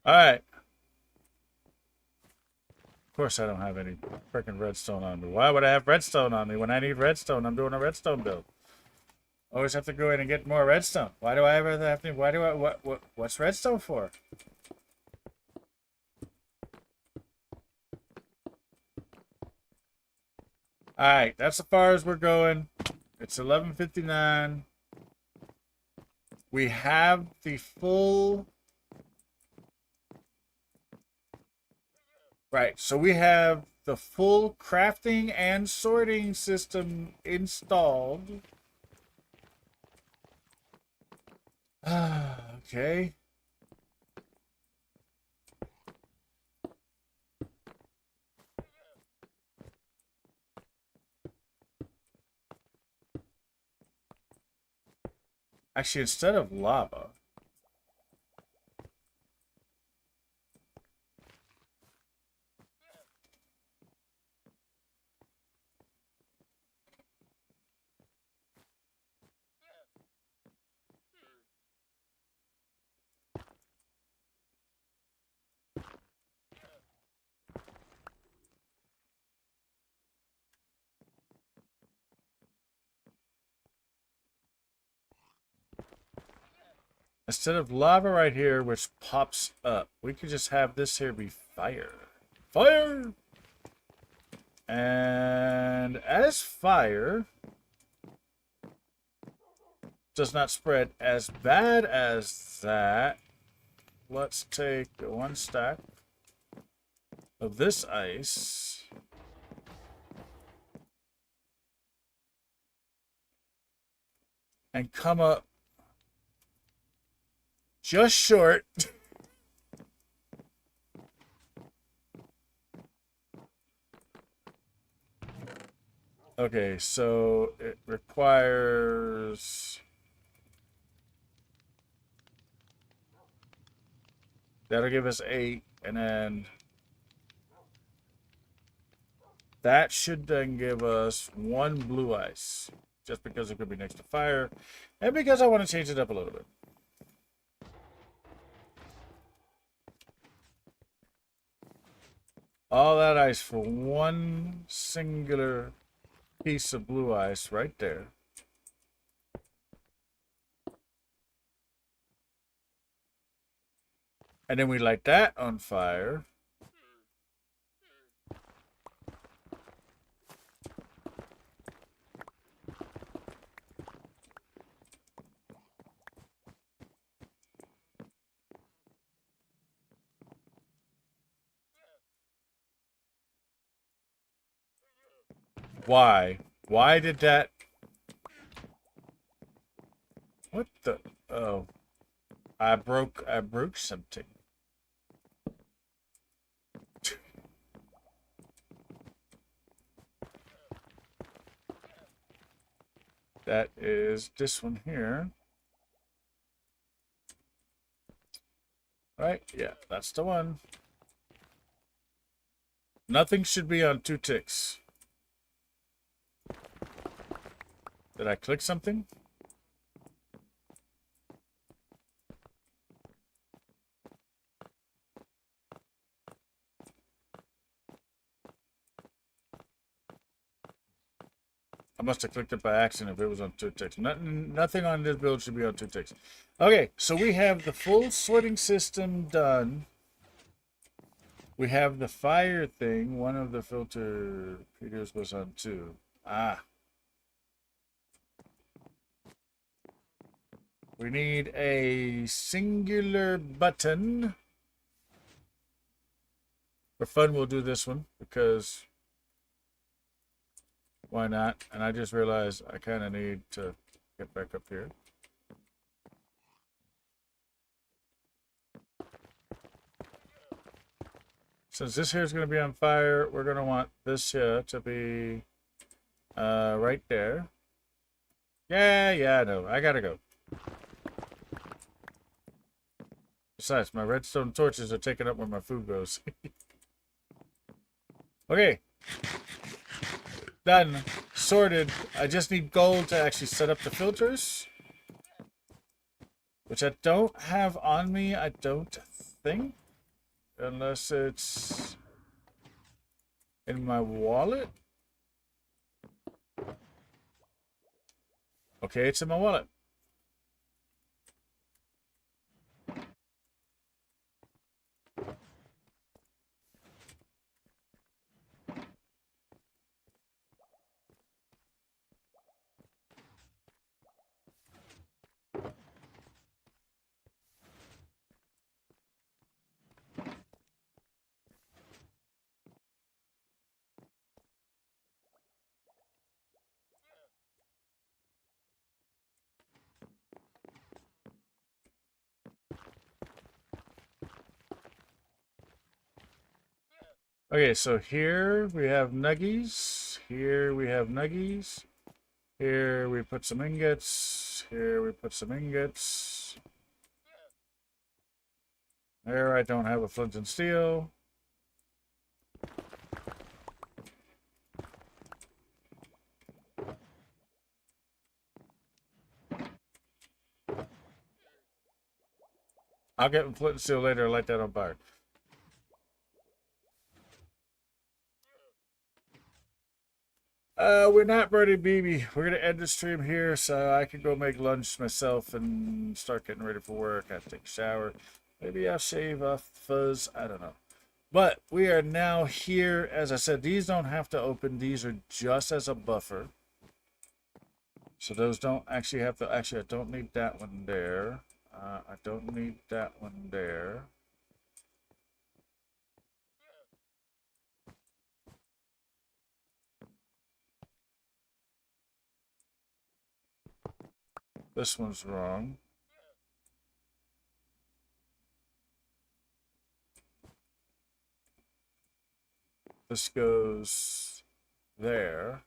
All right. Of course, I don't have any freaking redstone on me. Why would I have redstone on me when I need redstone? I'm doing a redstone build. Always have to go in and get more redstone. Why do I ever have to? Why do I? What's redstone for? All right, that's as far as we're going. It's 11:59. We have the full. Right, so we have the full crafting and sorting system installed. Okay. Actually, instead of lava. instead of lava right here, which pops up, we could just have this here be fire. Fire! And as fire does not spread as bad as that, let's take one stack of this ice and come up just short. Okay, so it requires... That'll give us 8, and then that should then give us 1 blue ice, just because it could be next to fire, and because I want to change it up a little bit. All that ice for 1 singular piece of blue ice right there. And then we light that on fire. Why? Why did that... What the... Oh. I broke something. That is this one here. Right? Yeah, that's the one. Nothing should be on 2 ticks. Did I click something? I must have clicked it by accident if it was on 2 ticks. Nothing on this build should be on 2 ticks. Okay, so we have the full sorting system done. We have the fire thing. One of the filter readers was on 2. Ah. We need a singular button. For fun, we'll do this one because why not? And I just realized I kind of need to get back up here. Since this here is going to be on fire, we're going to want this here to be right there. Yeah, I know. I got to go. Besides, my redstone torches are taking up where my food goes. Okay. Done. Sorted. I just need gold to actually set up the filters. Which I don't have on me, I don't think. Unless it's in my wallet. Okay, it's in my wallet. Okay, so here we have nuggies. Here we have nuggies. Here we put some ingots. Here we put some ingots. There I don't have a flint and steel. I'll get flint and steel later and light that on fire. We're not burning BB. We're gonna end the stream here so I can go make lunch myself and start getting ready for work. I have to take a shower. Maybe I'll shave off the fuzz. I don't know. But we are now here. As I said, these don't have to open. These are just as a buffer. So those don't actually have to. Actually, I don't need that one there. I don't need that one there. This one's wrong. This goes there.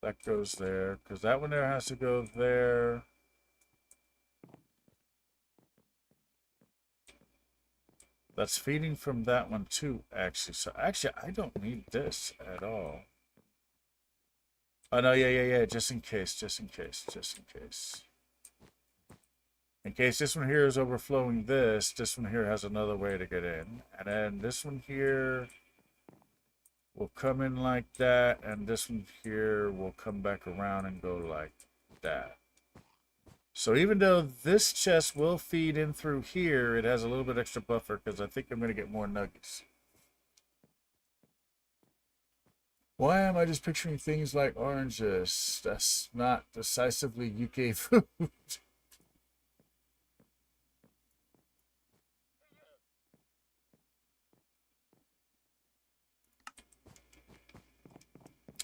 That goes there, because that one there has to go there. That's feeding from that one too, actually. So actually, I don't need this at all. Oh, no, yeah. Just in case. In case this one here is overflowing this one here has another way to get in. And then this one here will come in like that, and this one here will come back around and go like that. So even though this chest will feed in through here, it has a little bit extra buffer because I think I'm going to get more nuggets. Why am I just picturing things like oranges? That's not decisively UK food.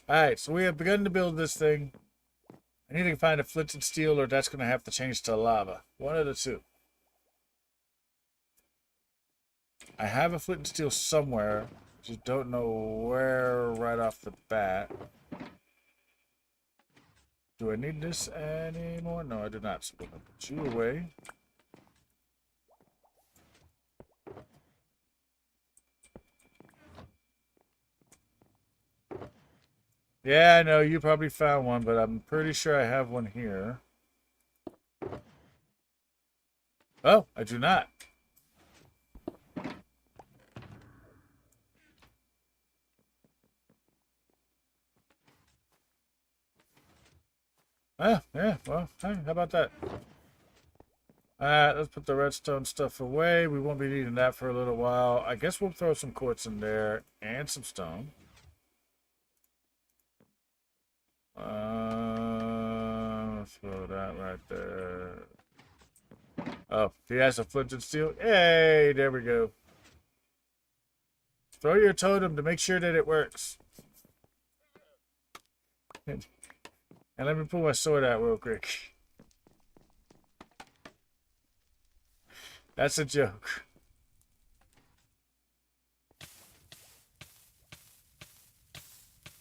Alright, so we have begun to build this thing. I need to find a flint and steel, or that's going to have to change to lava. One of the two. I have a flint and steel somewhere. Just don't know where right off the bat. Do I need this anymore? No, I do not. So we'll put you away. Yeah, I know you probably found one, but I'm pretty sure I have one here. Oh, I do not. Ah, yeah, well, hey, how about that? Alright, let's put the redstone stuff away. We won't be needing that for a little while. I guess we'll throw some quartz in there and some stone. Throw that right there. Oh, he has a flint and steel. Hey, there we go. Throw your totem to make sure that it works. And let me pull my sword out real quick. That's a joke.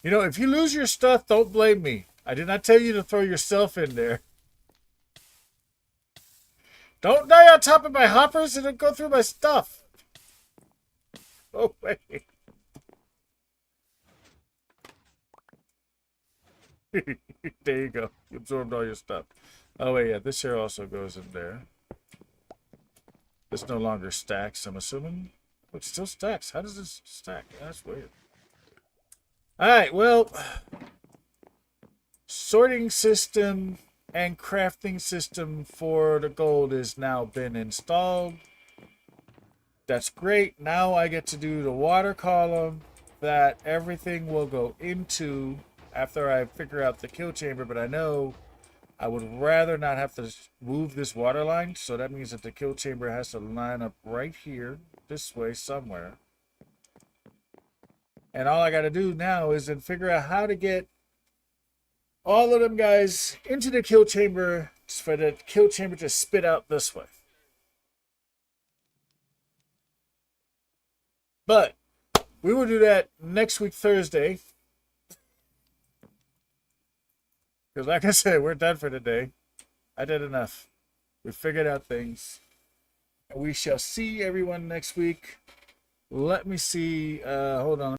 You know, if you lose your stuff, don't blame me. I did not tell you to throw yourself in there. Don't die on top of my hoppers and go through my stuff. Oh, wait. There you go. You absorbed all your stuff. Oh, wait, yeah. This here also goes in there. This no longer stacks, I'm assuming. Oh, it still stacks. How does this stack? That's weird. Alright, well, sorting system and crafting system for the gold has now been installed. That's great. Now I get to do the water column that everything will go into after I figure out the kill chamber, but I know I would rather not have to move this water line, so that means that the kill chamber has to line up right here, this way somewhere. And all I got to do now is then figure out how to get all of them guys into the kill chamber for the kill chamber to spit out this way. But we will do that next week, Thursday. Because like I said, we're done for today. I did enough. We figured out things. And we shall see everyone next week. Let me see. Hold on.